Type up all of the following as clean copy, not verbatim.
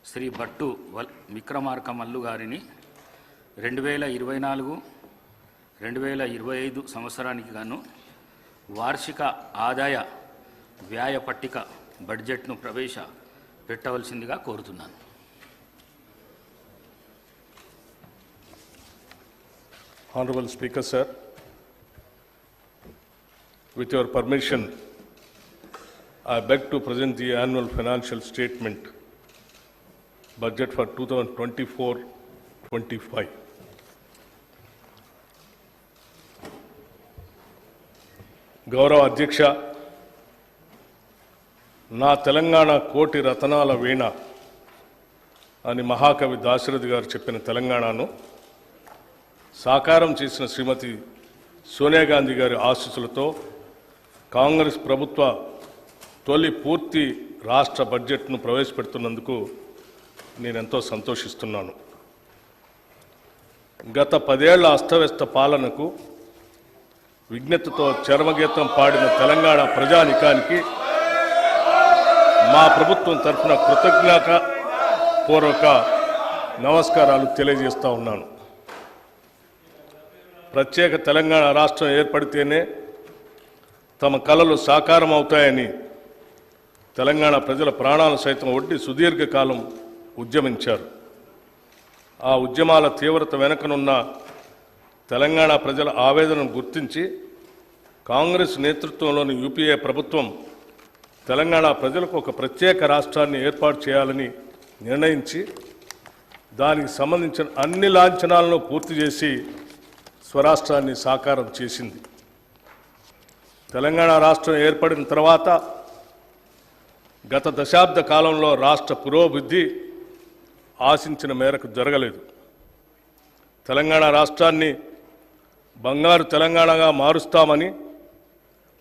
శ్రీ భట్టు విక్రమార్క మల్లు గారిని 2024-2025 సంవత్సరానికి గాను వార్షిక ఆదాయ వ్యయ పట్టిక బడ్జెట్ను ప్రవేశపెట్టవలసిందిగా కోరుతున్నాను. Honorable Speaker, sir, with your permission, I beg to present the annual financial statement, budget for 2024-25. గౌరవ అధ్యక్ష, నా తెలంగాణ కోటి రతనాల వీణ అని మహాకవి దాశరథి గారు చెప్పిన తెలంగాణను సాకారం చేసిన శ్రీమతి సోనియా గాంధీ గారి ఆశీస్సులతో కాంగ్రెస్ ప్రభుత్వ తొలి పూర్తి రాష్ట్ర బడ్జెట్ను ప్రవేశపెడుతున్నందుకు నేనెంతో సంతోషిస్తున్నాను. గత 10 ఏళ్ల అస్తవ్యస్త పాలనకు విజ్ఞతతో చరమగీతం పాడిన తెలంగాణ ప్రజానికానికి మా ప్రభుత్వం తరఫున కృతజ్ఞతాపూర్వక నమస్కారాలు తెలియజేస్తా ఉన్నాను. ప్రత్యేక తెలంగాణ రాష్ట్రం ఏర్పడితేనే తమ కలలు సాకారం అవుతాయని తెలంగాణ ప్రజల ప్రాణాలు సైతం ఒడ్డి సుదీర్ఘకాలం ఉద్యమించారు. ఆ ఉద్యమాల తీవ్రత వెనుకనున్న తెలంగాణ ప్రజల ఆవేదనను గుర్తించి కాంగ్రెస్ నేతృత్వంలోని యూపీఏ ప్రభుత్వం తెలంగాణ ప్రజలకు ఒక ప్రత్యేక రాష్ట్రాన్ని ఏర్పాటు చేయాలని నిర్ణయించి దానికి సంబంధించిన అన్ని లాంఛనాలను పూర్తి చేసి స్వరాష్ట్రాన్ని సాకారం చేసింది. తెలంగాణ రాష్ట్రం ఏర్పడిన తర్వాత గత దశాబ్ద కాలంలో రాష్ట్ర పురోభివృద్ధి ఆశించిన మేరకు జరగలేదు. తెలంగాణ రాష్ట్రాన్ని బంగారు తెలంగాణగా మారుస్తామని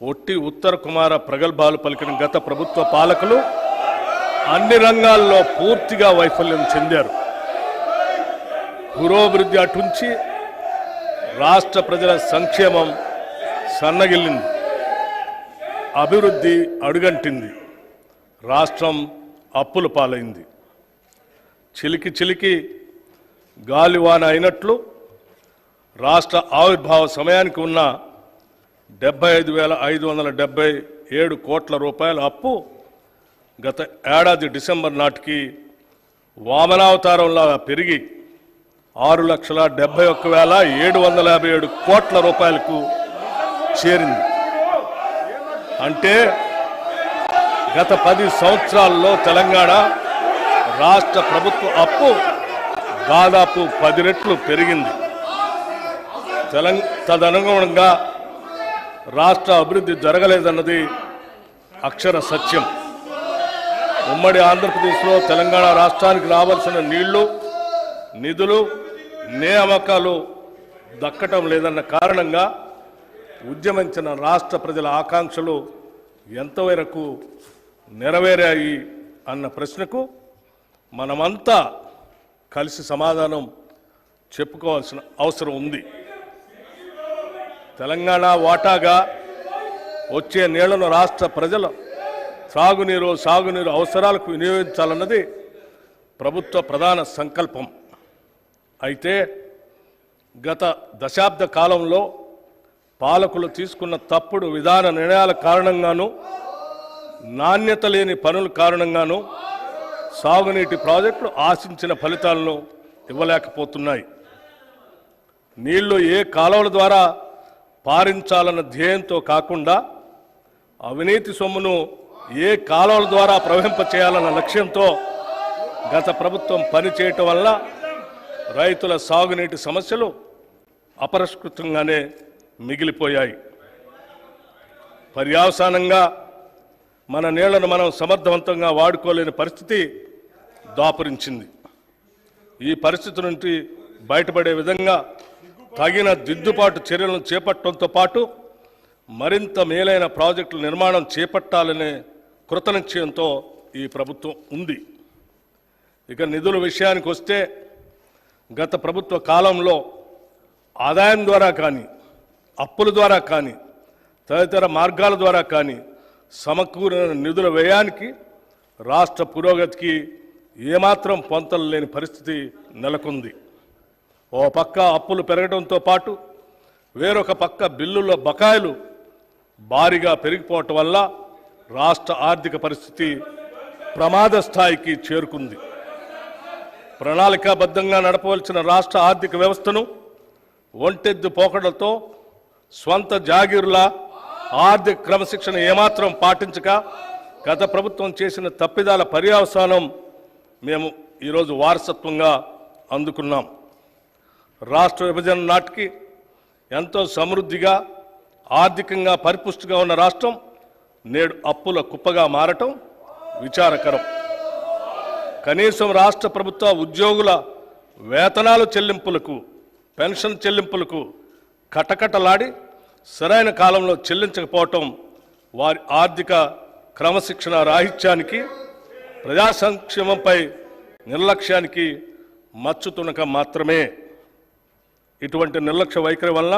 ఒట్టి ఉత్తర కుమార ప్రగల్భాలు పలికిన గత ప్రభుత్వ పాలకులు అన్ని రంగాల్లో పూర్తిగా వైఫల్యం చెందారు. పురోభివృద్ధి అటుంచి రాష్ట్ర ప్రజల సంక్షేమం సన్నగిల్లింది, అభివృద్ధి అడుగంటింది, రాష్ట్రం అప్పుల పాలైంది. చిలికి చిలికి గాలివాన అయినట్లు రాష్ట్ర ఆవిర్భావ సమయానికి ఉన్న 75,577 కోట్ల రూపాయల అప్పు గత ఏడాది డిసెంబర్ నాటికి వామనావతారంలా పెరిగి 6,71,757 కోట్ల రూపాయలకు చేరింది. అంటే గత 10 సంవత్సరాల్లో తెలంగాణ రాష్ట్ర ప్రభుత్వ అప్పు దాదాపు 10 రెట్లు పెరిగింది. తదనుగుణంగా రాష్ట్ర అభివృద్ధి జరగలేదన్నది అక్షర సత్యం. ఉమ్మడి ఆంధ్రప్రదేశ్లో తెలంగాణ రాష్ట్రానికి రావాల్సిన నీళ్లు, నిధులు, నియామకాలు దక్కటం లేదన్న కారణంగా ఉద్యమించిన రాష్ట్ర ప్రజల ఆకాంక్షలు ఎంతవరకు నెరవేరాయి అన్న ప్రశ్నకు మనమంతా కలిసి సమాధానం చెప్పుకోవాల్సిన అవసరం ఉంది. తెలంగాణ వాటాగా వచ్చే నీళ్లను రాష్ట్ర ప్రజల సాగునీరు అవసరాలకు వినియోగించాలన్నది ప్రభుత్వ ప్రధాన సంకల్పం. అయితే గత దశాబ్ద కాలంలో పాలకులు తీసుకున్న తప్పుడు విధాన నిర్ణయాల కారణంగాను, నాణ్యత లేని పనుల కారణంగాను సాగునీటి ప్రాజెక్టులు ఆశించిన ఫలితాలను ఇవ్వలేకపోతున్నాయి. నీళ్లు ఏ కాలువల ద్వారా పారించాలన్న ధ్యేయంతో కాకుండా అవినీతి సొమ్మును ఏ కాలువల ద్వారా ప్రవహింపచేయాలన్న లక్ష్యంతో గత ప్రభుత్వం పనిచేయటం వల్ల రైతుల సాగునీటి సమస్యలు అపరిష్కృతంగానే మిగిలిపోయాయి. పర్యవసానంగా మన నీళ్లను మనం సమర్థవంతంగా వాడుకోలేని పరిస్థితి దాపురించింది. ఈ పరిస్థితి నుండి బయటపడే విధంగా తగిన దిద్దుబాటు చర్యలను చేపట్టడంతో పాటు మరింత మేలైన ప్రాజెక్టుల నిర్మాణం చేపట్టాలనే కృతనిశ్చయంతో ఈ ప్రభుత్వం ఉంది. ఇక నిధుల విషయానికి వస్తే గత ప్రభుత్వ కాలంలో ఆదాయం ద్వారా కానీ, అప్పుల ద్వారా కానీ, తదితర మార్గాల ద్వారా కానీ సమకూరిన నిధుల వ్యయానికి రాష్ట్ర పురోగతికి ఏమాత్రం పొంతలు లేని పరిస్థితి నెలకొంది. ఓ పక్క అప్పులు పెరగడంతో పాటు వేరొక పక్క బిల్లుల బకాయిలు భారీగా పెరిగిపోవటం వల్ల రాష్ట్ర ఆర్థిక పరిస్థితి ప్రమాద స్థాయికి చేరుకుంది. ప్రణాళికాబద్ధంగా నడపవలసిన రాష్ట్ర ఆర్థిక వ్యవస్థను ఒంటెద్దు పోకడలతో స్వంత జాగీరుల ఆర్థిక క్రమశిక్షణ ఏమాత్రం పాటించక గత ప్రభుత్వం చేసిన తప్పిదాల పర్యవసానం మేము ఈరోజు వారసత్వంగా అందుకున్నాం. రాష్ట్ర విభజన నాటికి ఎంతో సమృద్ధిగా ఆర్థికంగా పరిపుష్టిగా ఉన్న రాష్ట్రం నేడు అప్పుల కుప్పగా మారటం విచారకరం. కనీసం రాష్ట్ర ప్రభుత్వ ఉద్యోగుల వేతనాల చెల్లింపులకు, పెన్షన్ చెల్లింపులకు కటకటలాడి సరైన కాలంలో చెల్లించకపోవటం వారి ఆర్థిక క్రమశిక్షణ రాహిత్యానికి, ప్రజా సంక్షేమంపై నిర్లక్ష్యానికి మచ్చుతునక మాత్రమే. ఇటువంటి నిర్లక్ష్య వైఖరి వల్ల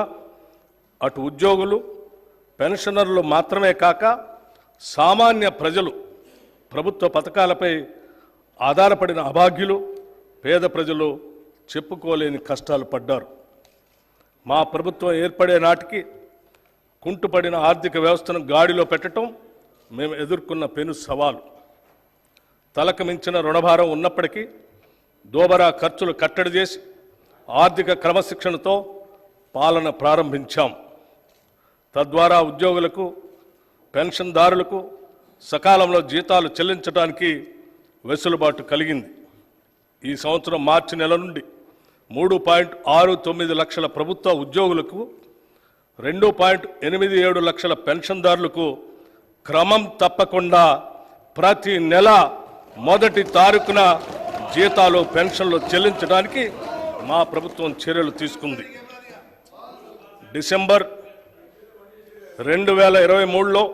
అటు ఉద్యోగులు, పెన్షనర్లు మాత్రమే కాక సామాన్య ప్రజలు, ప్రభుత్వ పథకాలపై ఆధారపడిన అభాగ్యులు, పేద ప్రజలు చెప్పుకోలేని కష్టాలు పడ్డారు. మా ప్రభుత్వం ఏర్పడే నాటికి కుంటుపడిన ఆర్థిక వ్యవస్థను గాడిలో పెట్టడం మేము ఎదుర్కొన్న పెను సవాలు. తలకు మించిన రుణభారం ఉన్నప్పటికీ దోబరా ఖర్చులు కట్టడి చేసి ఆర్థిక క్రమశిక్షణతో పాలన ప్రారంభించాం. తద్వారా ఉద్యోగులకు, పెన్షన్దారులకు సకాలంలో జీతాలు చెల్లించడానికి వెసులుబాటు కలిగింది. ఈ సంవత్సరం మార్చి నెల నుండి 3.69 లక్షల ప్రభుత్వ ఉద్యోగులకు, 2.87 లక్షల పెన్షన్దారులకు క్రమం తప్పకుండా ప్రతి నెల మొదటి తారీఖున జీతాలు, పెన్షన్లు చెల్లించడానికి మా ప్రభుత్వం చర్యలు తీసుకుంది. డిసెంబర్ 2023లో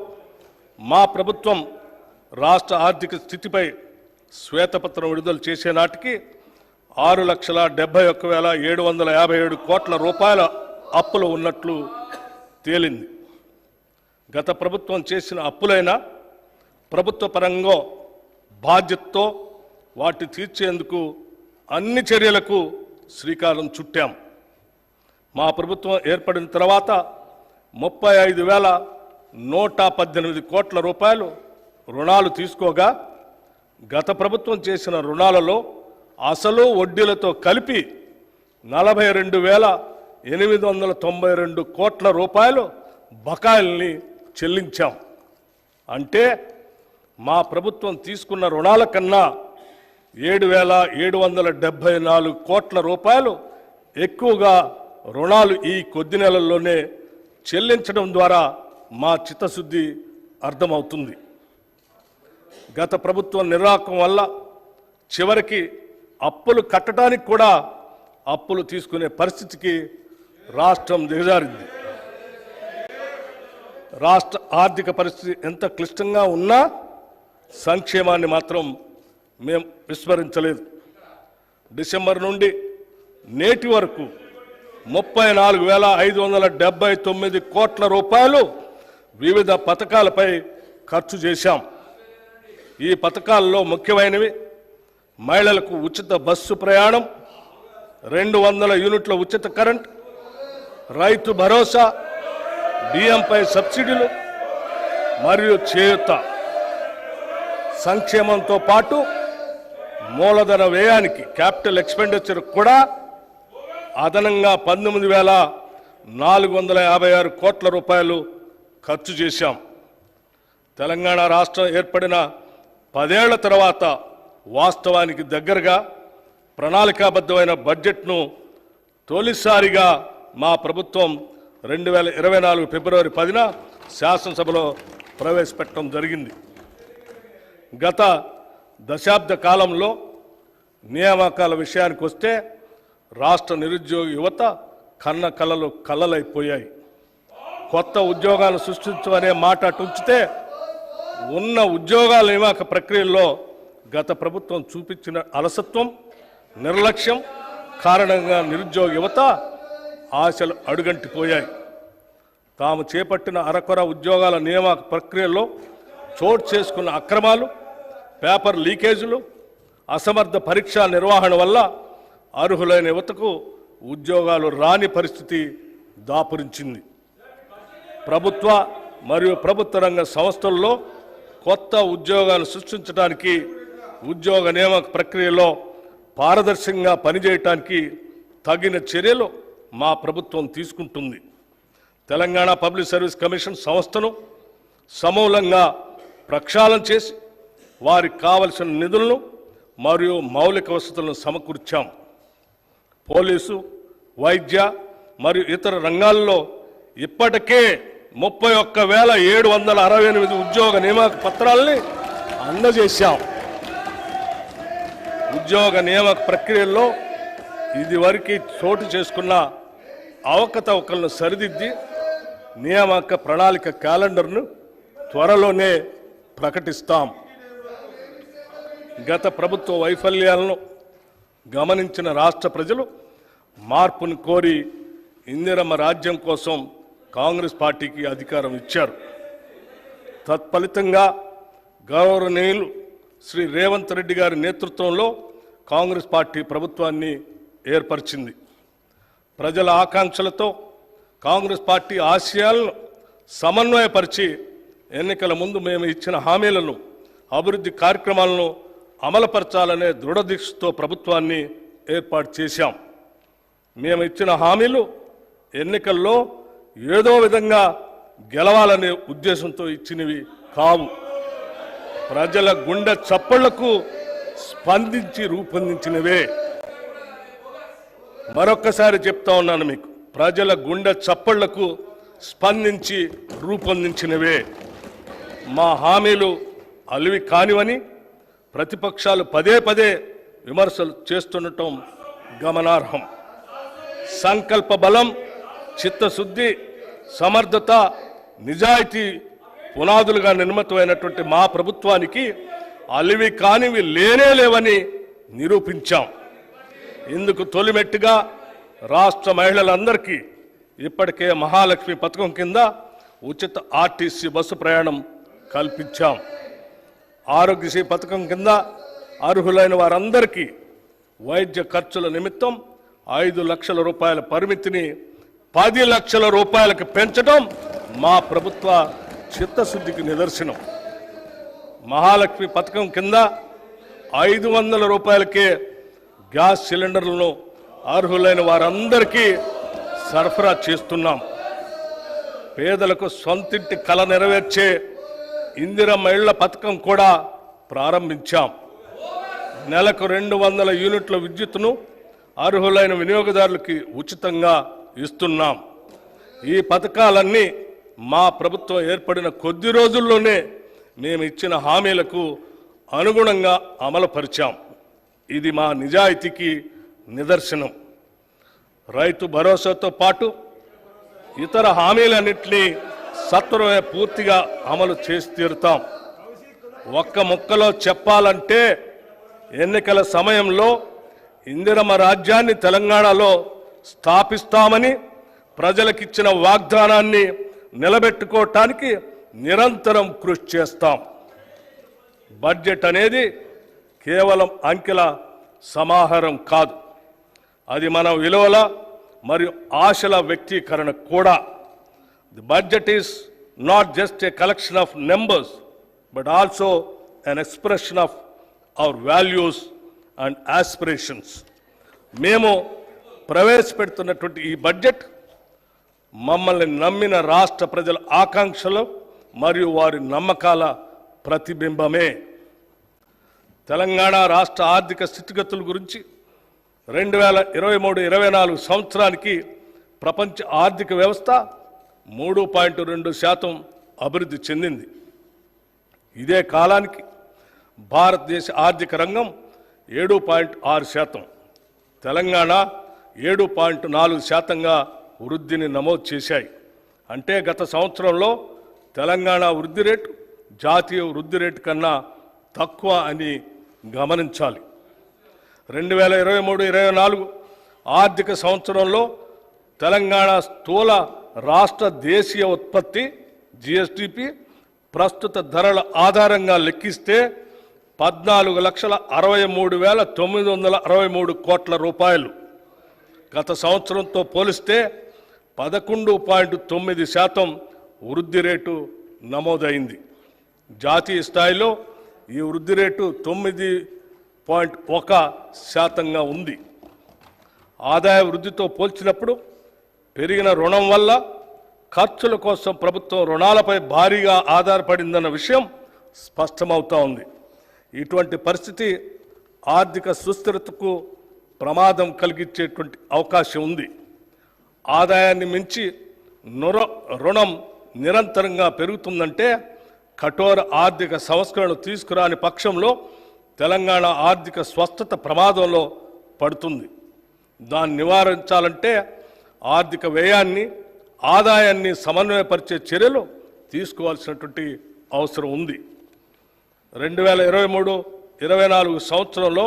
మా ప్రభుత్వం రాష్ట్ర ఆర్థిక స్థితిపై శ్వేతపత్రం విడుదల చేసే నాటికి 6,71,757 కోట్ల రూపాయల అప్పులు ఉన్నట్లు తేలింది. గత ప్రభుత్వం చేసిన అప్పులైనా ప్రభుత్వ పరంగా బాధ్యతతో వాటి తీర్చేందుకు అన్ని చర్యలకు శ్రీకారం చుట్టాం. మా ప్రభుత్వం ఏర్పడిన తర్వాత 35,118 కోట్ల రూపాయలు రుణాలు తీసుకోగా గత ప్రభుత్వం చేసిన రుణాలలో అసలు వడ్డీలతో కలిపి 42,892 కోట్ల రూపాయలు బకాయిల్ని చెల్లించాం. అంటే మా ప్రభుత్వం తీసుకున్న రుణాల కన్నా 7,774 కోట్ల రూపాయలు ఎక్కువగా రుణాలు ఈ కొద్ది నెలల్లోనే చెల్లించడం ద్వారా మా చిత్తశుద్ధి అర్థమవుతుంది. గత ప్రభుత్వం నిర్వాహకం వల్ల చివరికి అప్పులు కట్టడానికి కూడా అప్పులు తీసుకునే పరిస్థితికి రాష్ట్రం దిగజారింది. రాష్ట్ర ఆర్థిక పరిస్థితి ఎంత క్లిష్టంగా ఉన్నా సంక్షేమాన్ని మాత్రం మేము విస్మరించలేదు. డిసెంబర్ నుండి నేటి వరకు 34,579 కోట్ల రూపాయలు వివిధ పథకాలపై ఖర్చు చేశాం. ఈ పథకాల్లో ముఖ్యమైనవి మహిళలకు ఉచిత బస్సు ప్రయాణం, 200 యూనిట్ల ఉచిత కరెంట్, రైతు భరోసా, బియ్యంపై సబ్సిడీలు మరియు చేయూత. సంక్షేమంతో పాటు మూలధన వ్యయానికి, క్యాపిటల్ ఎక్స్పెండిచర్ కూడా అదనంగా 19,456 కోట్ల రూపాయలు ఖర్చు చేశాం. తెలంగాణ రాష్ట్రం ఏర్పడిన 10 ఏళ్ల తర్వాత వాస్తవానికి దగ్గరగా ప్రణాళికాబద్ధమైన బడ్జెట్ను తొలిసారిగా మా ప్రభుత్వం 2024 ఫిబ్రవరి 10న శాసనసభలో ప్రవేశపెట్టడం జరిగింది. గత దశాబ్ద కాలంలో నియామకాల విషయానికి వస్తే రాష్ట్ర నిరుద్యోగ యువత కన్న కలలు కలలైపోయాయి. కొత్త ఉద్యోగాలు సృష్టించమనే మాట ఉంచితే ఉన్న ఉద్యోగాల నియామక ప్రక్రియల్లో గత ప్రభుత్వం చూపించిన అలసత్వం, నిర్లక్ష్యం కారణంగా నిరుద్యోగ యువత ఆశలు అడుగంటిపోయాయి. తాము చేపట్టిన అరకొర ఉద్యోగాల నియామక ప్రక్రియలో చోటు చేసుకున్న అక్రమాలు, పేపర్ లీకేజీలు, అసమర్థ పరీక్షా నిర్వహణ వల్ల అర్హులైన యువతకు ఉద్యోగాలు రాని పరిస్థితి దాపురించింది. ప్రభుత్వ మరియు ప్రభుత్వ రంగ సంస్థల్లో కొత్త ఉద్యోగాలు సృష్టించడానికి ఉద్యోగ నియామక ప్రక్రియలో పారదర్శకంగా పనిచేయటానికి తగిన చర్యలు మా ప్రభుత్వం తీసుకుంటుంది. తెలంగాణ పబ్లిక్ సర్వీస్ కమిషన్ సంస్థను సమూలంగా ప్రక్షాళన చేసి వారికి కావలసిన నిధులను మరియు మౌలిక వసతులను సమకూర్చాం. పోలీసు, వైద్య మరియు ఇతర రంగాల్లో ఇప్పటికే 31,768 ఉద్యోగ నియామక పత్రాలని అందజేశాం. ఉద్యోగ నియామక ప్రక్రియల్లో ఇదివరకు చోటు చేసుకున్న అవకతవకలను సరిదిద్ది నియామక ప్రణాళిక క్యాలెండర్ను త్వరలోనే ప్రకటిస్తాం. గత ప్రభుత్వ వైఫల్యాలను గమనించిన రాష్ట్ర ప్రజలు మార్పును కోరి ఇందిరమ్మ రాజ్యం కోసం కాంగ్రెస్ పార్టీకి అధికారం ఇచ్చారు. తత్ఫలితంగా గౌరవనీయులు శ్రీ రేవంత్ రెడ్డి గారి నేతృత్వంలో కాంగ్రెస్ పార్టీ ప్రభుత్వాన్ని ఏర్పరిచింది. ప్రజల ఆకాంక్షలతో కాంగ్రెస్ పార్టీ ఆశయాలను సమన్వయపరిచి ఎన్నికల ముందు మేము ఇచ్చిన హామీలను, అభివృద్ధి కార్యక్రమాలను అమలుపరచాలనే దృఢదీక్షతో ప్రభుత్వాన్ని ఏర్పాటు చేశాం. మేము ఇచ్చిన హామీలు ఎన్నికల్లో ఏదో విధంగా గెలవాలనే ఉద్దేశంతో ఇచ్చినవి కావు. ప్రజల గుండె చప్పళ్లకు స్పందించి రూపొందించినవే. మరొక్కసారి చెప్తా ఉన్నాను మీకు, ప్రజల గుండె చప్పళ్లకు స్పందించి రూపొందించినవే. మా హామీలు అలివి కానివని ప్రతిపక్షాలు పదే పదే విమర్శలు చేస్తుండటం గమనార్హం. సంకల్ప బలం, చిత్తశుద్ధి, సమర్థత, నిజాయితీ పునాదులుగా నిర్మితమైనటువంటి మా ప్రభుత్వానికి అలివి కానివి లేవని నిరూపించాం. ఇందుకు తొలిమెట్టుగా రాష్ట్ర మహిళలందరికీ ఇప్పటికే మహాలక్ష్మి పథకం కింద ఉచిత ఆర్టీసీ బస్సు ప్రయాణం కల్పించాం. ఆరోగ్యశ్రీ పథకం కింద అర్హులైన వారందరికీ వైద్య ఖర్చుల నిమిత్తం 5 లక్షల రూపాయల పరిమితిని 10 లక్షల రూపాయలకు పెంచడం మా ప్రభుత్వ చిత్తశుద్ధికి నిదర్శనం. మహాలక్ష్మి పథకం కింద 500 రూపాయలకే గ్యాస్ సిలిండర్లను అర్హులైన వారందరికీ సరఫరా చేస్తున్నాం. పేదలకు సొంతింటి కల నెరవేర్చే ఇందిరమ్మ ఇళ్ల పథకం కూడా ప్రారంభించాం. నెలకు 200 యూనిట్ల విద్యుత్తును అర్హులైన వినియోగదారులకి ఉచితంగా ఇస్తున్నాం. ఈ పథకాలన్నీ మా ప్రభుత్వం ఏర్పడిన కొద్ది రోజుల్లోనే మేము ఇచ్చిన హామీలకు అనుగుణంగా అమలుపరిచాం. ఇది మా నిజాయితీకి నిదర్శనం. రైతు భరోసాతో పాటు ఇతర హామీలన్నింటినీ సత్వరమే పూర్తిగా అమలు చేసి తీరుతాం. ఒక్క ముక్కలో చెప్పాలంటే ఎన్నికల సమయంలో ఇందిరమ్మ రాజ్యాన్ని తెలంగాణలో స్థాపిస్తామని ప్రజలకిచ్చిన వాగ్దానాన్ని నిలబెట్టుకోవటానికి నిరంతరం కృషి చేస్తాం. బడ్జెట్ అనేది కేవలం అంకెల సమాహారం కాదు, అది మన విలువల మరియు ఆశల వ్యక్తీకరణ కూడా. The budget is not just a collection of numbers but also an expression of our values and aspirations. మేము ప్రవేశపెడుతున్నటువంటి ఈ బడ్జెట్ మమ్మల్ని నమ్మిన రాష్ట్ర ప్రజల ఆకాంక్షలు మరియు వారి నమ్మకాల ప్రతిబింబమే. తెలంగాణ రాష్ట్ర ఆర్థిక స్థితిగతుల గురించి 2023-24 సంవత్సరానికి ప్రపంచ ఆర్థిక వ్యవస్థ 3.2% అభివృద్ధి చెందింది. ఇదే కాలానికి భారతదేశ ఆర్థిక రంగం 7.6%, తెలంగాణ 7.4%గా వృద్ధిని నమోదు చేశాయి. అంటే గత సంవత్సరంలో తెలంగాణ వృద్ధి రేటు జాతీయ వృద్ధి రేటు కన్నా తక్కువ అని గమనించాలి. 2023-24 ఆర్థిక సంవత్సరంలో తెలంగాణ స్థూల రాష్ట్ర దేశీయ ఉత్పత్తి GSDP ప్రస్తుత ధరల ఆధారంగా లెక్కిస్తే 14,63,963 కోట్ల రూపాయలు. గత సంవత్సరంతో పోలిస్తే 11.9% వృద్ధి రేటు నమోదైంది. జాతీయ స్థాయిలో ఈ వృద్ధి రేటు 9.1% ఉంది. ఆదాయ వృద్ధితో పోల్చినప్పుడు పెరిగిన రుణం వల్ల ఖర్చుల కోసం ప్రభుత్వం రుణాలపై భారీగా ఆధారపడిందన్న విషయం స్పష్టమవుతా ఉంది. ఇటువంటి పరిస్థితి ఆర్థిక సుస్థిరతకు ప్రమాదం కలిగించేటువంటి అవకాశం ఉంది. ఆదాయాన్ని మించి రుణం నిరంతరంగా పెరుగుతుందంటే కఠోర ఆర్థిక సంస్కరణలు తీసుకురాని పక్షంలో తెలంగాణ ఆర్థిక స్వస్థత ప్రమాదంలో పడుతుంది. దాన్ని నివారించాలంటే ఆర్థిక వ్యయాన్ని ఆదాయాన్ని సమన్వయపరిచే చర్యలు తీసుకోవాల్సినటువంటి అవసరం ఉంది. 2023-24 సంవత్సరంలో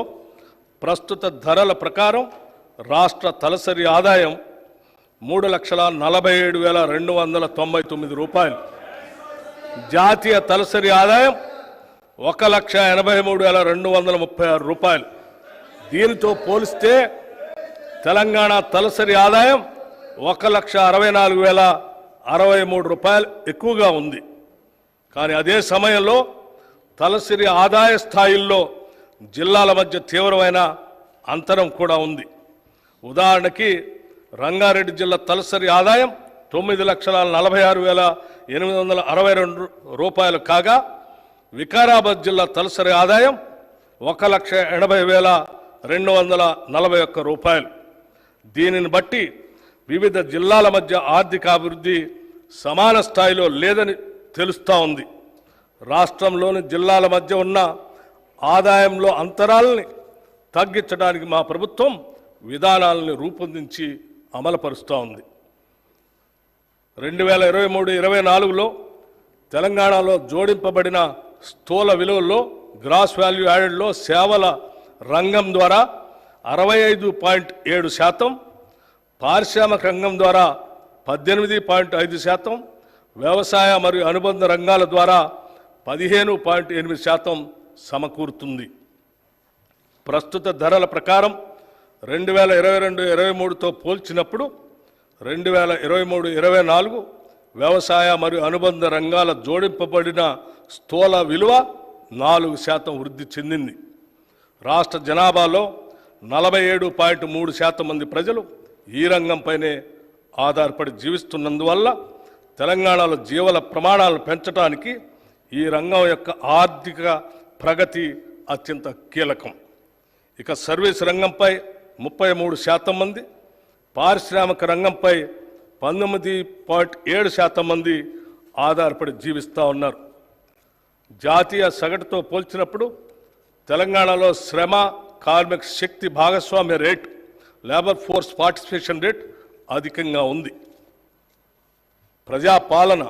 ప్రస్తుత ధరల ప్రకారం రాష్ట్ర తలసరి ఆదాయం 3,47,299 రూపాయలు. జాతీయ తలసరి ఆదాయం 1,83,236 రూపాయలు. దీనితో పోలిస్తే తెలంగాణ తలసరి ఆదాయం 1,64,063 రూపాయలు ఎక్కువగా ఉంది. కానీ అదే సమయంలో తలసరి ఆదాయ స్థాయిల్లో జిల్లాల మధ్య తీవ్రమైన అంతరం కూడా ఉంది. ఉదాహరణకి రంగారెడ్డి జిల్లా తలసరి ఆదాయం 9,46,862 రూపాయలు కాగా వికారాబాద్ జిల్లా తలసరి ఆదాయం 1,80,241 రూపాయలు. దీనిని బట్టి వివిధ జిల్లాల మధ్య ఆర్థిక అభివృద్ధి సమాన స్థాయిలో లేదని తెలుస్తూ ఉంది. రాష్ట్రంలోని జిల్లాల మధ్య ఉన్న ఆదాయంలో అంతరాలని తగ్గించడానికి మా ప్రభుత్వం విధానాలను రూపొందించి అమలుపరుస్తూ ఉంది. 2023-24లో తెలంగాణలో జోడింపబడిన స్థూల విలువల్లో గ్రాస్ వాల్యూ యాడెడ్లో సేవల రంగం ద్వారా 65.7%, పారిశ్రామిక రంగం ద్వారా 18.5%, వ్యవసాయ మరియు అనుబంధ రంగాల ద్వారా 15.8% సమకూరుతుంది. ప్రస్తుత ధరల ప్రకారం 2022-23తో పోల్చినప్పుడు 2023-24 వ్యవసాయ మరియు అనుబంధ రంగాల జోడింపబడిన స్థూల విలువ 4% వృద్ధి చెందింది. రాష్ట్ర జనాభాలో 47.3% మంది ప్రజలు ఈ రంగంపైనే ఆధారపడి జీవిస్తున్నందువల్ల తెలంగాణలో జీవన ప్రమాణాలను పెంచడానికి ఈ రంగం యొక్క ఆర్థిక ప్రగతి అత్యంత కీలకం. ఇక సర్వీస్ రంగంపై 33% మంది, పారిశ్రామిక రంగంపై 19.7% మంది ఆధారపడి జీవిస్తూ ఉన్నారు. జాతీయ సగటుతో పోల్చినప్పుడు తెలంగాణలో శ్రమ కార్మిక శక్తి భాగస్వామ్య rate, labour force participation rate అధికంగా ఉంది. ప్రజాపాలన,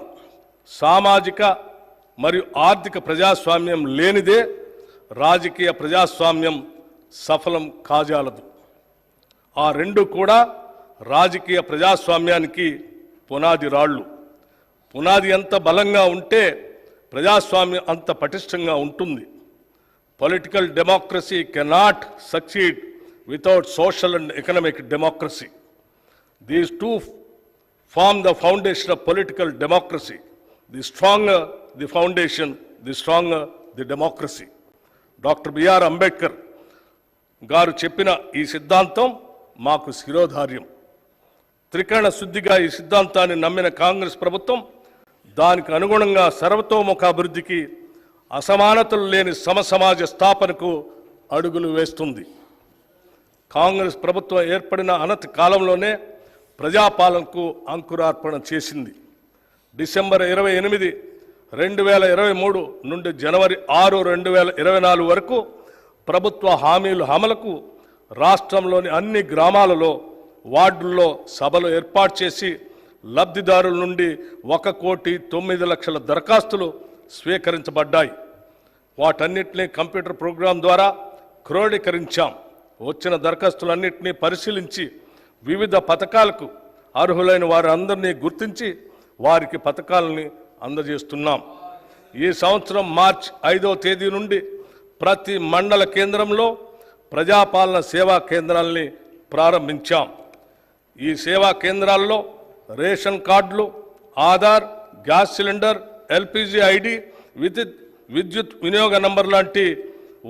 సామాజిక మరియు ఆర్థిక ప్రజాస్వామ్యం లేనిదే రాజకీయ ప్రజాస్వామ్యం సఫలం కాజాలదు. ఆ రెండు కూడా రాజకీయ ప్రజాస్వామ్యానికి పునాది రాళ్ళు. పునాది ఎంత బలంగా ఉంటే ప్రజాస్వామ్యం అంత పటిష్టంగా ఉంటుంది. Political democracy cannot succeed without social and economic democracy. These two form the foundation of political democracy. The stronger the foundation, the stronger the democracy. Dr. B.R. Ambedkar గారు చెప్పిన ఈ సిద్ధాంతం మాకు శిరోధార్యం. త్రికరణ శుద్ధిగా ఈ సిద్ధాంతాన్ని నమ్మిన కాంగ్రెస్ ప్రభుత్వం దానికి అనుగుణంగా సర్వతోముఖాభివృద్ధికి, అసమానతలు లేని సమసమాజ స్థాపనకు అడుగులు వేస్తుంది. కాంగ్రెస్ ప్రభుత్వం ఏర్పడిన అనతి కాలంలోనే ప్రజాపాలనకు అంకురార్పణ చేసింది. డిసెంబర్ 28, 2023 నుండి జనవరి 6, 2024 వరకు ప్రభుత్వ హామీల అమలుకు రాష్ట్రంలోని అన్ని గ్రామాలలో, వార్డుల్లో సభలు ఏర్పాటు చేసి లబ్ధిదారుల నుండి 1,09,00,000 దరఖాస్తులు స్వీకరించబడ్డాయి. వాటన్నిటినీ కంప్యూటర్ ప్రోగ్రాం ద్వారా క్రోడీకరించాం. వచ్చిన దరఖాస్తులన్నింటినీ పరిశీలించి వివిధ పథకాలకు అర్హులైన వారందరినీ గుర్తించి వారికి పథకాలని అందజేస్తున్నాం. ఈ సంవత్సరం మార్చి 5వ తేదీ నుండి ప్రతి మండల కేంద్రంలో ప్రజాపాలన సేవా కేంద్రాల్ని ప్రారంభించాం. ఈ సేవా కేంద్రాల్లో రేషన్ కార్డులు, Aadhaar, gas cylinder, LPG ID, విద్యుత్ వినియోగ నంబర్ లాంటి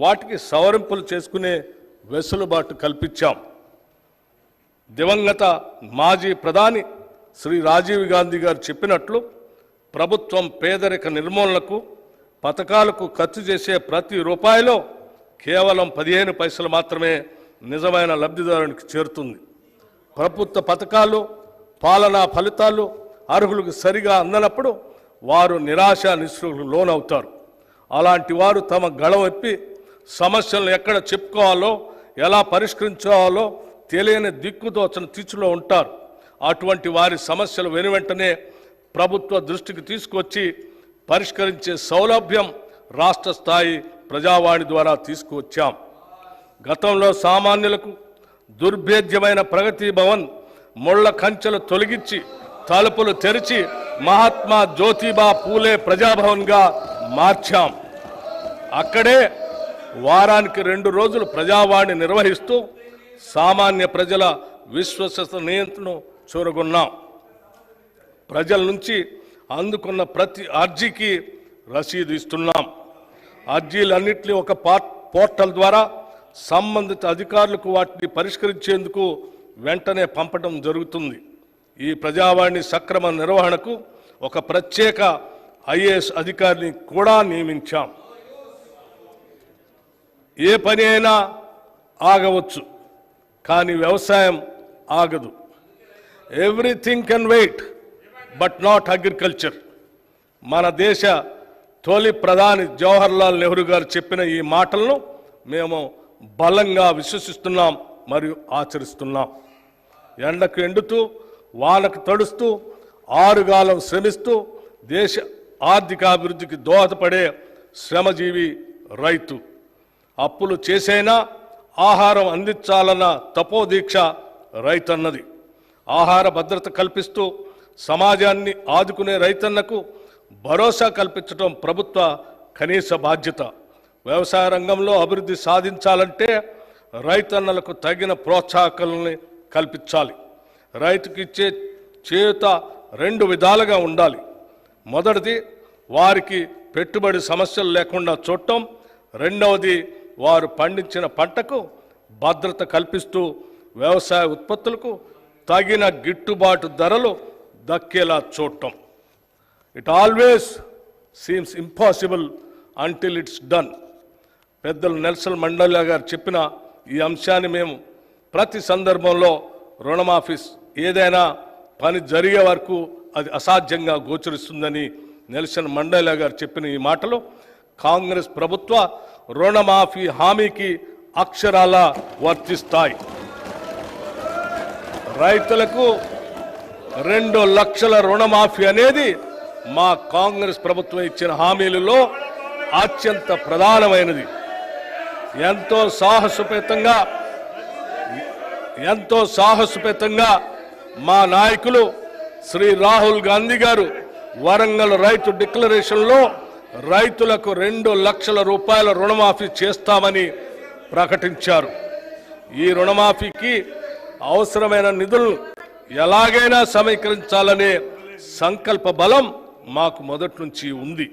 వాటికి సవరింపులు చేసుకునే వెసులుబాటు కల్పించాం. దివంగత మాజీ ప్రధాని శ్రీ రాజీవ్ గాంధీ గారు చెప్పినట్లు ప్రభుత్వం పేదరిక నిర్మూలనకు పథకాలకు ఖర్చు చేసే ప్రతి రూపాయిలో కేవలం 15 పైసలు మాత్రమే నిజమైన లబ్ధిదారునికి చేరుతుంది. ప్రభుత్వ పథకాలు, పాలనా ఫలితాలు అర్హులకు సరిగా అందనప్పుడు వారు నిరాశ నిస్పృహలకు లోనవుతారు. అలాంటి వారు తమ గళమెప్పి సమస్యలను ఎక్కడ చెప్పుకోవాలో, ఎలా పరిష్కరించాలో తెలియని దిక్కుదోచని తీర్చులో ఉంటారు. అటువంటి వారి సమస్యలు వెనువెంటనే ప్రభుత్వ దృష్టికి తీసుకొచ్చి పరిష్కరించే సౌలభ్యం రాష్ట్ర స్థాయి ప్రజావాణి ద్వారా తీసుకువచ్చాం. గతంలో సామాన్యులకు దుర్భేద్యమైన ప్రగతి భవన్ ముళ్ల కంచెలు తొలగించి తలుపులు తెరిచి మహాత్మా జ్యోతిబా పూలే ప్రజాభవన్గా మార్చాం. అక్కడే వారానికి 2 రోజులు ప్రజావాణి నిర్వహిస్తూ సామాన్య ప్రజల విశ్వసనీయతను చూరగొన్నాం. ప్రజల నుంచి అందుకున్న ప్రతి అర్జీకి రసీదు ఇస్తున్నాం. అర్జీలన్నింటినీ ఒక పోర్టల్ ద్వారా సంబంధిత అధికారులకు వాటిని పరిష్కరించేందుకు వెంటనే పంపడం జరుగుతుంది. ఈ ప్రజావాణి సక్రమ నిర్వహణకు ఒక ప్రత్యేక ఐఏఎస్ అధికారిని కూడా నియమించాం. ఏ పని అయినా ఆగవచ్చు, కానీ వ్యవసాయం ఆగదు. Everything can wait but not agriculture. మన దేశ తొలి ప్రధాని జవహర్లాల్ నెహ్రూ గారు చెప్పిన ఈ మాటలను మేము బలంగా విశ్వసిస్తున్నాం మరియు ఆచరిస్తున్నాం. ఎండకు ఎండుతూ, వానకు తడుస్తూ, ఆరుగాలం శ్రమిస్తూ దేశ ఆర్థికాభివృద్ధికి దోహదపడే శ్రమజీవి రైతు. అప్పులు చేసైనా ఆహారం అందించాలన్న తపోదీక్ష రైతన్నది. ఆహార భద్రత కల్పిస్తూ సమాజాన్ని ఆదుకునే రైతన్నకు భరోసా కల్పించడం ప్రభుత్వ కనీస బాధ్యత. వ్యవసాయ రంగంలో అభివృద్ధి సాధించాలంటే రైతన్నలకు తగిన ప్రోత్సాహకాలని కల్పించాలి. రైతుకి ఇచ్చే చేయూత 2 విధాలుగా ఉండాలి. మొదటిది వారికి పెట్టుబడి సమస్యలు లేకుండా చూడటం. రెండవది వారు పండించిన పంటకు భద్రత కల్పిస్తూ వ్యవసాయ ఉత్పత్తులకు తగిన గిట్టుబాటు ధరలు దక్కేలా చూడటం. It always seems impossible until it's done. పెద్దలు నెల్సన్ మండేలా గారు చెప్పిన ఈ అంశాన్ని మేము ప్రతి సందర్భంలో రుణమాఫీ ఏదైనా పని జరిగే వరకు అది అసాధ్యంగా గోచరిస్తుందని నెల్సన్ మండేలా గారు చెప్పిన ఈ మాటలు కాంగ్రెస్ ప్రభుత్వ రుణమాఫీ హామీకి అక్షరాల వర్తిస్తాయి. రైతులకు 2 లక్షల రుణమాఫీ అనేది మా కాంగ్రెస్ ప్రభుత్వం ఇచ్చిన హామీలలో అత్యంత ప్రధానమైనది. ఎంతో సాహసోపేతంగా మా నాయకులు శ్రీ రాహుల్ గాంధీ గారు వరంగల్ రైతు డిక్లరేషన్లో రైతులకు 2 లక్షల రూపాయల రుణమాఫీ చేస్తామని ప్రకటించారు. ఈ రుణమాఫీకి అవసరమైన నిధులు ఎలాగైనా సమీకరించాలనే సంకల్ప బలం మాకు మొదటి నుంచి ఉంది.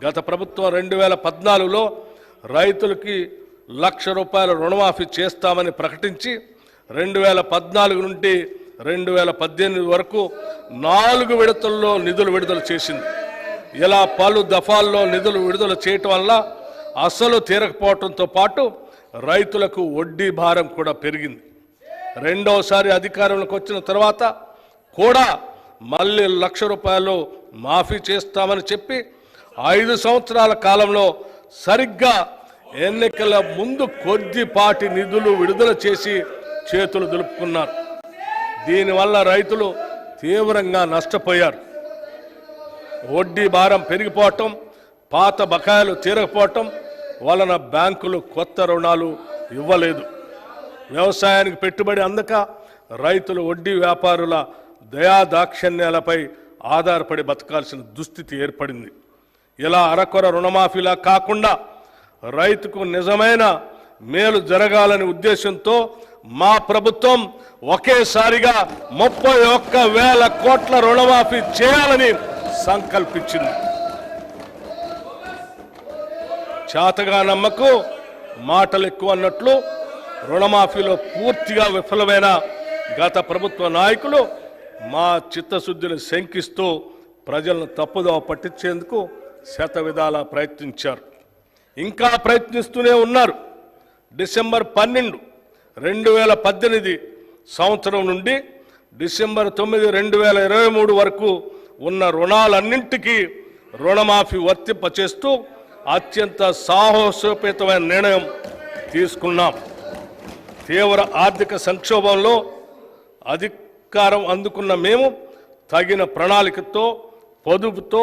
గత ప్రభుత్వం 2014లో రైతులకి 1 లక్ష రూపాయల రుణమాఫీ చేస్తామని ప్రకటించి 2014 నుండి 2018 వరకు 4 విడతల్లో నిధులు విడుదల చేసింది. ఇలా పలు దఫాల్లో నిధులు విడుదల చేయటం వల్ల అసలు తీరకపోవడంతో పాటు రైతులకు వడ్డీ భారం కూడా పెరిగింది. రెండోసారి అధికారంలోకి వచ్చిన తర్వాత కూడా మళ్ళీ 1 లక్ష రూపాయలు మాఫీ చేస్తామని చెప్పి 5 సంవత్సరాల కాలంలో సరిగ్గా ఎన్నికల ముందు కొద్దిపాటి నిధులు విడుదల చేసి చేతులు దులుపుకున్నారు. దీనివల్ల రైతులు తీవ్రంగా నష్టపోయారు. వడ్డీ భారం పెరిగిపోవటం, పాత బకాయిలు తీరకపోవటం వలన బ్యాంకులు కొత్త రుణాలు ఇవ్వలేదు. వ్యవసాయానికి పెట్టుబడి అందక రైతులు వడ్డీ వ్యాపారుల దయాదాక్షిణ్యాలపై ఆధారపడి బతకాల్సిన దుస్థితి ఏర్పడింది. ఇలా అరకొర రుణమాఫీలా కాకుండా రైతుకు నిజమైన మేలు జరగాలనే ఉద్దేశంతో మా ప్రభుత్వం ఒకేసారిగా 31,000 కోట్ల రుణమాఫీ చేయాలని సంకల్పించింది. చేతగా నమ్మకు మాటలు ఎక్కువ అన్నట్లు రుణమాఫీలో పూర్తిగా విఫలమైన గత ప్రభుత్వ నాయకులు మా చిత్తశుద్ధిని శంకిస్తూ ప్రజలను తప్పుదోవ పట్టించేందుకు శతవిధాలా ప్రయత్నించారు. ఇంకా ప్రయత్నిస్తూనే ఉన్నారు. డిసెంబర్ 12, 2018 సంవత్సరం నుండి డిసెంబర్ 9, 2023 వరకు ఉన్న రుణాలన్నింటికీ రుణమాఫీ వర్తింపచేస్తూ అత్యంత సాహసోపేతమైన నిర్ణయం తీసుకున్నాం. తీవ్ర ఆర్థిక సంక్షోభంలో అధికారం అందుకున్న మేము తగిన ప్రణాళికతో పొదుపుతో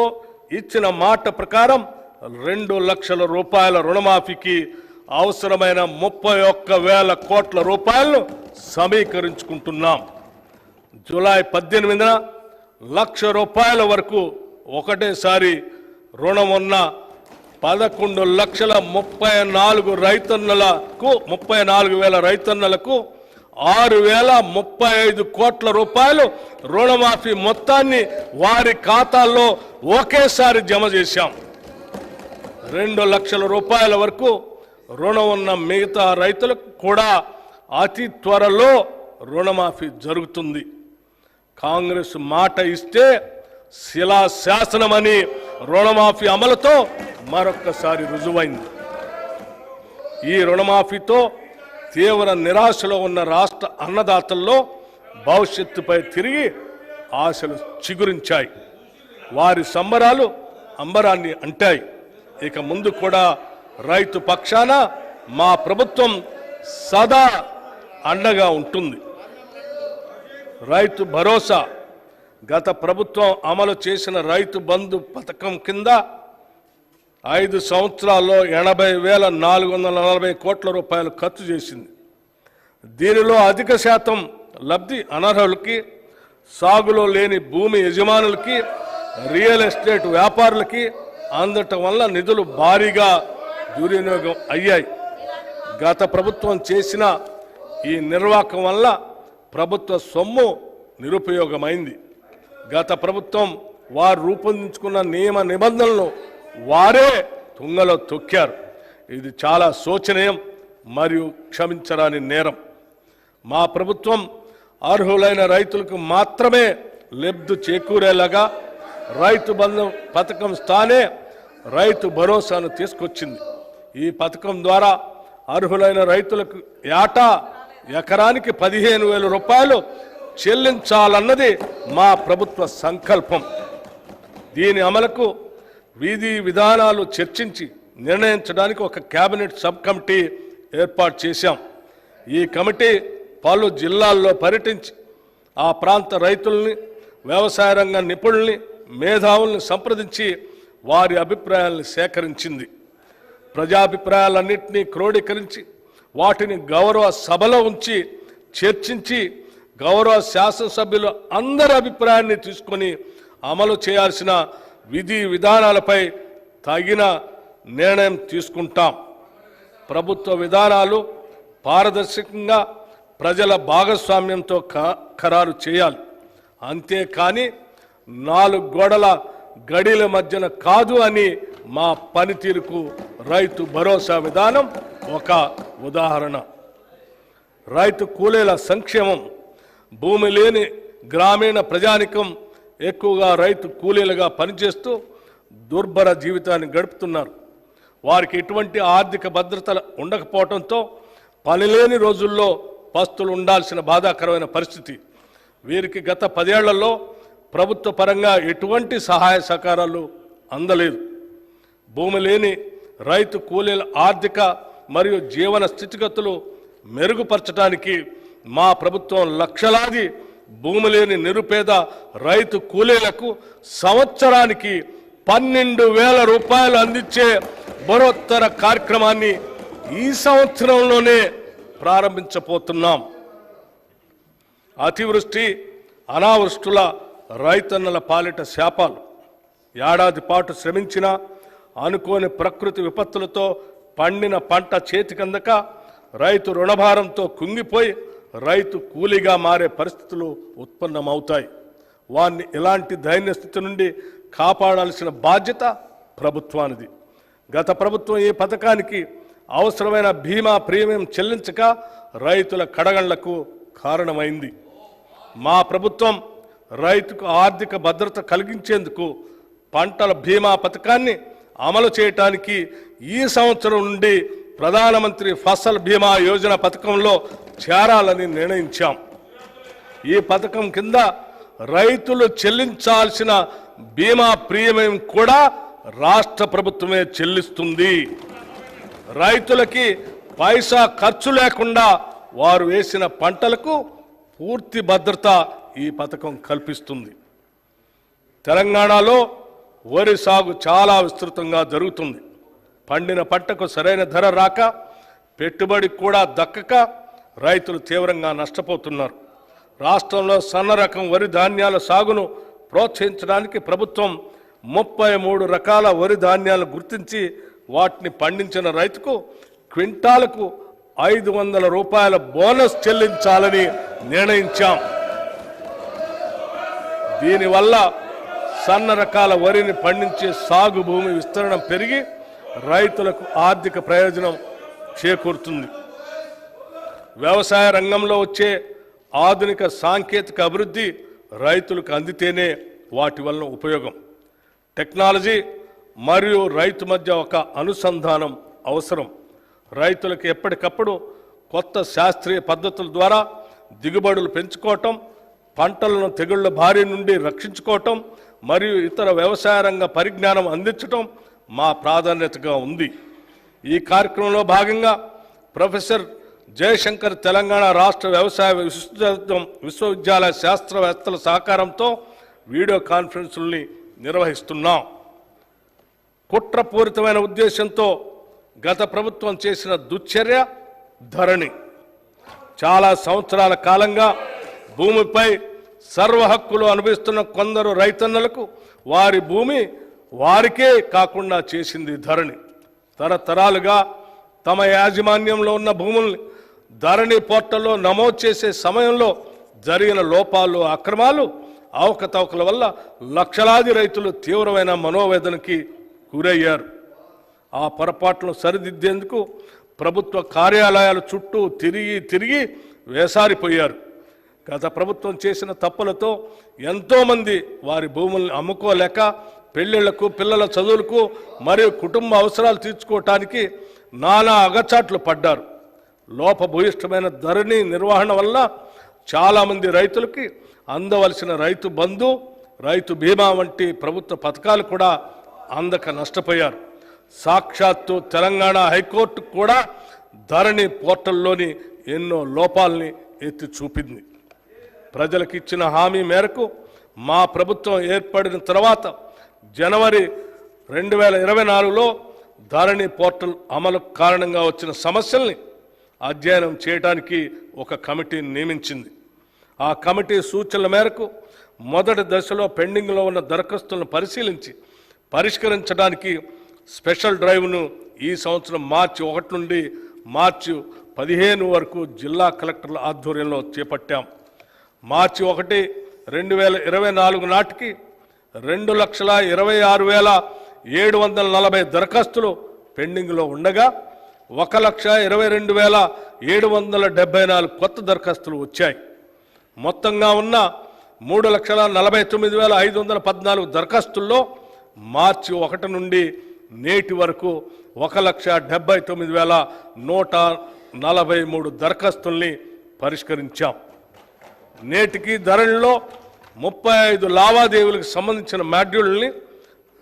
ఇచ్చిన మాట ప్రకారం 2 లక్షల రూపాయల రుణమాఫీకి అవసరమైన 31,000 కోట్ల రూపాయలను సమీకరించుకుంటున్నాం. జూలై 18న 1,00,000 రూపాయల వరకు ఒకటేసారి రుణం ఉన్న 11,34,000 రైతన్నలకు 6,035 కోట్ల రూపాయలు రుణమాఫీ మొత్తాన్ని వారి ఖాతాల్లో ఒకేసారి జమ చేశాం. 2 లక్షల రూపాయల వరకు రుణం ఉన్న మిగతా రైతులకు కూడా అతి త్వరలో రుణమాఫీ జరుగుతుంది. కాంగ్రెస్ మాట ఇస్తే శిలాశాసనమని రుణమాఫీ అమలుతో మరొక్కసారి రుజువైంది. ఈ రుణమాఫీతో తీవ్ర నిరాశలో ఉన్న రాష్ట్ర అన్నదాతల్లో భవిష్యత్తుపై తిరిగి ఆశలు చిగురించాయి. వారి సంబరాలు అంబరాన్ని అంటాయి. ఇక ముందు కూడా రైతు పక్షాన మా ప్రభుత్వం సదా అండగా ఉంటుంది. రైతు భరోసా గత ప్రభుత్వం అమలు చేసిన రైతు బంధు పథకం కింద 5 సంవత్సరాల్లో 80,440 కోట్ల రూపాయలు ఖర్చు చేసింది. దీనిలో అధిక శాతం లబ్ధి అనర్హులకి, సాగులో లేని భూమి యజమానులకి, రియల్ ఎస్టేట్ వ్యాపారులకి అందటం వల్ల నిధులు భారీగా దుర్వినియోగం అయ్యాయి. గత ప్రభుత్వం చేసిన ఈ నిర్వాహకం వల్ల ప్రభుత్వ సొమ్ము నిరుపయోగమైంది. గత ప్రభుత్వం వారు రూపొందించుకున్న నియమ నిబంధనలను వారే తుంగలో తొక్కారు. ఇది చాలా శోచనీయం మరియు క్షమించరాని నేరం. మా ప్రభుత్వం అర్హులైన రైతులకు మాత్రమే లబ్ధి చేకూరేలాగా రైతు బంధు పథకం స్థానే రైతు భరోసాను తీసుకొచ్చింది. ఈ పథకం ద్వారా అర్హులైన రైతులకు ఏటా ఎకరానికి 15,000 రూపాయలు చెల్లించాలన్నది మా ప్రభుత్వ సంకల్పం. దీని అమలుకు విధి విధానాలు చర్చించి నిర్ణయించడానికి ఒక కేబినెట్ సబ్ కమిటీ ఏర్పాటు చేశాం. ఈ కమిటీ పలు జిల్లాల్లో పర్యటించి ఆ ప్రాంత రైతుల్ని, వ్యవసాయ రంగ నిపుణుల్ని, మేధావుల్ని సంప్రదించి వారి అభిప్రాయాలను సేకరించింది. ప్రజాభిప్రాయాలన్నింటినీ క్రోడీకరించి వాటిని గౌరవ సభలో ఉంచి చర్చించి గౌరవ శాసనసభ్యులు అందరి అభిప్రాయాన్ని తీసుకొని అమలు చేయాల్సిన విధి విధానాలపై తగిన నిర్ణయం తీసుకుంటాం. ప్రభుత్వ విధానాలు పారదర్శకంగా ప్రజల భాగస్వామ్యంతో ఖరారు చేయాలి. అంతేకాని 4 గోడల గడిల మధ్యన కాదు అని మా పనితీరుకు రైతు భరోసా విధానం ఒక ఉదాహరణ. రైతు కూలీల సంక్షేమం. భూమి లేని గ్రామీణ ప్రజానికం ఎక్కువగా రైతు కూలీలుగా పనిచేస్తూ దుర్భర జీవితాన్ని గడుపుతున్నారు. వారికి ఎటువంటి ఆర్థిక భద్రత ఉండకపోవడంతో పనిలేని రోజుల్లో పస్తులు ఉండాల్సిన బాధాకరమైన పరిస్థితి. వీరికి గత 10 ఏళ్లలో ప్రభుత్వ పరంగా ఎటువంటి సహాయ సహకారాలు అందలేదు. భూమి లేని రైతు కూలీల ఆర్థిక మరియు జీవన స్థితిగతులు మెరుగుపరచడానికి మా ప్రభుత్వం లక్షలాది భూమి లేని నిరుపేద రైతు కూలీలకు సంవత్సరానికి 12,000 రూపాయలు అందించే బరోత్తర కార్యక్రమాన్ని ఈ సంవత్సరంలోనే ప్రారంభించబోతున్నాం. అతివృష్టి అనావృష్టుల రైతన్నల పాలిట శాపాలు. ఏడాది పాటు శ్రమించిన అనుకోని ప్రకృతి విపత్తులతో పండిన పంట చేతికందక రైతు రుణభారంతో కుంగిపోయి రైతు కూలీగా మారే పరిస్థితులు ఉత్పన్నమవుతాయి. వారిని ఇలాంటి దైన్య స్థితి నుండి కాపాడాల్సిన బాధ్యత ప్రభుత్వానిది. గత ప్రభుత్వం ఈ పథకానికి అవసరమైన బీమా ప్రీమియం చెల్లించక రైతుల కడగళ్లకు కారణమైంది. మా ప్రభుత్వం రైతుకు ఆర్థిక భద్రత కలిగించేందుకు పంటల బీమా పథకాన్ని అమలు చేయడానికి ఈ సంవత్సరం నుండి ప్రధానమంత్రి ఫసల్ బీమా యోజన పథకంలో చేరాలని నిర్ణయించాం. ఈ పథకం కింద రైతులు చెల్లించాల్సిన బీమా ప్రీమియం కూడా రాష్ట్ర ప్రభుత్వమే చెల్లిస్తుంది. రైతులకి పైసా ఖర్చు లేకుండా వారు వేసిన పంటలకు పూర్తి భద్రత ఈ పథకం కల్పిస్తుంది. తెలంగాణలో వరి సాగు చాలా విస్తృతంగా జరుగుతుంది. పండిన పంటకు సరైన ధర రాక పెట్టుబడి కూడా దక్కక రైతులు తీవ్రంగా నష్టపోతున్నారు. రాష్ట్రంలో సన్న రకం వరి ధాన్యాల సాగును ప్రోత్సహించడానికి ప్రభుత్వం 33 రకాల వరి ధాన్యాలను గుర్తించి వాటిని పండించిన రైతుకు క్వింటాలకు 500 రూపాయల బోనస్ చెల్లించాలని నిర్ణయించాం. దీనివల్ల సన్న రకాల వరిని పండించే సాగు భూమి విస్తరణ పెరిగి రైతులకు ఆర్థిక ప్రయోజనం చేకూరుతుంది. వ్యవసాయ రంగంలో వచ్చే ఆధునిక సాంకేతిక అభివృద్ధి రైతులకు అందితేనే వాటి వలన ఉపయోగం. టెక్నాలజీ మరియు రైతు మధ్య ఒక అనుసంధానం అవసరం. రైతులకు ఎప్పటికప్పుడు కొత్త శాస్త్రీయ పద్ధతుల ద్వారా దిగుబడులు పెంచుకోవటం, పంటలను తెగుళ్ల బారి నుండి రక్షించుకోవటం మరియు ఇతర వ్యవసాయ రంగ పరిజ్ఞానం అందించటం మా ప్రాధాన్యతగా ఉంది. ఈ కార్యక్రమంలో భాగంగా ప్రొఫెసర్ జయశంకర్ తెలంగాణ రాష్ట్ర వ్యవసాయ విశ్వవిద్యాలయ శాస్త్రవేత్తల సహకారంతో వీడియో కాన్ఫరెన్సుల్ని నిర్వహిస్తున్నాం. కుట్రపూరితమైన ఉద్దేశంతో గత ప్రభుత్వం చేసిన దుశ్చర్య ధరణి. చాలా సంవత్సరాల కాలంగా భూమిపై సర్వ హక్కులు అనుభవిస్తున్న కొందరు రైతన్నలకు వారి భూమి వారికే కాకుండా చేసింది ధరణి. తరతరాలుగా తమ యాజమాన్యంలో ఉన్న భూముల్ని ధరణి పోర్టల్లో నమోదు చేసే సమయంలో జరిగిన లోపాలు, అక్రమాలు, అవకతవకల వల్ల లక్షలాది రైతులు తీవ్రమైన మనోవేదనకి గురయ్యారు. ఆ పొరపాట్లను సరిదిద్దేందుకు ప్రభుత్వ కార్యాలయాల చుట్టూ తిరిగి వేసారిపోయారు. గత ప్రభుత్వం చేసిన తప్పులతో ఎంతోమంది వారి భూముల్ని అమ్ముకోలేక పెళ్లిళ్లకు, పిల్లల చదువులకు మరియు కుటుంబ అవసరాలు తీర్చుకోవటానికి నానా అగచాట్లు పడ్డారు. లోపభూయిష్టమైన ధరణి నిర్వహణ వల్ల చాలామంది రైతులకి అందవలసిన రైతు బంధు, రైతు బీమా వంటి ప్రభుత్వ పథకాలు కూడా అందక నష్టపోయారు. సాక్షాత్తు తెలంగాణ హైకోర్టు కూడా ధరణి పోర్టల్లోని ఎన్నో లోపాలని ఎత్తి చూపింది. ప్రజలకు ఇచ్చిన హామీ మేరకు మా ప్రభుత్వం ఏర్పడిన తర్వాత జనవరి 2024లో ధరణి పోర్టల్ అమలు కారణంగా వచ్చిన సమస్యల్ని అధ్యయనం చేయడానికి ఒక కమిటీని నియమించింది. ఆ కమిటీ సూచనల మేరకు మొదటి దశలో పెండింగ్లో ఉన్న దరఖాస్తులను పరిశీలించి పరిష్కరించడానికి స్పెషల్ డ్రైవ్ను ఈ సంవత్సరం మార్చి 1 నుండి మార్చి 15 వరకు జిల్లా కలెక్టర్ల ఆధ్వర్యంలో చేపట్టాం. మార్చి 1, 2024 నాటికి 2,26,740 దరఖాస్తులు పెండింగ్లో ఉండగా 1,22,774 కొత్త దరఖాస్తులు వచ్చాయి. మొత్తంగా ఉన్న 3,49,514 దరఖాస్తుల్లో మార్చి 1 నుండి నేటి వరకు 1,79,143 దరఖాస్తుల్ని పరిష్కరించాం. నేటికి ధరణిలో 35 లావాదేవీలకు సంబంధించిన మాడ్యూల్ని,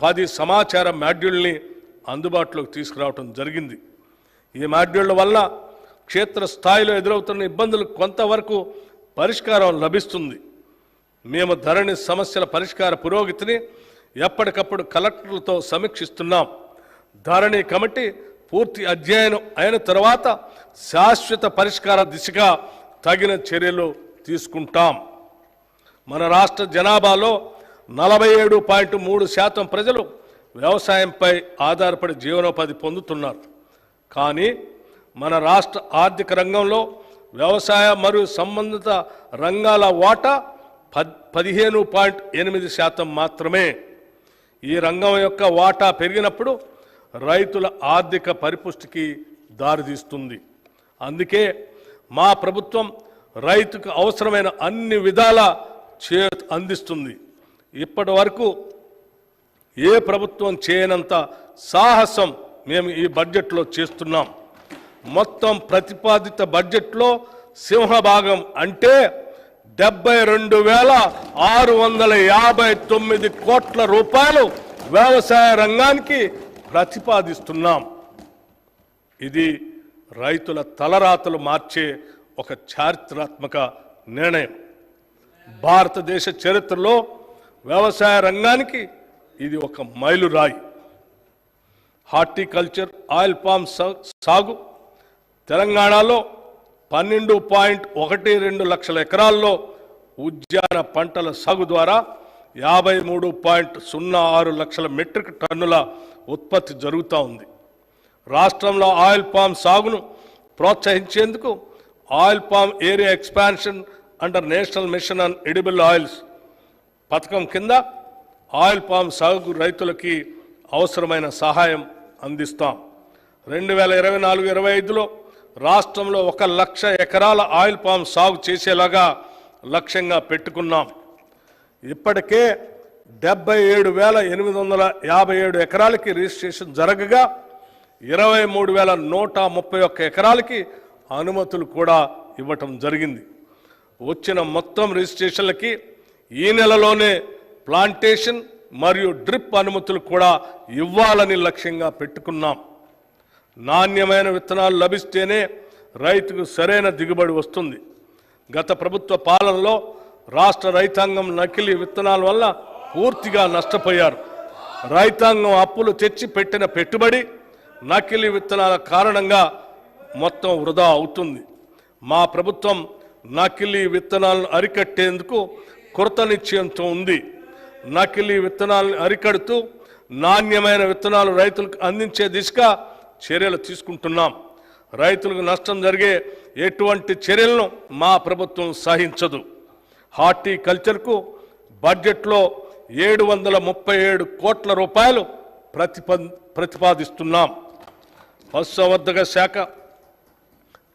10 సమాచార మాడ్యూల్ని అందుబాటులోకి తీసుకురావడం జరిగింది. ఈ మాడ్యూళ్ల వల్ల క్షేత్రస్థాయిలో ఎదురవుతున్న ఇబ్బందులకు కొంతవరకు పరిష్కారం లభిస్తుంది. మేము ధరణి సమస్యల పరిష్కార పురోగతిని ఎప్పటికప్పుడు కలెక్టర్లతో సమీక్షిస్తున్నాం. ధరణి కమిటీ పూర్తి అధ్యయనం అయిన తర్వాత శాశ్వత పరిష్కార దిశగా తగిన చర్యలు తీసుకుంటాం. మన రాష్ట్ర జనాభాలో 47.3% ప్రజలు వ్యవసాయంపై ఆధారపడి జీవనోపాధి పొందుతున్నారు. కానీ మన రాష్ట్ర ఆర్థిక రంగంలో వ్యవసాయ మరియు సంబంధిత రంగాల వాటా 15.8% మాత్రమే. ఈ రంగం యొక్క వాటా పెరిగినప్పుడు రైతుల ఆర్థిక పరిపుష్టికి దారితీస్తుంది. అందుకే మా ప్రభుత్వం రైతుకు అవసరమైన అన్ని విధాల చేయూత అందిస్తుంది. ఇప్పటి వరకు ఏ ప్రభుత్వం చేయనంత సాహసం మేము ఈ బడ్జెట్లో చేస్తున్నాం. మొత్తం ప్రతిపాదిత బడ్జెట్లో సింహభాగం అంటే 72,659 కోట్ల రూపాయలు వ్యవసాయ రంగానికి ప్రతిపాదిస్తున్నాం. ఇది రైతుల తలరాతలు మార్చే ఒక చారిత్రాత్మక నిర్ణయం. భారతదేశ చరిత్రలో వ్యవసాయ రంగానికి ఇది ఒక మైలురాయి. హార్టికల్చర్ ఆయిల్ పామ్ సాగు తెలంగాణలో 12.12 లక్షల ఎకరాల్లో, ఉద్యాన పంటల సాగు ద్వారా 53.06 లక్షల మెట్రిక్ టన్నుల ఉత్పత్తి జరుగుతూ ఉంది. రాష్ట్రంలో ఆయిల్ పామ్ సాగును ప్రోత్సహించేందుకు oil palm area expansion under national mission on edible oils పథకం కింద ఆయిల్ పామ్ సాగు రైతులకి అవసరమైన సహాయం అందిస్తాం. 2024-25లో రాష్ట్రంలో 1 లక్ష ఎకరాల ఆయిల్ పామ్ సాగు చేసేలాగా లక్ష్యంగా పెట్టుకున్నాం. ఇప్పటికే 77,857 ఎకరాలకి రిజిస్ట్రేషన్ జరగగా 23,131 ఎకరాలకి అనుమతులు కూడా ఇవ్వటం జరిగింది. వచ్చిన మొత్తం రిజిస్ట్రేషన్లకి ఈ నెలలోనే ప్లాంటేషన్ మరియు డ్రిప్ అనుమతులు కూడా ఇవ్వాలని లక్ష్యంగా పెట్టుకున్నాం. నాణ్యమైన విత్తనాలు లభిస్తేనే రైతుకు సరైన దిగుబడి వస్తుంది. గత ప్రభుత్వ పాలనలో రాష్ట్ర రైతాంగం నకిలీ విత్తనాల వల్ల పూర్తిగా నష్టపోయారు. రైతాంగం అప్పులు తెచ్చి పెట్టిన పెట్టుబడి నకిలీ విత్తనాల కారణంగా మొత్తం వృధా అవుతుంది. మా ప్రభుత్వం నకిలీ విత్తనాలను అరికట్టేందుకు కృత నిశ్చయంతో ఉంది. నకిలీ విత్తనాలను అరికడుతూ నాణ్యమైన విత్తనాలు రైతులకు అందించే దిశగా చర్యలు తీసుకుంటున్నాం. రైతులకు నష్టం జరిగే ఎటువంటి చర్యలను మా ప్రభుత్వం సహించదు. హార్టికల్చర్కు బడ్జెట్లో 737 కోట్ల రూపాయలు ప్రతిపాదిస్తున్నాం. పశుసంవర్ధక శాఖ,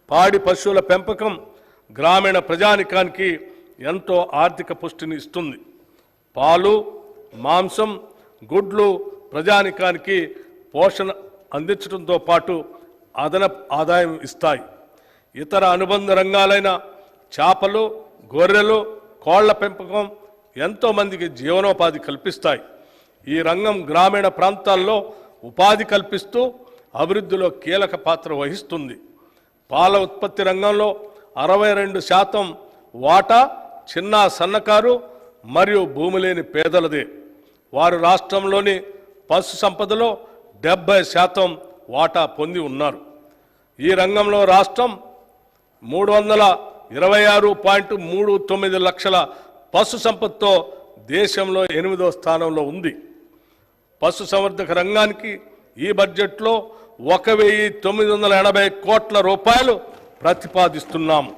పాడి పశువుల పెంపకం గ్రామీణ ప్రజానికానికి ఎంతో ఆర్థిక పుష్టిని ఇస్తుంది. పాలు, మాంసం, గుడ్లు ప్రజానికానికి పోషణ అందించడంతో పాటు అదనపు ఆదాయం ఇస్తాయి. ఇతర అనుబంధ రంగాలైన చేపలు, గొర్రెలు, కోళ్ల పెంపకం ఎంతోమందికి జీవనోపాధి కల్పిస్తాయి. ఈ రంగం గ్రామీణ ప్రాంతాల్లో ఉపాధి కల్పిస్తూ అభివృద్ధిలో కీలక పాత్ర వహిస్తుంది. పాల ఉత్పత్తి రంగంలో 62% వాటా చిన్న సన్నకారు మరియు భూమి లేని పేదలదే. వారు రాష్ట్రంలోని పశు సంపదలో 70% వాటా పొంది ఉన్నారు. ఈ రంగంలో రాష్ట్రం 326.39 లక్షల పశు సంపదతో దేశంలో 8వ స్థానంలో ఉంది. పశు సంవర్ధక రంగానికి ఈ బడ్జెట్లో 1,980 కోట్ల రూపాయలు ప్రతిపాదిస్తున్నాము.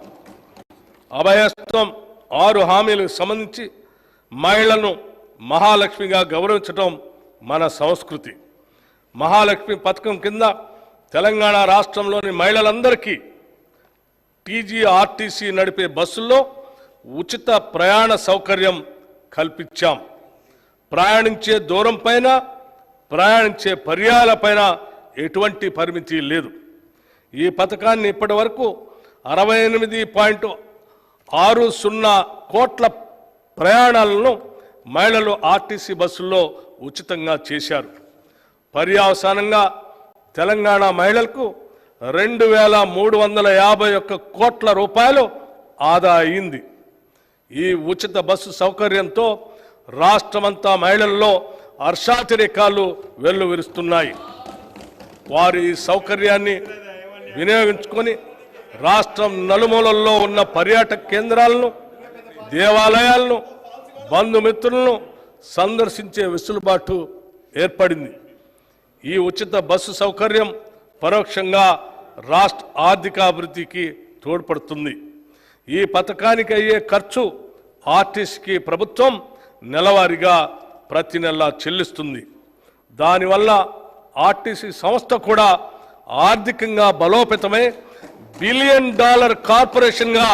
అభయస్థం 6 హామీలకు సంబంధించి మహిళలను మహాలక్ష్మిగా గౌరవించడం మన సంస్కృతి. మహాలక్ష్మి పథకం కింద తెలంగాణ రాష్ట్రంలోని మహిళలందరికీ టీజీఆర్టీసీ నడిపే బస్సుల్లో ఉచిత ప్రయాణ సౌకర్యం కల్పించాం. ప్రయాణించే దూరం పైన, ప్రయాణించే పర్యాయాలపైన ఎటువంటి పరిమితి లేదు. ఈ పథకాన్ని ఇప్పటి వరకు 68.60 కోట్ల ప్రయాణాలను మహిళలు ఆర్టీసీ బస్సుల్లో ఉచితంగా చేశారు. పర్యవసానంగా తెలంగాణ మహిళలకు 2,351 కోట్ల రూపాయలు ఆదా అయింది. ఈ ఉచిత బస్సు సౌకర్యంతో రాష్ట్రమంతా మహిళల్లో హర్షాతిరేకాలు వెల్లువిరుస్తున్నాయి. వారు ఈ సౌకర్యాన్ని వినియోగించుకొని రాష్ట్రం నలుమూలల్లో ఉన్న పర్యాటక కేంద్రాలను, దేవాలయాలను, బంధుమిత్రులను సందర్శించే వెసులుబాటు ఏర్పడింది. ఈ ఉచిత బస్సు సౌకర్యం పరోక్షంగా రాష్ట్ర ఆర్థికాభివృద్ధికి తోడ్పడుతుంది. ఈ పథకానికి అయ్యే ఖర్చు ఆర్టీసీకి ప్రభుత్వం నెలవారీగా ప్రతి నెల చెల్లిస్తుంది. దానివల్ల ఆర్టీసీ సంస్థ కూడా ఆర్థికంగా బలోపేతమై $1 బిలియన్ కార్పొరేషన్గా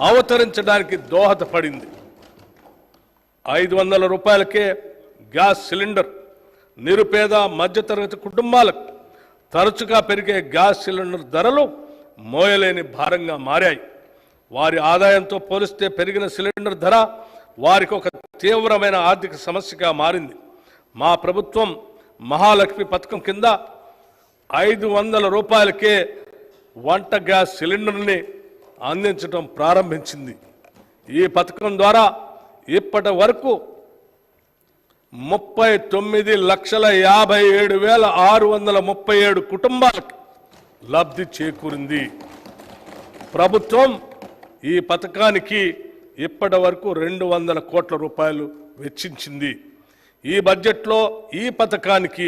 అవతరించడానికి దోహదపడింది. 500 రూపాయలకే గ్యాస్ సిలిండర్ నిరుపేద మధ్యతరగతి కుటుంబాలకు తరచుగా పెరిగే గ్యాస్ సిలిండర్ ధరలు మోయలేని భారంగా మారాయి. వారి ఆదాయంతో పోలిస్తే పెరిగిన సిలిండర్ ధర వారికి ఒక తీవ్రమైన ఆర్థిక సమస్యగా మారింది. మా ప్రభుత్వం మహాలక్ష్మి పథకం కింద 500 రూపాయలకే వంట గ్యాస్ సిలిండర్ని అందించడం ప్రారంభించింది. ఈ పథకం ద్వారా ఇప్పటి వరకు 39,57,637 కుటుంబాలకు లబ్ధి చేకూరింది. ప్రభుత్వం ఈ పథకానికి ఇప్పటి వరకు 200 కోట్ల రూపాయలు వెచ్చించింది. ఈ బడ్జెట్లో ఈ పథకానికి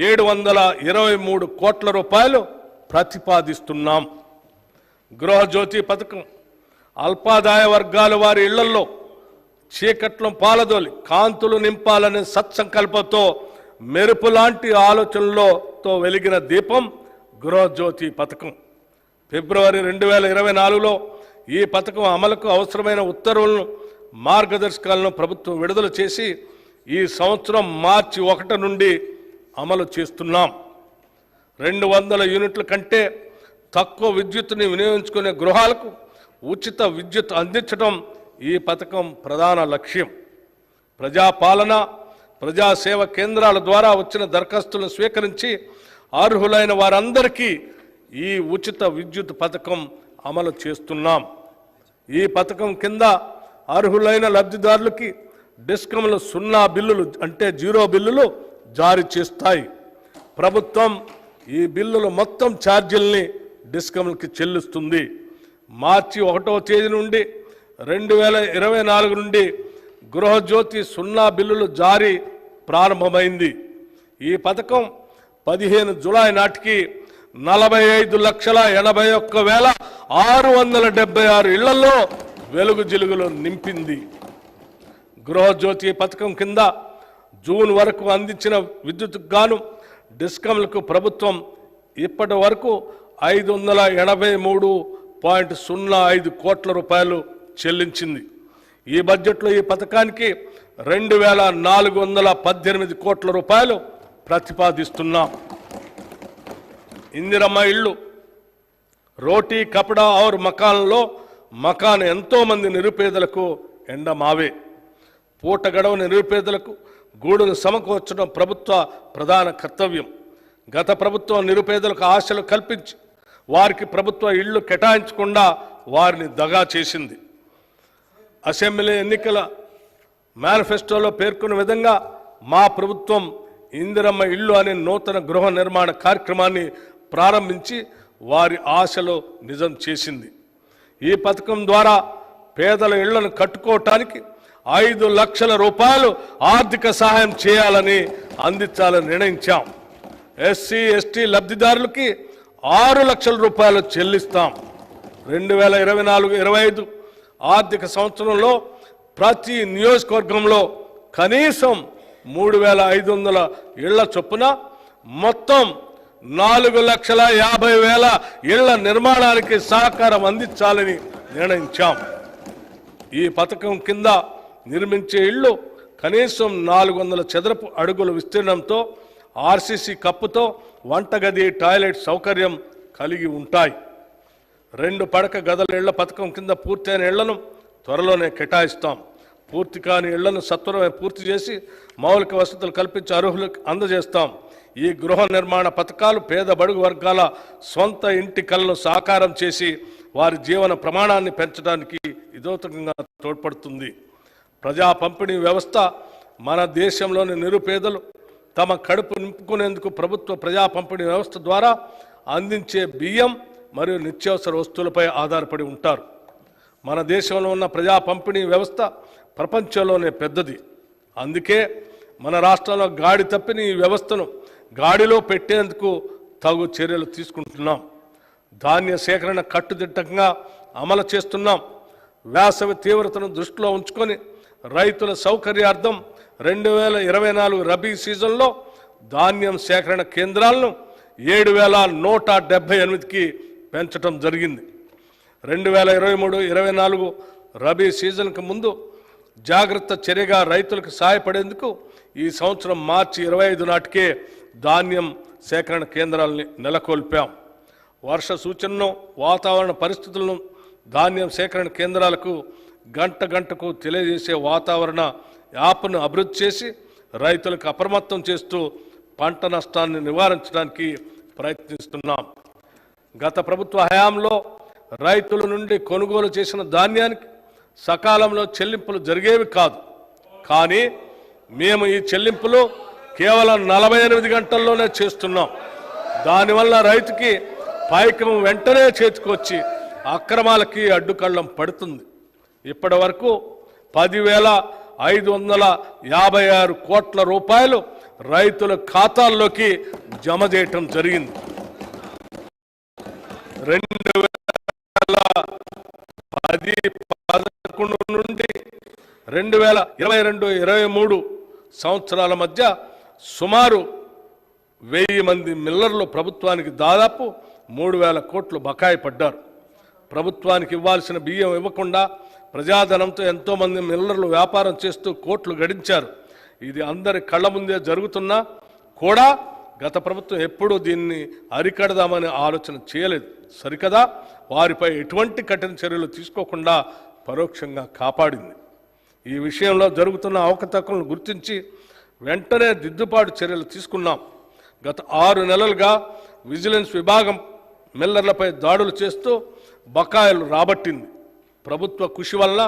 723 కోట్ల రూపాయలు ప్రతిపాదిస్తున్నాం. గృహజ్యోతి పథకం అల్పాదాయ వర్గాల వారి ఇళ్లలో చీకట్లను పాలదోలి కాంతులు నింపాలనే సత్సంకల్పంతో మెరుపు లాంటి ఆలోచనలతో వెలిగిన దీపం గృహజ్యోతి పథకం. ఫిబ్రవరి 2024లో ఈ పథకం అమలుకు అవసరమైన ఉత్తర్వులను మార్గదర్శకాలను ప్రభుత్వం విడుదల చేసి ఈ సంవత్సరం మార్చి 1 నుండి అమలు చేస్తున్నాం. 200 యూనిట్ల కంటే తక్కువ విద్యుత్తుని వినియోగించుకునే గృహాలకు ఉచిత విద్యుత్ అందించడం ఈ పథకం ప్రధాన లక్ష్యం. ప్రజాపాలన ప్రజాసేవ కేంద్రాల ద్వారా వచ్చిన దరఖాస్తులను స్వీకరించి అర్హులైన వారందరికీ ఈ ఉచిత విద్యుత్ పథకం అమలు చేస్తున్నాం. ఈ పథకం కింద అర్హులైన లబ్ధిదారులకి డిస్కంలు 0 బిల్లులు అంటే 0 బిల్లులు జారీ చేస్తాయి. ప్రభుత్వం ఈ బిల్లుల మొత్తం ఛార్జీల్ని డిస్కంలకి చెల్లిస్తుంది. మార్చి 1వ తేదీ నుండి 2024 నుండి గృహజ్యోతి 0 బిల్లులు జారీ ప్రారంభమైంది. ఈ పథకం 15 జూలై నాటికి 45,81,676 ఇళ్లలో వెలుగు జిలుగులు నింపింది. గృహజ్యోతి పథకం కింద జూన్ వరకు అందించిన విద్యుత్కు గాను డిస్కంలకు ప్రభుత్వం ఇప్పటి వరకు 583.05 కోట్ల రూపాయలు చెల్లించింది. ఈ బడ్జెట్లో ఈ పథకానికి 2,418 కోట్ల రూపాయలు ప్రతిపాదిస్తున్నాం. ఇందిరమ్మ ఇళ్ళు రోటీ కపడా ఔర్ మకాన్లో మకాన్ ఎంతో మంది నిరుపేదలకు ఎండమావే. పూట గడవని నిరుపేదలకు గూడును సమకూర్చడం ప్రభుత్వ ప్రధాన కర్తవ్యం. గత ప్రభుత్వం నిరుపేదలకు ఆశలు కల్పించి వారికి ప్రభుత్వ ఇళ్లు కేటాయించకుండా వారిని దగా చేసింది. అసెంబ్లీ ఎన్నికల మేనిఫెస్టోలో పేర్కొన్న విధంగా మా ప్రభుత్వం ఇందిరమ్మ ఇళ్ళు అనే నూతన గృహ నిర్మాణ కార్యక్రమాన్ని ప్రారంభించి వారి ఆశలు నిజం చేసింది. ఈ పథకం ద్వారా పేదల ఇళ్లను కట్టుకోవటానికి 5 లక్షల రూపాయలు ఆర్థిక సహాయం చేయాలని అందించాలని నిర్ణయించాం. ఎస్సీ ఎస్టీ లబ్ధిదారులకి 6 లక్షల రూపాయలు చెల్లిస్తాం. 2024-25 ఆర్థిక సంవత్సరంలో ప్రతి నియోజకవర్గంలో కనీసం 3,500 ఇళ్ల చొప్పున మొత్తం 4,50,000 ఇళ్ల నిర్మాణానికి సహకారం అందించాలని నిర్ణయించాం. ఈ పథకం కింద నిర్మించే ఇళ్లు కనీసం 400 చదరపు అడుగుల విస్తీర్ణంతో ఆర్సీసీ కప్పుతో వంటగది టాయిలెట్ సౌకర్యం కలిగి ఉంటాయి. 2 పడక గదుల ఇళ్ల పథకం కింద పూర్తయిన ఇళ్లను త్వరలోనే కేటాయిస్తాం. పూర్తి కాని ఇళ్లను సత్వరమే పూర్తి చేసి మౌలిక వసతులు కల్పించి అర్హులకు అందజేస్తాం. ఈ గృహ నిర్మాణ పథకాలు పేద బడుగు వర్గాల సొంత ఇంటి కలను సాకారం చేసి వారి జీవన ప్రమాణాన్ని పెంచడానికి ఇదోతకంగా తోడ్పడుతుంది. ప్రజా పంపిణీ వ్యవస్థ మన దేశంలోని నిరుపేదలు తమ కడుపు నింపుకునేందుకు ప్రభుత్వ ప్రజా పంపిణీ వ్యవస్థ ద్వారా అందించే బియ్యం మరియు నిత్యావసర వస్తువులపై ఆధారపడి ఉంటారు. మన దేశంలో ఉన్న ప్రజా పంపిణీ వ్యవస్థ ప్రపంచంలోనే పెద్దది. అందుకే మన రాష్ట్రంలో గాడి తప్పిన ఈ వ్యవస్థను గాడిలో పెట్టేందుకు తగు చర్యలు తీసుకుంటున్నాం. ధాన్య సేకరణ కట్టుదిట్టంగా అమలు చేస్తున్నాం. వేసవి తీవ్రతను దృష్టిలో ఉంచుకొని రైతుల సౌకర్యార్థం 2024 రబీ సీజన్లో ధాన్యం సేకరణ కేంద్రాలను 7,178కి పెంచడం జరిగింది. 2023-24 రబీ సీజన్కు ముందు జాగ్రత్త చర్యగా రైతులకు సహాయపడేందుకు ఈ సంవత్సరం మార్చి 25 నాటికే ధాన్యం సేకరణ కేంద్రాలని నెలకొల్పాం. వర్ష సూచనను, వాతావరణ పరిస్థితులను ధాన్యం సేకరణ కేంద్రాలకు గంటకు తెలియజేసే వాతావరణ యాప్ను అభివృద్ధి చేసి రైతులకు అప్రమత్తం చేస్తూ పంట నష్టాన్ని నివారించడానికి ప్రయత్నిస్తున్నాం. గత ప్రభుత్వ హయాంలో రైతుల నుండి కొనుగోలు చేసిన ధాన్యానికి సకాలంలో చెల్లింపులు జరిగేవి కాదు. కానీ మేము ఈ చెల్లింపులు కేవలం 48 గంటల్లోనే చేస్తున్నాం. దానివల్ల రైతుకి పైకం వెంటనే చేతికొచ్చి అక్రమాలకి అడ్డుకళ్ళం పడుతుంది. ఇప్పటి వరకు 10,556 కోట్ల రూపాయలు రైతుల ఖాతాల్లోకి జమ చేయటం జరిగింది. 2010-11 నుండి 2022-23 సంవత్సరాల మధ్య సుమారు 1000 మంది మిల్లర్లు ప్రభుత్వానికి దాదాపు 3,000 కోట్లు బకాయి పడ్డారు. ప్రభుత్వానికి ఇవ్వాల్సిన బియ్యం ఇవ్వకుండా ప్రజాధనంతో ఎంతోమంది మిల్లర్లు వ్యాపారం చేస్తూ కోట్లు గడించారు. ఇది అందరి కళ్ళ ముందే జరుగుతున్నా కూడా గత ప్రభుత్వం ఎప్పుడూ దీన్ని అరికడదామనే ఆలోచన చేయలేదు. సరికదా, వారిపై ఎటువంటి కఠిన చర్యలు తీసుకోకుండా పరోక్షంగా కాపాడింది. ఈ విషయంలో జరుగుతున్న అవకతవకలను గుర్తించి వెంటనే దిద్దుబాటు చర్యలు తీసుకున్నాం. గత 6 నెలలుగా విజిలెన్స్ విభాగం మిల్లర్లపై దాడులు చేస్తూ బకాయిలు రాబట్టింది. ప్రభుత్వ కృషి వల్ల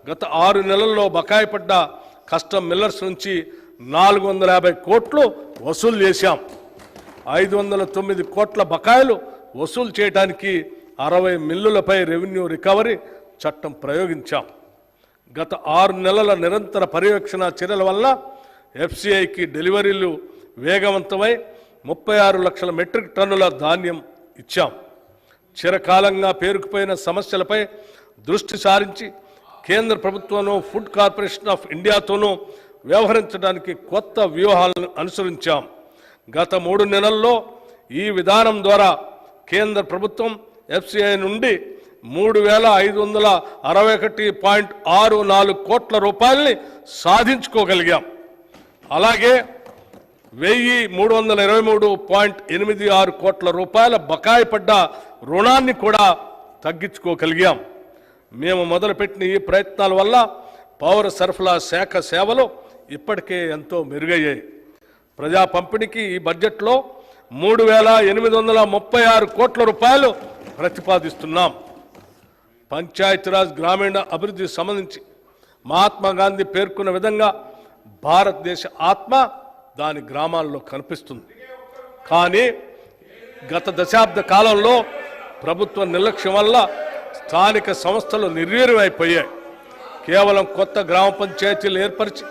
గత 6 నెలల్లో బకాయి పడ్డ కస్టమ్ మిల్లర్స్ నుంచి 450 కోట్లు వసూలు చేశాం. 509 కోట్ల బకాయిలు వసూలు చేయడానికి 60 మిల్లులపై రెవెన్యూ రికవరీ చట్టం ప్రయోగించాం. గత 6 నెలల నిరంతర పర్యవేక్షణ చర్యల వల్ల ఎఫ్సిఐకి డెలివరీలు వేగవంతమై 36 లక్షల మెట్రిక్ టన్నుల ధాన్యం ఇచ్చాం. చిరకాలంగా పేరుకుపోయిన సమస్యలపై దృష్టి సారించి కేంద్ర ప్రభుత్వంలో ఫుడ్ కార్పొరేషన్ ఆఫ్ ఇండియాతోనూ వ్యవహరించడానికి కొత్త వ్యూహాలను అనుసరించాం. గత 3 నెలల్లో ఈ విధానం ద్వారా కేంద్ర ప్రభుత్వం ఎఫ్సిఐ నుండి 3,561.64 కోట్ల రూపాయలని సాధించుకోగలిగాం. అలాగే 1,323.86 కోట్ల రూపాయల బకాయి పడ్డ రుణాన్ని కూడా తగ్గించుకోగలిగాం. మేము మొదలుపెట్టిన ఈ ప్రయత్నాల వల్ల పౌర సరఫరా శాఖ సేవలు ఇప్పటికే ఎంతో మెరుగయ్యాయి. ప్రజా పంపిణీకి ఈ బడ్జెట్లో 3,836 కోట్ల రూపాయలు ప్రతిపాదిస్తున్నాం. పంచాయతీరాజ్ గ్రామీణ అభివృద్ధికి సంబంధించి మహాత్మా గాంధీ పేర్కొన్న విధంగా భారతదేశ ఆత్మ దాని గ్రామాల్లో కనిపిస్తుంది. కానీ గత దశాబ్ద కాలంలో ప్రభుత్వ నిర్లక్ష్యం వల్ల స్థానిక సంస్థలు నిర్వీర్యమైపోయాయి. కేవలం కొత్త గ్రామ పంచాయతీలు ఏర్పరిచి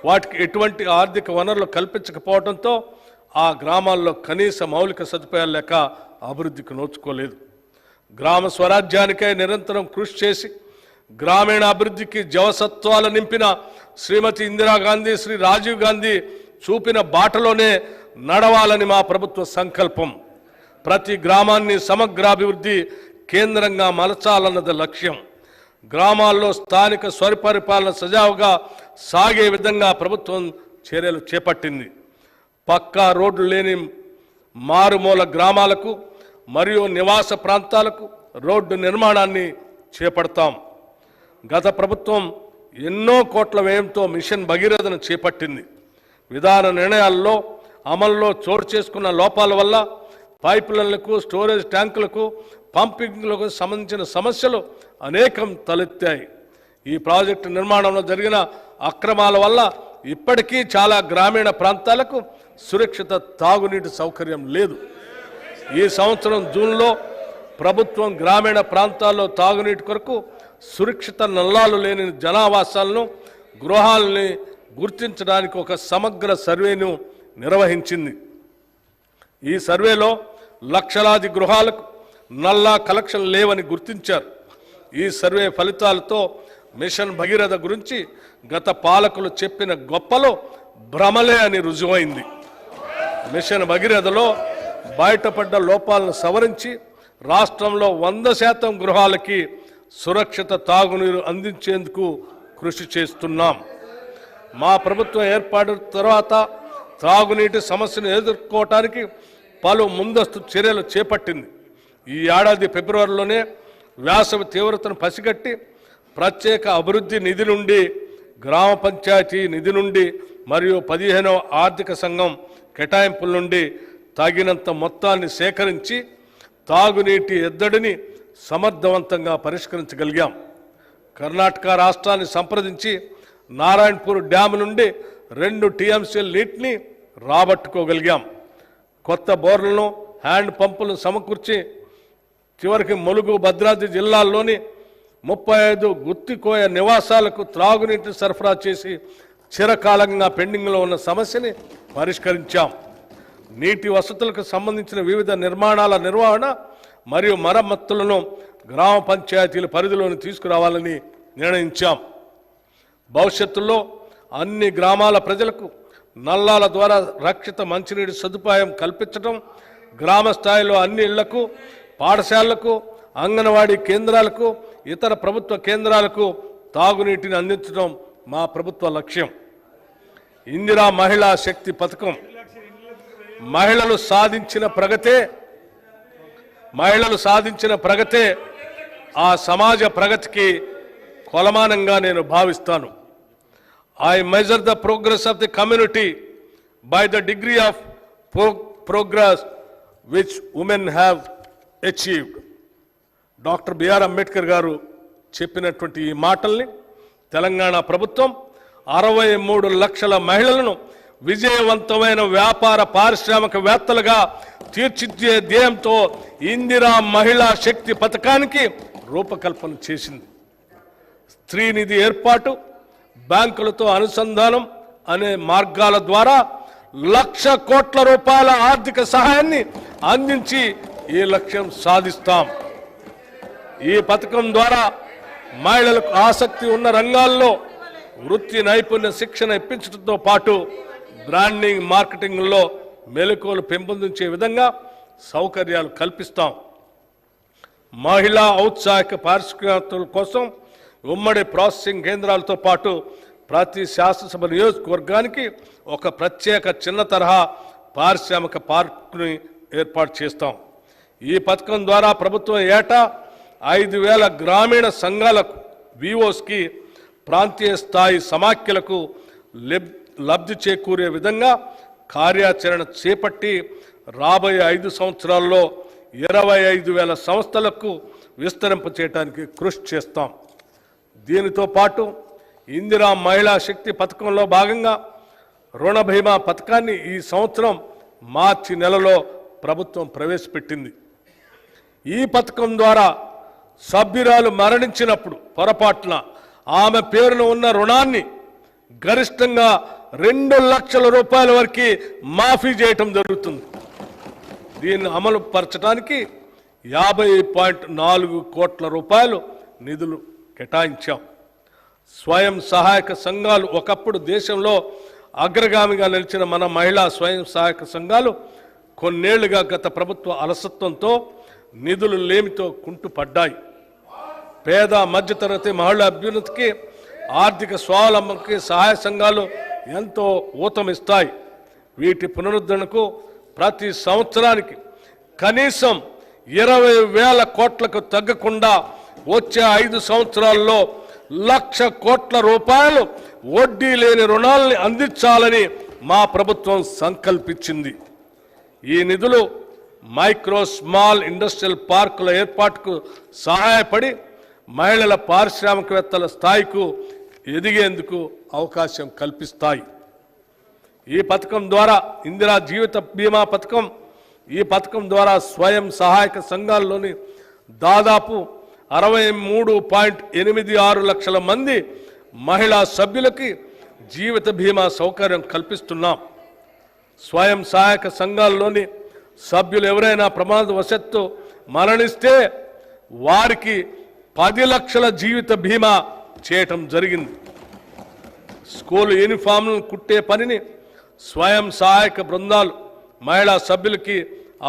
వాటికి ఎటువంటి ఆర్థిక వనరులు కల్పించకపోవడంతో ఆ గ్రామాల్లో కనీస మౌలిక సదుపాయాలు లేక అభివృద్ధికి నోచుకోలేదు. గ్రామ స్వరాజ్యానికై నిరంతరం కృషి చేసి గ్రామీణ అభివృద్ధికి జవసత్వాలు నింపిన శ్రీమతి ఇందిరాగాంధీ, శ్రీ రాజీవ్ గాంధీ చూపిన బాటలోనే నడవాలని మా ప్రభుత్వ సంకల్పం. ప్రతి గ్రామాన్ని సమగ్రాభివృద్ధి కేంద్రంగా మలచాలన్నది లక్ష్యం. గ్రామాల్లో స్థానిక స్వపరిపాలన సజావుగా సాగే విధంగా ప్రభుత్వం చర్యలు చేపట్టింది. పక్కా రోడ్లు లేని మారుమూల గ్రామాలకు మరియు నివాస ప్రాంతాలకు రోడ్డు నిర్మాణాన్ని చేపడతాం. గత ప్రభుత్వం ఎన్నో కోట్ల వ్యయంతో మిషన్ భగీరథను చేపట్టింది. విధాన నిర్ణయాల్లో అమల్లో చోటు చేసుకున్న లోపాల వల్ల పైపులైన్లకు, స్టోరేజ్ ట్యాంకులకు, పంపింగ్లకు సంబంధించిన సమస్యలు అనేకం తలెత్తాయి. ఈ ప్రాజెక్టు నిర్మాణంలో జరిగిన అక్రమాల వల్ల ఇప్పటికీ చాలా గ్రామీణ ప్రాంతాలకు సురక్షిత తాగునీటి సౌకర్యం లేదు. ఈ సంవత్సరం జూన్లో ప్రభుత్వం గ్రామీణ ప్రాంతాల్లో తాగునీటి కొరకు సురక్షిత నల్లాలు లేని జనావాసాలను, గృహాలని గుర్తించడానికి ఒక సమగ్ర సర్వేను నిర్వహించింది. ఈ సర్వేలో లక్షలాది గృహాలకు నల్లా కలెక్షన్ లేవని గుర్తించారు. ఈ సర్వే ఫలితాలతో మిషన్ భగీరథ గురించి గత పాలకులు చెప్పిన గొప్పలో భ్రమలే అని రుజువైంది. మిషన్ భగీరథలో బయటపడ్డ లోపాలను సవరించి రాష్ట్రంలో 100% గృహాలకి సురక్షిత తాగునీరు అందించేందుకు కృషి చేస్తున్నాం. మా ప్రభుత్వం ఏర్పాటు తర్వాత త్రాగునీటి సమస్యను ఎదుర్కోవటానికి పలు ముందస్తు చర్యలు చేపట్టింది. ఈ ఏడాది ఫిబ్రవరిలోనే వేసవి తీవ్రతను పసిగట్టి ప్రత్యేక అభివృద్ధి నిధి నుండి, గ్రామ పంచాయతీ నిధి నుండి మరియు 15వ ఆర్థిక సంఘం కేటాయింపుల నుండి తగినంత మొత్తాన్ని సేకరించి తాగునీటి ఎద్దడిని సమర్థవంతంగా పరిష్కరించగలిగాం. కర్ణాటక రాష్ట్రాన్ని సంప్రదించి నారాయణపూర్ డ్యామ్ నుండి 2 టీఎంసీల నీటిని రాబట్టుకోగలిగాం. కొత్త బోర్లను, హ్యాండ్ పంపులను సమకూర్చి చివరికి ములుగు, భద్రాద్రి జిల్లాల్లోని 35 గుత్తికోయ నివాసాలకు త్రాగునీటిని సరఫరా చేసి చిరకాలంగా పెండింగ్లో ఉన్న సమస్యని పరిష్కరించాం. నీటి వసతులకు సంబంధించిన వివిధ నిర్మాణాల నిర్వహణ మరియు మరమ్మతులను గ్రామ పంచాయతీల పరిధిలోని తీసుకురావాలని నిర్ణయించాం. భవిష్యత్తులో అన్ని గ్రామాల ప్రజలకు నల్లాల ద్వారా రక్షిత మంచినీటి సదుపాయం కల్పించడం, గ్రామ స్థాయిలో అన్ని ఇళ్లకు, పాఠశాలలకు, అంగన్వాడీ కేంద్రాలకు, ఇతర ప్రభుత్వ కేంద్రాలకు తాగునీటిని అందించడం మా ప్రభుత్వ లక్ష్యం. ఇందిరా మహిళా శక్తి పథకం మహిళలు సాధించిన ప్రగతే ఆ సమాజ ప్రగతికి కొలమానంగా నేను భావిస్తాను. I measure the progress of the community by the degree of progress which women have achieved. Doctor B R Ambedkar garu చెప్పినటువంటి ఈ మాటల్ని తెలంగాణ ప్రభుత్వం 63 లక్షల మహిళలను విజయవంతమైన వ్యాపార పారిశ్రామికవేత్తలుగా తీర్చిదిద్దే ధ్యేయంతో ఇందిరా మహిళా శక్తి పథకానికి రూపకల్పన చేసింది. స్త్రీ నిధి ఏర్పాటు, బ్యాంకులతో అనుసంధానం అనే మార్గాల ద్వారా 1,00,000 కోట్ల రూపాయల ఆర్థిక సహాయాన్ని అందించి ఈ లక్ష్యం సాధిస్తాం. ఈ పథకం ద్వారా మహిళలకు ఆసక్తి ఉన్న రంగాల్లో వృత్తి నైపుణ్య శిక్షణ ఇప్పించడంతో పాటు బ్రాండింగ్, మార్కెటింగ్లో మెలకువలు పెంపొందించే విధంగా సౌకర్యాలు కల్పిస్తాం. మహిళా ఔత్సాహిక పారిశ్రామికవేత్తల కోసం ఉమ్మడి ప్రాసెసింగ్ కేంద్రాలతో పాటు ప్రతి శాసనసభ నియోజకవర్గానికి ఒక ప్రత్యేక చిన్న తరహా పారిశ్రామిక పార్కుని ఏర్పాటు చేస్తాం. ఈ పథకం ద్వారా ప్రభుత్వం ఏటా 5,000 గ్రామీణ సంఘాలకు, విఓస్కి, ప్రాంతీయ స్థాయి సమాఖ్యలకు లబ్ధి చేకూరే విధంగా కార్యాచరణ చేపట్టి రాబోయే 5 సంవత్సరాల్లో 25,000 సంస్థలకు విస్తరింపచేయడానికి కృషి చేస్తాం. దీనితో పాటు ఇందిరా మహిళా శక్తి పథకంలో భాగంగా రుణ బీమా పథకాన్ని ఈ సంవత్సరం మార్చి నెలలో ప్రభుత్వం ప్రవేశపెట్టింది. ఈ పథకం ద్వారా సభ్యురాలు మరణించినప్పుడు పొరపాటున ఆమె పేరున ఉన్న రుణాన్ని గరిష్టంగా 2 లక్షల రూపాయల వరకు మాఫీ చేయటం జరుగుతుంది. దీన్ని అమలు పరచడానికి 50.4 కోట్ల రూపాయలు నిధులు కేటాయించాం. స్వయం సహాయక సంఘాలు ఒకప్పుడు దేశంలో అగ్రగామిగా నిలిచిన మన మహిళా స్వయం సహాయక సంఘాలు కొన్నేళ్లుగా గత ప్రభుత్వ అలసత్వంతో, నిధులు లేమితో కుంటుపడ్డాయి. పేద మధ్యతరగతి మహిళా అభ్యున్నతికి, ఆర్థిక స్వావలంబనకి సహాయ సంఘాలు ఎంతో ఊతమిస్తాయి. వీటి పునరుద్ధరణకు ప్రతి సంవత్సరానికి కనీసం 20,000 కోట్లకు తగ్గకుండా వచ్చే 5 సంవత్సరాల్లో 1,00,000 కోట్ల రూపాయలు వడ్డీ లేని రుణాలని అందించాలని మా ప్రభుత్వం సంకల్పించింది. ఈ నిధులు మైక్రో, స్మాల్ ఇండస్ట్రియల్ పార్కుల ఏర్పాటుకు సహాయపడి మహిళల పారిశ్రామికవేత్తల స్థాయికు ఎదిగేందుకు అవకాశం కల్పిస్తాయి. ఈ పథకం ద్వారా ఇందిరా జీవిత బీమా పథకం, ఈ పథకం ద్వారా స్వయం సహాయక సంఘాల్లోని దాదాపు 63.86 లక్షల మంది మహిళా సభ్యులకి జీవిత బీమా సౌకర్యం కల్పిస్తున్నాం. స్వయం సహాయక సంఘాల్లోని సభ్యులు ఎవరైనా ప్రమాదవశత్తు మరణిస్తే వారికి 10 లక్షల జీవిత బీమా చేయటం జరిగింది. స్కూల్ యూనిఫామ్లను కుట్టే పనిని స్వయం సహాయక బృందాలు మహిళా సభ్యులకి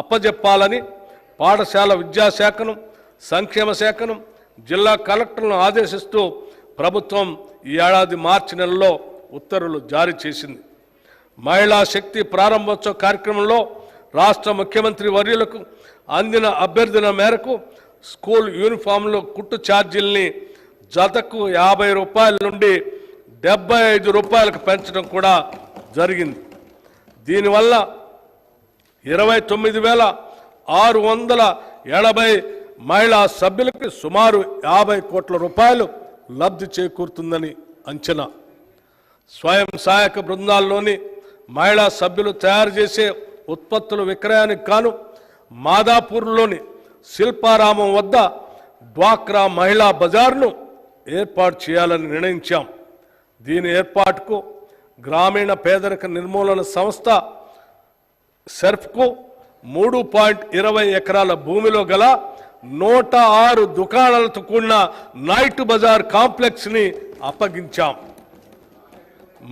అప్పజెప్పాలని పాఠశాల విద్యాశాఖను, సంక్షేమ శాఖను, జిల్లా కలెక్టర్లను ఆదేశిస్తూ ప్రభుత్వం ఈ ఏడాది మార్చి నెలలో ఉత్తర్వులు జారీ చేసింది. మహిళా శక్తి ప్రారంభోత్సవ కార్యక్రమంలో రాష్ట్ర ముఖ్యమంత్రి వర్యులకు అందిన అభ్యర్థన మేరకు స్కూల్ యూనిఫామ్లో కుట్టు ఛార్జీల్ని జతకు 50 రూపాయల నుండి 75 రూపాయలకు పెంచడం కూడా జరిగింది. దీనివల్ల 29,680 మహిళా సభ్యులకు సుమారు 50 కోట్ల రూపాయలు లబ్ధి చేకూరుతుందని అంచనా. స్వయం సహాయక బృందాల్లోని మహిళా సభ్యులు తయారు చేసే ఉత్పత్తుల విక్రయానికి గాను మాదాపూర్లోని శిల్పారామం వద్ద డ్వాక్రా మహిళా బజార్ను ఏర్పాటు చేయాలని నిర్ణయించాం. దీని ఏర్పాటుకు గ్రామీణ పేదరిక నిర్మూలన సంస్థ సెర్ఫ్కు 3.20 ఎకరాల భూమిలో గల 106 దుకాణాలతో కూడిన నైట్ బజార్ కాంప్లెక్స్ని అప్పగించాం.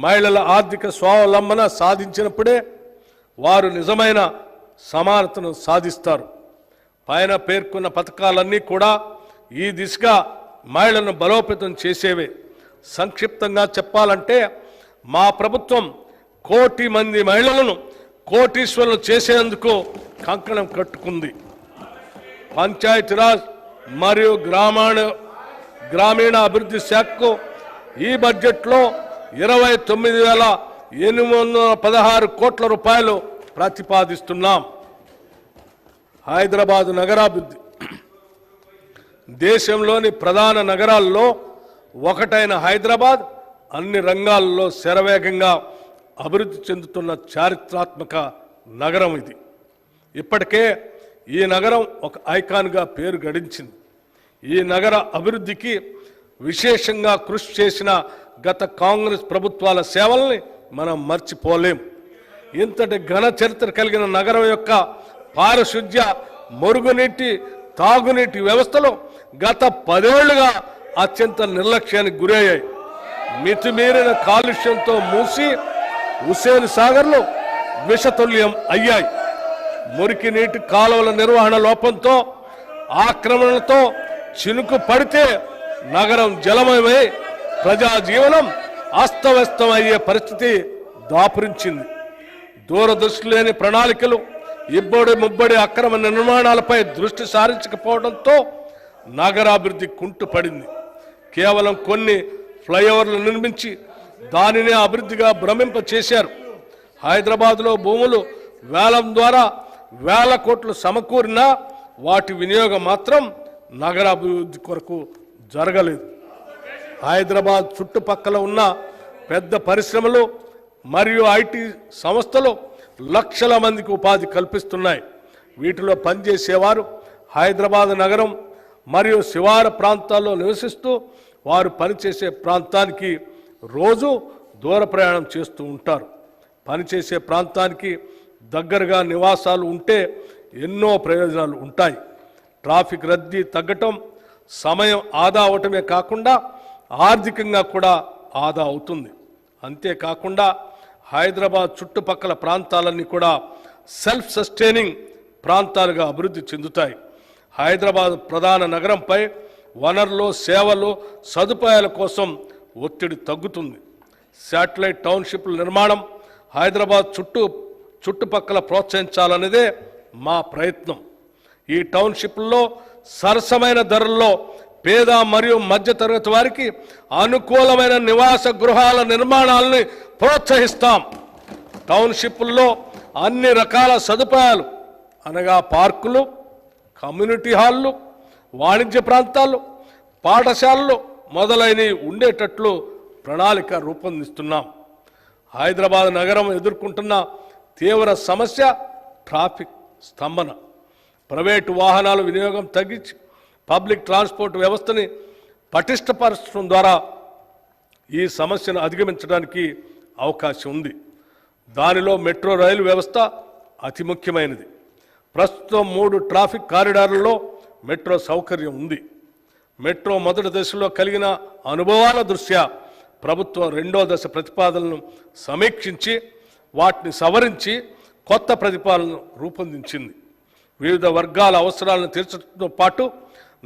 మహిళల ఆర్థిక స్వావలంబన సాధించినప్పుడే వారు నిజమైన సమానతను సాధిస్తారు. పైన పేర్కొన్న పథకాలన్నీ కూడా ఈ దిశగా మహిళలను బలోపేతం చేసేవే. సంక్షిప్తంగా చెప్పాలంటే మా ప్రభుత్వం 1 కోటి మంది మహిళలను కోటీశ్వరులు చేసేందుకు కంకణం కట్టుకుంది. పంచాయతీరాజ్ మరియు గ్రామీణ అభివృద్ధి శాఖకు ఈ బడ్జెట్లో 29,816 కోట్ల రూపాయలు ప్రతిపాదిస్తున్నాం. హైదరాబాద్ నగరాభివృద్ధి దేశంలోని ప్రధాన నగరాల్లో ఒకటైన హైదరాబాద్ అన్ని రంగాల్లో శరవేగంగా అభివృద్ధి చెందుతున్న చారిత్రాత్మక నగరం ఇది. ఇప్పటికే ఈ నగరం ఒక ఐకాన్గా పేరు గడించింది. ఈ నగర అభివృద్ధికి విశేషంగా కృషి చేసిన గత కాంగ్రెస్ ప్రభుత్వాల సేవల్ని మనం మర్చిపోలేం. ఇంతటి ఘన చరిత్ర కలిగిన నగరం యొక్క పారిశుద్ధ్య, మురుగునీటి, తాగునీటి వ్యవస్థలు గత 10 ఏళ్లుగా అత్యంత నిర్లక్ష్యానికి గురయ్యాయి. మితిమీరిన కాలుష్యంతో మూసి హుస్సేన్ సాగర్లు విషతుల్యం అయ్యాయి. మురికి నీటి కాలువల నిర్వహణ లోపంతో, ఆక్రమణలతో చినుకు పడితే నగరం జలమయమై ప్రజా జీవనం అస్తవ్యస్తమయ్యే పరిస్థితి దాపురించింది. దూరదృష్టి లేని ప్రణాళికలు, ఇబ్బడి ముబ్బడి అక్రమ నిర్మాణాలపై దృష్టి సారించకపోవడంతో నగరాభివృద్ధి కుంటుపడింది. కేవలం కొన్ని ఫ్లైఓవర్లు నిర్మించి దానినే అభివృద్ధిగా భ్రమింప చేశారు. హైదరాబాద్లో భూములు వేలం ద్వారా 1000 కోట్లు సమకూరినా వాటి వినియోగం మాత్రం నగరాభివృద్ధి కొరకు జరగలేదు. హైదరాబాద్ చుట్టుపక్కల ఉన్న పెద్ద పరిశ్రమలు మరియు ఐటీ సంస్థలు లక్షల మందికి ఉపాధి కల్పిస్తున్నాయి. వీటిలో పనిచేసేవారు హైదరాబాద్ నగరం మరియు శివారు ప్రాంతాల్లో నివసిస్తూ వారు పనిచేసే ప్రాంతానికి రోజు దూర ప్రయాణం చేస్తూ ఉంటారు. పనిచేసే ప్రాంతానికి దగ్గరగా నివాసాలు ఉంటే ఎన్నో ప్రయోజనాలు ఉంటాయి. ట్రాఫిక్ రద్దీ తగ్గటం, సమయం ఆదా అవటమే కాకుండా ఆర్థికంగా కూడా ఆదా అవుతుంది. అంతేకాకుండా హైదరాబాద్ చుట్టుపక్కల ప్రాంతాలన్నీ కూడా సెల్ఫ్ సస్టైనింగ్ ప్రాంతాలుగా అభివృద్ధి చెందుతాయి. హైదరాబాద్ ప్రధాన నగరంపై వనరులు, సేవలు, సదుపాయాల కోసం ఒత్తిడి తగ్గుతుంది. శాటిలైట్ టౌన్షిప్ల నిర్మాణం హైదరాబాద్ చుట్టుపక్కల ప్రోత్సహించాలనేదే మా ప్రయత్నం. ఈ టౌన్షిప్ల్లో సరసమైన ధరల్లో పేద మరియు మధ్యతరగతి వారికి అనుకూలమైన నివాస గృహాల నిర్మాణాలని ప్రోత్సహిస్తాం. టౌన్షిప్ల్లో అన్ని రకాల సదుపాయాలు అనగా పార్కులు, కమ్యూనిటీ హాళ్ళు, వాణిజ్య ప్రాంతాలు, పాఠశాలలు మొదలైనవి ఉండేటట్లు ప్రణాళిక రూపొందిస్తున్నాం. హైదరాబాద్ నగరం ఎదుర్కొంటున్న తీవ్ర సమస్య ట్రాఫిక్ స్తంభన. ప్రైవేటు వాహనాల వినియోగం తగ్గించి పబ్లిక్ ట్రాన్స్పోర్ట్ వ్యవస్థని పటిష్టపరచడం ద్వారా ఈ సమస్యను అధిగమించడానికి అవకాశం ఉంది. దానిలో మెట్రో రైలు వ్యవస్థ అతి ముఖ్యమైనది. ప్రస్తుతం 3 ట్రాఫిక్ కారిడార్లలో మెట్రో సౌకర్యం ఉంది. మెట్రో మొదటి దశలో కలిగిన అనుభవాల దృష్ట్యా ప్రభుత్వం 2వ దశ ప్రతిపాదనలను సమీక్షించి వాటిని సవరించి కొత్త ప్రతిపాదనను రూపొందించింది. వివిధ వర్గాల అవసరాలను తీర్చడంతో పాటు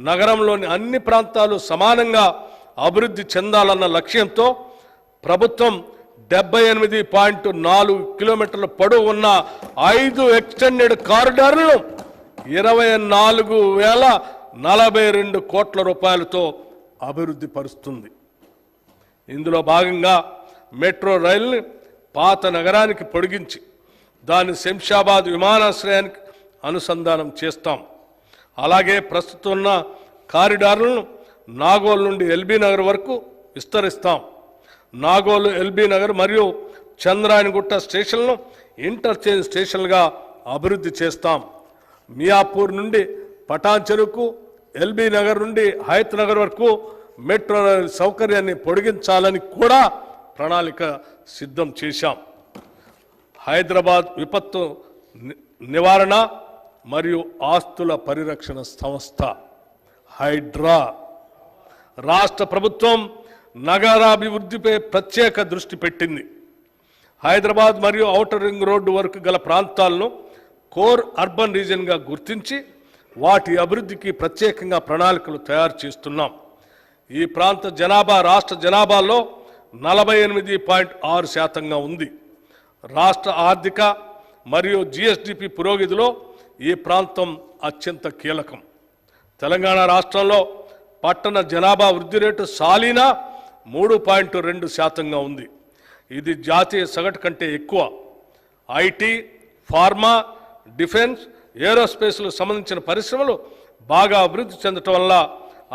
నగరంలోని అన్ని ప్రాంతాలు సమానంగా అభివృద్ధి చెందాలన్న లక్ష్యంతో ప్రభుత్వం 78.4 కిలోమీటర్ల పొడవు ఉన్న 5 ఎక్స్టెండెడ్ కారిడార్లను 24,042 కోట్ల రూపాయలతో అభివృద్ధి పరుస్తుంది. ఇందులో భాగంగా మెట్రో రైలుని పాత నగరానికి పొడిగించి దాన్ని శంషాబాద్ విమానాశ్రయానికి అనుసంధానం చేస్తాం. అలాగే ప్రస్తుతం ఉన్న కారిడార్లను నాగోల్ నుండి ఎల్బీ నగర్ వరకు విస్తరిస్తాం. నాగోల్, ఎల్బీ నగర్ మరియు చంద్రాయణగుట్ట స్టేషన్లను ఇంటర్చేంజ్ స్టేషన్లుగా అభివృద్ధి చేస్తాం. మియాపూర్ నుండి పటాన్ చెరువుకు, ఎల్బీ నగర్ నుండి హయత్ నగర్ వరకు మెట్రో రైలు సౌకర్యాన్ని పొడిగించాలని కూడా ప్రణాళిక సిద్ధం చేశాం. హైదరాబాద్ విపత్తు నివారణ మరియు ఆస్తుల పరిరక్షణ సంస్థ హైడ్రా రాష్ట్ర ప్రభుత్వం నగరాభివృద్ధిపై ప్రత్యేక దృష్టి పెట్టింది. హైదరాబాద్ మరియు ఔటర్ రింగ్ రోడ్డు వరకు గల ప్రాంతాలను కోర్ అర్బన్ రీజియన్గా గుర్తించి వాటి అభివృద్ధికి ప్రత్యేకంగా ప్రణాళికలు తయారు చేస్తున్నాం. ఈ ప్రాంత జనాభా రాష్ట్ర జనాభాలో 48.6% ఉంది. రాష్ట్ర ఆర్థిక మరియు జిఎస్డిపి పురోగతిలో ఈ ప్రాంతం అత్యంత కీలకం. తెలంగాణ రాష్ట్రంలో పట్టణ జనాభా వృద్ధి రేటు సాలీనా 3.2% ఉంది. ఇది జాతీయ సగటు కంటే ఎక్కువ. ఐటీ, ఫార్మా, డిఫెన్స్, ఏరోస్పేస్లకు సంబంధించిన పరిశ్రమలు బాగా అభివృద్ధి చెందటం వల్ల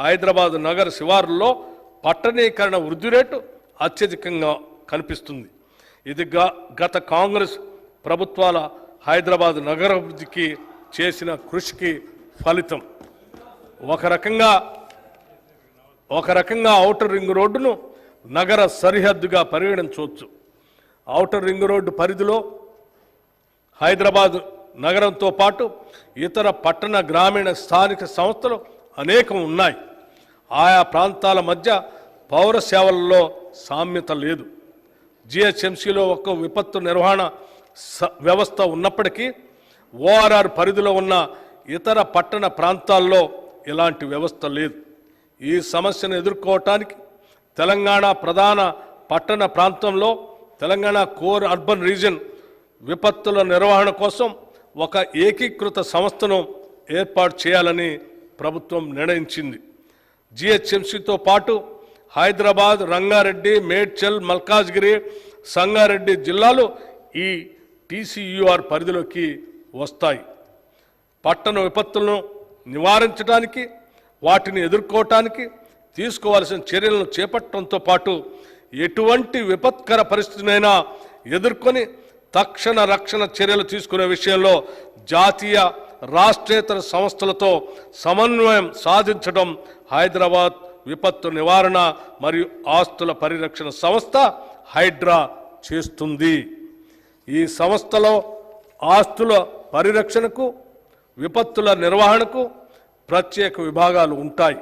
హైదరాబాద్ నగర శివారుల్లో పట్టణీకరణ వృద్ధి రేటు అత్యధికంగా కనిపిస్తుంది. ఇది గత కాంగ్రెస్ ప్రభుత్వాల హైదరాబాద్ నగరాభివృద్ధికి చేసిన కృషికి ఫలితం. ఒక రకంగా ఔటర్ రింగ్ రోడ్డును నగర సరిహద్దుగా పరిగణించవచ్చు. ఔటర్ రింగ్ రోడ్డు పరిధిలో హైదరాబాద్ నగరంతో పాటు ఇతర పట్టణ, గ్రామీణ, స్థానిక సంస్థలు అనేకం ఉన్నాయి. ఆయా ప్రాంతాల మధ్య పౌర సేవలలో సామ్యత లేదు. జిహెచ్ఎంసీలో ఒక విపత్తు నిర్వహణ వ్యవస్థ ఉన్నప్పటికీ ఓఆర్ఆర్ పరిధిలో ఉన్న ఇతర పట్టణ ప్రాంతాల్లో ఇలాంటి వ్యవస్థ లేదు. ఈ సమస్యను ఎదుర్కోవటానికి తెలంగాణ ప్రధాన పట్టణ ప్రాంతంలో తెలంగాణ కోర్ అర్బన్ రీజియన్ విపత్తుల నిర్వహణ కోసం ఒక ఏకీకృత సంస్థను ఏర్పాటు చేయాలని ప్రభుత్వం నిర్ణయించింది. జిహెచ్ఎంసీతో పాటు హైదరాబాద్, రంగారెడ్డి, మేడ్చల్, మల్కాజ్గిరి, సంగారెడ్డి జిల్లాలు ఈ టీసీయూఆర్ పరిధిలోకి వస్తాయి. పట్టణ విపత్తులను నివారించడానికి, వాటిని ఎదుర్కోవటానికి తీసుకోవాల్సిన చర్యలను చేపట్టడంతో పాటు ఎటువంటి విపత్కర పరిస్థితినైనా ఎదుర్కొని తక్షణ రక్షణ చర్యలు తీసుకునే విషయంలో జాతీయ, రాష్ట్రేతర సంస్థలతో సమన్వయం సాధించడం హైదరాబాద్ విపత్తు నివారణ మరియు ఆస్తుల పరిరక్షణ సంస్థ హైడ్రా చేస్తుంది. ఈ సంస్థలో ఆస్తుల పరిరక్షణకు, విపత్తుల నిర్వహణకు ప్రత్యేక విభాగాలు ఉంటాయి.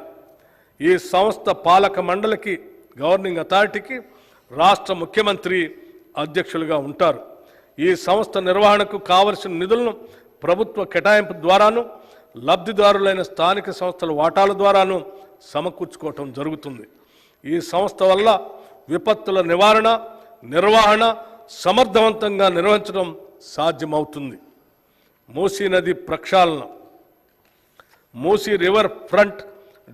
ఈ సంస్థ పాలక మండలికి, గవర్నింగ్ అథారిటీకి రాష్ట్ర ముఖ్యమంత్రి అధ్యక్షులుగా ఉంటారు. ఈ సంస్థ నిర్వహణకు కావలసిన నిధులను ప్రభుత్వ కేటాయింపు ద్వారాను, లబ్ధిదారులైన స్థానిక సంస్థల వాటాల ద్వారాను సమకూర్చుకోవటం జరుగుతుంది. ఈ సంస్థ వల్ల విపత్తుల నివారణ, నిర్వహణ సమర్థవంతంగా నిర్వహించడం సాధ్యమవుతుంది. మూసీ నది ప్రక్షాళన, మూసీ రివర్ ఫ్రంట్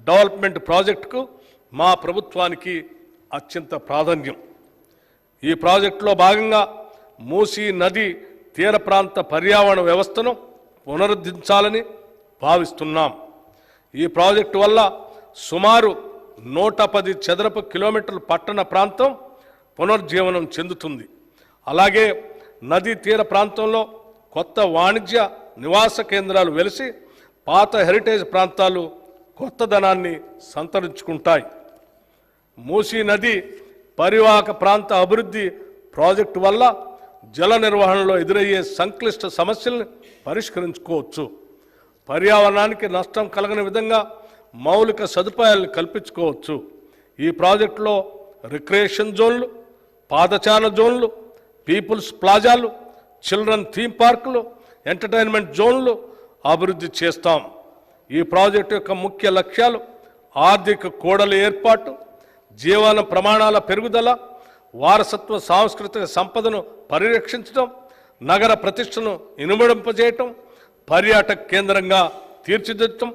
డెవలప్మెంట్ ప్రాజెక్టుకు మా ప్రభుత్వానికి అత్యంత ప్రాధాన్యం. ఈ ప్రాజెక్టులో భాగంగా మూసీ నది తీర ప్రాంత పర్యావరణ వ్యవస్థను పునరుద్ధరించాలని భావిస్తున్నాం. ఈ ప్రాజెక్టు వల్ల సుమారు 110 చదరపు కిలోమీటర్ల పట్టణ ప్రాంతం పునర్జీవనం చెందుతుంది. అలాగే నదీ తీర ప్రాంతంలో కొత్త వాణిజ్య నివాస కేంద్రాలు వెలిసి పాత హెరిటేజ్ ప్రాంతాలు కొత్తదనాన్ని సంతరించుకుంటాయి. మూసీ నది పరివాహక ప్రాంత అభివృద్ధి ప్రాజెక్టు వల్ల జల నిర్వహణలో ఎదురయ్యే సంక్లిష్ట సమస్యల్ని పరిష్కరించుకోవచ్చు. పర్యావరణానికి నష్టం కలగని విధంగా మౌలిక సదుపాయాలను కల్పించుకోవచ్చు. ఈ ప్రాజెక్టులో రిక్రియేషన్ జోన్లు, పాదచార జోన్లు, పీపుల్స్ ప్లాజాలు, చిల్డ్రన్ థీమ్ పార్కులు, ఎంటర్టైన్మెంట్ జోన్లు అభివృద్ధి చేస్తాం. ఈ ప్రాజెక్టు యొక్క ముఖ్య లక్ష్యాలు ఆర్థిక కూడలి ఏర్పాటు, జీవన ప్రమాణాల పెరుగుదల, వారసత్వ సాంస్కృతిక సంపదను పరిరక్షించడం, నగర ప్రతిష్టను ఇనుమడింపజేయటం, పర్యాటక కేంద్రంగా తీర్చిదిద్దటం,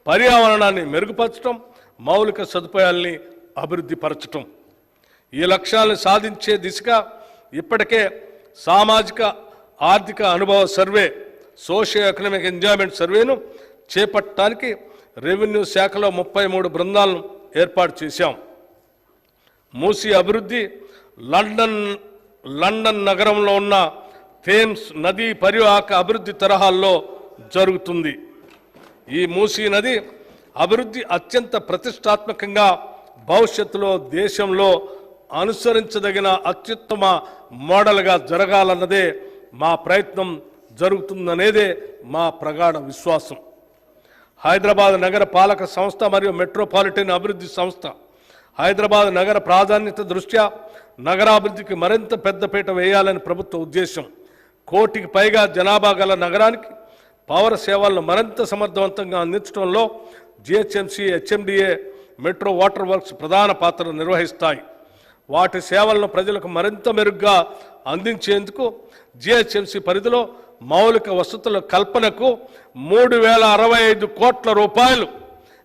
పర్యావరణాన్ని మెరుగుపరచడం, మౌలిక సదుపాయాల్ని అభివృద్ధి పరచటం. ఈ లక్ష్యాలను సాధించే దిశగా ఇప్పటికే సామాజిక ఆర్థిక అనుభవ సర్వే, సోషియో ఎకనామిక్ ఎంజాయ్మెంట్ సర్వేను చేపట్టడానికి రెవెన్యూ శాఖలో 33 బృందాలను ఏర్పాటు చేశాం. మూసీ అభివృద్ధి లండన్ నగరంలో ఉన్న థేమ్స్ నదీ పరివాహక అభివృద్ధి తరహాల్లో జరుగుతుంది. ఈ మూసీ నది అభివృద్ధి అత్యంత ప్రతిష్టాత్మకంగా భవిష్యత్తులో దేశంలో అనుసరించదగిన అత్యుత్తమ మోడల్గా జరగాలన్నదే మా ప్రయత్నం జరుగుతుందనేదే మా ప్రగాఢ విశ్వాసం. హైదరాబాద్ నగర పాలక సంస్థ మరియు మెట్రోపాలిటన్ అభివృద్ధి సంస్థ హైదరాబాద్ నగర ప్రాధాన్యత దృష్ట్యా నగరాభివృద్ధికి మరింత పెద్దపీట వేయాలని ప్రభుత్వ ఉద్దేశం. 1 కోటికి పైగా జనాభా గల నగరానికి పౌర సేవలను మరింత సమర్థవంతంగా అందించడంలో GHMC, HMDA, metro water works ప్రధాన పాత్ర నిర్వహిస్తాయి. వాటి సేవలను ప్రజలకు మరింత మెరుగ్గా అందించేందుకు జిహెచ్ఎంసీ పరిధిలో మౌలిక వసతుల కల్పనకు 3065 కోట్ల రూపాయలు,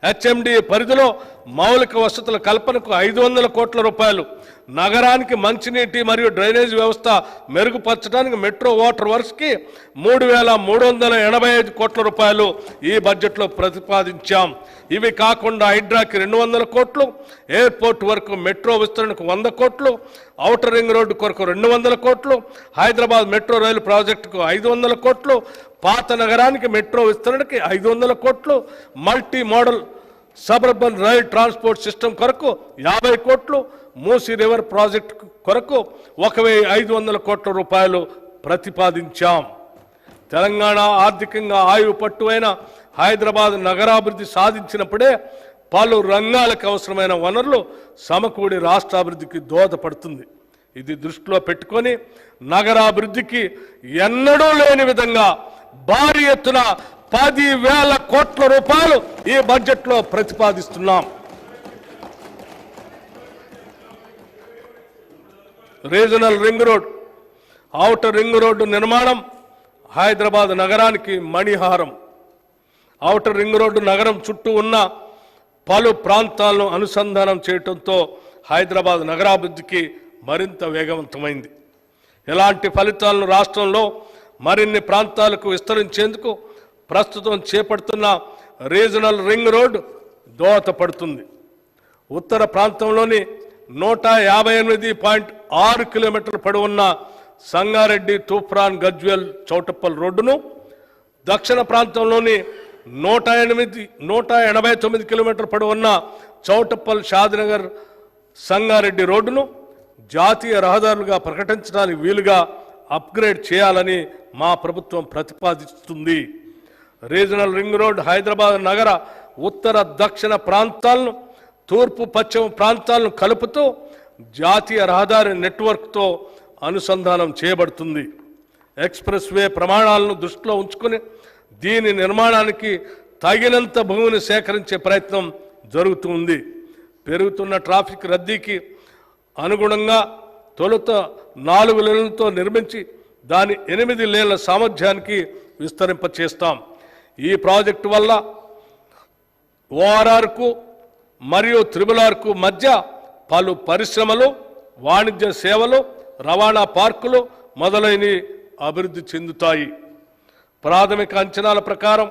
హెచ్ఎండి పరిధిలో మౌలిక వసతుల కల్పనకు 500 కోట్ల రూపాయలు, నగరానికి మంచినీటి మరియు డ్రైనేజ్ వ్యవస్థ మెరుగుపరచడానికి మెట్రో వాటర్ వర్క్స్కి 3385 కోట్ల రూపాయలు ఈ బడ్జెట్లో ప్రతిపాదించాం. ఇవి కాకుండా హైడ్రాకి 200 కోట్లు, ఎయిర్పోర్ట్ వరకు మెట్రో విస్తరణకు 100 కోట్లు, ఔటర్ రింగ్ రోడ్డు కొరకు 200 కోట్లు, హైదరాబాద్ మెట్రో రైలు ప్రాజెక్టుకు 500 కోట్లు, పాత నగరానికి మెట్రో విస్తరణకి 500 కోట్లు, multi modal suburban rail transport system కొరకు 50 కోట్లు, మూసీ రివర్ ప్రాజెక్టు కొరకు 1500 కోట్ల రూపాయలు ప్రతిపాదించాం. తెలంగాణ ఆర్థికంగా ఆయువు పట్టువైన హైదరాబాద్ నగరాభివృద్ధి సాధించినప్పుడే పలు రంగాలకు అవసరమైన వనరులు సమకూడి రాష్ట్రాభివృద్ధికి దోహదపడుతుంది. ఇది దృష్టిలో పెట్టుకొని నగరాభివృద్ధికి ఎన్నడూ లేని విధంగా భారీ ఎత్తున 10,000 కోట్ల రూపాయలు ఈ బడ్జెట్లో ప్రతిపాదిస్తున్నాం. Regional ring road, outer ring road నిర్మాణం హైదరాబాద్ నగరానికి మణిహారం. ఔటర్ రింగ్ రోడ్డు నగరం చుట్టూ ఉన్న పలు ప్రాంతాలను అనుసంధానం చేయడంతో హైదరాబాద్ నగరాభివృద్ధికి మరింత వేగవంతమైంది. ఇలాంటి ఫలితాలను రాష్ట్రంలో మరిన్ని ప్రాంతాలకు విస్తరించేందుకు ప్రస్తుతం చేపడుతున్న రీజనల్ రింగ్ రోడ్ దోహదపడుతుంది. ఉత్తర ప్రాంతంలోని 158.6 కిలోమీటర్ల పొడవున్న సంగారెడ్డి, తూప్రాన్, గజ్వేల్, చౌటప్పల్ రోడ్డును, దక్షిణ ప్రాంతంలోని 189 కిలోమీటర్ల పొడవున్న చౌటప్పల్, షాద్నగర్, సంగారెడ్డి రోడ్డును జాతీయ రహదారులుగా ప్రకటించడానికి వీలుగా అప్గ్రేడ్ చేయాలని మా ప్రభుత్వం ప్రతిపాదిస్తుంది. రీజనల్ రింగ్ రోడ్ హైదరాబాద్ నగర ఉత్తర దక్షిణ ప్రాంతాలను, తూర్పు పశ్చిమ ప్రాంతాలను కలుపుతూ జాతీయ రహదారి నెట్వర్క్తో అనుసంధానం చేయబడుతుంది. ఎక్స్ప్రెస్ వే ప్రమాణాలను దృష్టిలో ఉంచుకుని దీని నిర్మాణానికి తగినంత భూమిని సేకరించే ప్రయత్నం జరుగుతుంది. పెరుగుతున్న ట్రాఫిక్ రద్దీకి అనుగుణంగా తొలుత 4 లేన్లతో నిర్మించి దాని 8 లేన్ల సామర్థ్యానికి విస్తరింపచేస్తాం. ఈ ప్రాజెక్టు వల్ల ఓఆర్ఆర్కు మరియు త్రిబుల్-ఆర్కు మధ్య పలు పరిశ్రమలు, వాణిజ్య సేవలు, రవాణా పార్కులు మొదలైనవి అభివృద్ధి చెందుతాయి. ప్రాథమిక అంచనాల ప్రకారం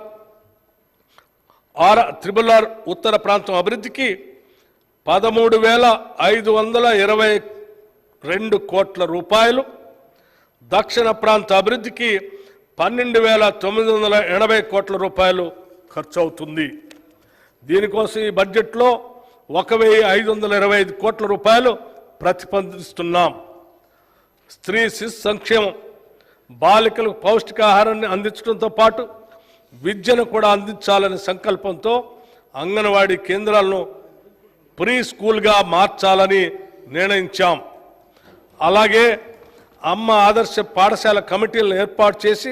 త్రిబుల్-ఆర్ ఉత్తర ప్రాంతం అభివృద్ధికి 13,522 కోట్ల రూపాయలు, దక్షిణ ప్రాంత అభివృద్ధికి 12,980 కోట్ల రూపాయలు ఖర్చు అవుతుంది. దీనికోసం ఈ బడ్జెట్లో 1,525 కోట్ల రూపాయలు ప్రతిపాదిస్తున్నాం. స్త్రీ శిశు సంక్షేమం, బాలికలకు పౌష్టికాహారాన్ని అందించడంతో పాటు విద్యను కూడా అందించాలనే సంకల్పంతో అంగన్వాడీ కేంద్రాలను ప్రీ స్కూల్గా మార్చాలని నిర్ణయించాం. అలాగే అమ్మ ఆదర్శ పాఠశాల కమిటీలను ఏర్పాటు చేసి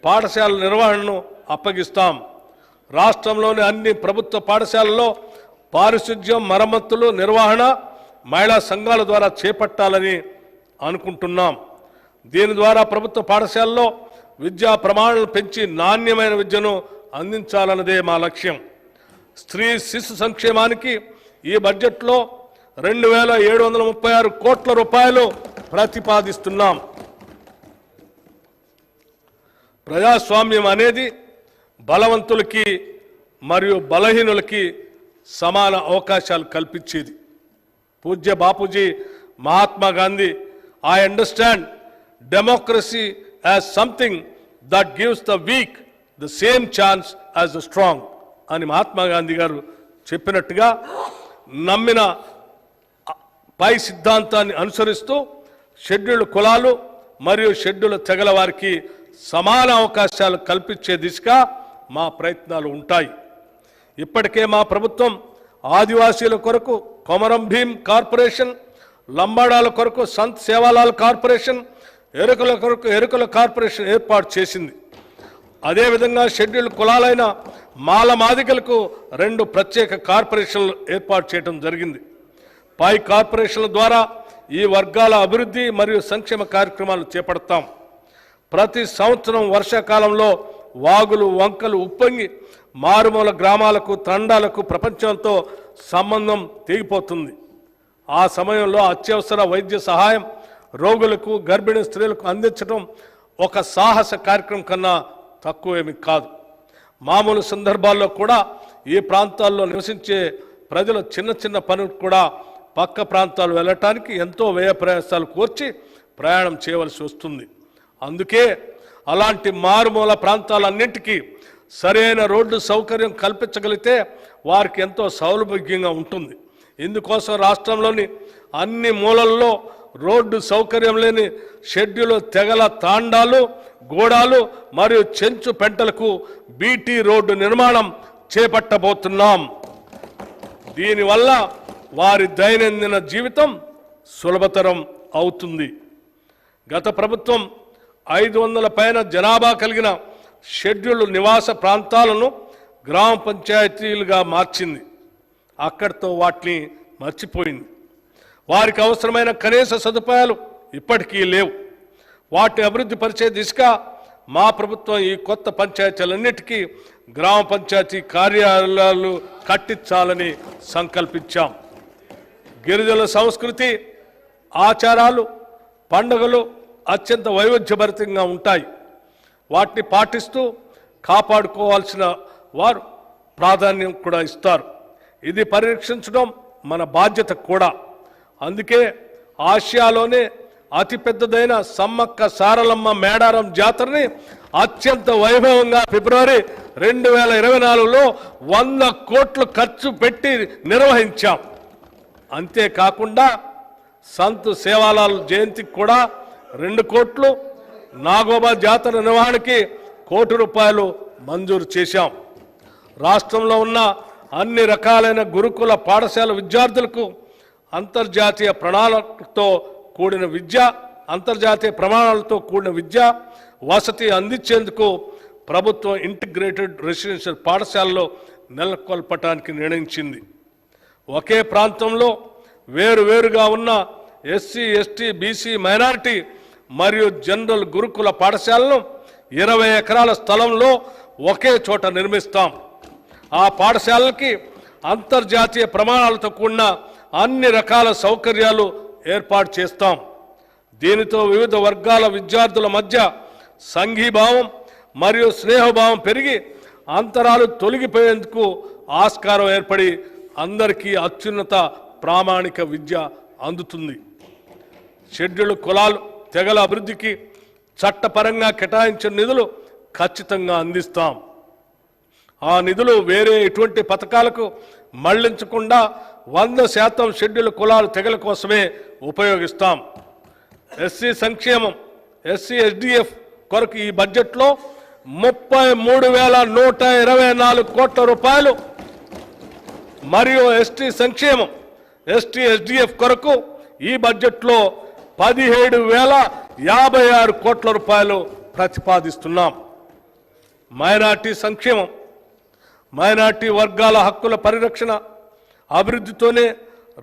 పాఠశాల నిర్వహణను అప్పగిస్తాం. రాష్ట్రంలోని అన్ని ప్రభుత్వ పాఠశాలల్లో పారిశుధ్యం, మరమ్మతులు, నిర్వహణ మహిళా సంఘాల ద్వారా చేపట్టాలని అనుకుంటున్నాం. దీని ద్వారా ప్రభుత్వ పాఠశాలలో విద్యా ప్రమాణాలను పెంచి నాణ్యమైన విద్యను అందించాలన్నదే మా లక్ష్యం. స్త్రీ శిశు సంక్షేమానికి ఈ బడ్జెట్లో 2736 కోట్ల రూపాయలు ప్రతిపాదిస్తున్నాం. ప్రజాస్వామ్యం అనేది బలవంతులకి మరియు బలహీనులకి సమాన అవకాశాలు కల్పించేది. పూజ్య Bapuji Mahatma Gandhi, I understand democracy as something that gives the week the same chance as the strong అని మహాత్మా గాంధీ గారు చెప్పినట్టుగా నమ్మిన పై సిద్ధాంతాన్ని అనుసరిస్తూ షెడ్యూల్డ్ కులాలు మరియు షెడ్యూల్డ్ తెగల వారికి సమాన అవకాశాలు కల్పించే దిశగా మా ప్రయత్నాలు ఉంటాయి. ఇప్పటికే మా ప్రభుత్వం ఆదివాసీల కొరకు కొమరం భీం కార్పొరేషన్, లంబాడాల కొరకు సంత్ సేవాలాల్ కార్పొరేషన్, ఎరుకల కొరకు ఎరుకల కార్పొరేషన్ ఏర్పాటు చేసింది. అదేవిధంగా షెడ్యూల్డ్ కులాలైన మాల మాదిగలకు 2 ప్రత్యేక కార్పొరేషన్లు ఏర్పాటు చేయడం జరిగింది. పై కార్పొరేషన్ల ద్వారా ఈ వర్గాల అభివృద్ధి మరియు సంక్షేమ కార్యక్రమాలు చేపడతాం. ప్రతి సంవత్సరం వర్షాకాలంలో వాగులు, వంకలు ఉప్పొంగి మారుమూల గ్రామాలకు, తండాలకు ప్రపంచంతో సంబంధం తెగిపోతుంది. ఆ సమయంలో అత్యవసర వైద్య సహాయం రోగులకు, గర్భిణీ స్త్రీలకు అందించడం ఒక సాహస కార్యక్రమం కన్నా తక్కువేమీ కాదు. మామూలు సందర్భాల్లో కూడా ఈ ప్రాంతాల్లో నివసించే ప్రజలు చిన్న చిన్న పనులు కూడా పక్క ప్రాంతాలు వెళ్ళటానికి ఎంతో వ్యయ ప్రయాసాలు కోర్చి ప్రయాణం చేయవలసి వస్తుంది. అందుకే అలాంటి మారుమూల ప్రాంతాలన్నింటికీ సరైన రోడ్డు సౌకర్యం కల్పించగలిగితే వారికి ఎంతో సౌలభ్యంగా ఉంటుంది. ఇందుకోసం రాష్ట్రంలోని అన్ని మూలల్లో రోడ్డు సౌకర్యం లేని షెడ్యూల్ తెగల తాండాలు, గోడాలు మరియు చెంచు పెంటలకు బీటీ రోడ్డు నిర్మాణం చేపట్టబోతున్నాం. దీనివల్ల వారి దైనందిన జీవితం సులభతరం అవుతుంది. గత ప్రభుత్వం 500 పైన జనాభా కలిగిన షెడ్యూల్డ్ నివాస ప్రాంతాలను గ్రామ పంచాయతీలుగా మార్చింది. అక్కడితో వాటిని మర్చిపోయింది. వారికి అవసరమైన కనీస సదుపాయాలు ఇప్పటికీ లేవు. వాటిని అభివృద్ధి పరిచే దిశగా మా ప్రభుత్వం ఈ కొత్త పంచాయతీలన్నిటికీ గ్రామ పంచాయతీ కార్యాలయాలు కట్టించాలని సంకల్పించాం. గిరిజనుల సంస్కృతి, ఆచారాలు, పండుగలు అత్యంత వైవిధ్యభరితంగా ఉంటాయి. వాటిని పాటిస్తూ కాపాడుకోవాల్సిన వారు ప్రాధాన్యం కూడా ఇస్తారు. ఇది పరిరక్షించడం మన బాధ్యత కూడా. అందుకే ఆసియాలోనే అతిపెద్దదైన సమ్మక్క సారలమ్మ మేడారం జాతరని అత్యంత వైభవంగా ఫిబ్రవరి 2024లో 100 కోట్లు ఖర్చు పెట్టి నిర్వహించాం. అంతేకాకుండా సంత్ సేవాలాల్ జయంతికి కూడా 2 కోట్లు, నాగోబా జాతర నిర్వహణకి 1 కోటి రూపాయలు మంజూరు చేశాం. రాష్ట్రంలో ఉన్న అన్ని రకాలైన గురుకుల పాఠశాల విద్యార్థులకు అంతర్జాతీయ ప్రమాణాలతో కూడిన విద్య వసతి అందించేందుకు ప్రభుత్వం ఇంటిగ్రేటెడ్ రెసిడెన్షియల్ పాఠశాలలో నెలకొల్పటానికి నిర్ణయించింది. ఒకే ప్రాంతంలో వేరువేరుగా ఉన్న ఎస్సీ, ఎస్టీ, బీసీ, మైనారిటీ మరియు జనరల్ గురుకుల పాఠశాలను 20 ఎకరాల స్థలంలో ఒకే చోట నిర్మిస్తాం. ఆ పాఠశాలకి అంతర్జాతీయ ప్రమాణాలతో కూడిన అన్ని రకాల సౌకర్యాలు ఏర్పాటు చేస్తాం. దీనితో వివిధ వర్గాల విద్యార్థుల మధ్య సంఘీభావం మరియు స్నేహభావం పెరిగి అంతరాలు తొలగిపోయేందుకు ఆస్కారం ఏర్పడి అందరికీ అత్యున్నత ప్రామాణిక విద్య అందుతుంది. షెడ్యూల్డ్ కులాలు, తెగల అభివృద్ధికి చట్టపరంగా కేటాయించిన నిధులు ఖచ్చితంగా అందిస్తాం. ఆ నిధులు వేరే ఎటువంటి పథకాలకు మళ్లించకుండా 100% షెడ్యూల్డ్ కులాలు, తెగల కోసమే ఉపయోగిస్తాం. ఎస్సీ సంక్షేమం, ఎస్సీ ఎస్డిఎఫ్ కొరకు ఈ బడ్జెట్లో 33,124 కోట్ల రూపాయలు, మరియు ఎస్టీ సంక్షేమం, ఎస్టీ ఎస్డిఎఫ్ కొరకు ఈ బడ్జెట్లో 17,056 కోట్ల రూపాయలు ప్రతిపాదిస్తున్నాం. మైనార్టీ సంక్షేమం, మైనార్టీ వర్గాల హక్కుల పరిరక్షణ, అభివృద్ధితోనే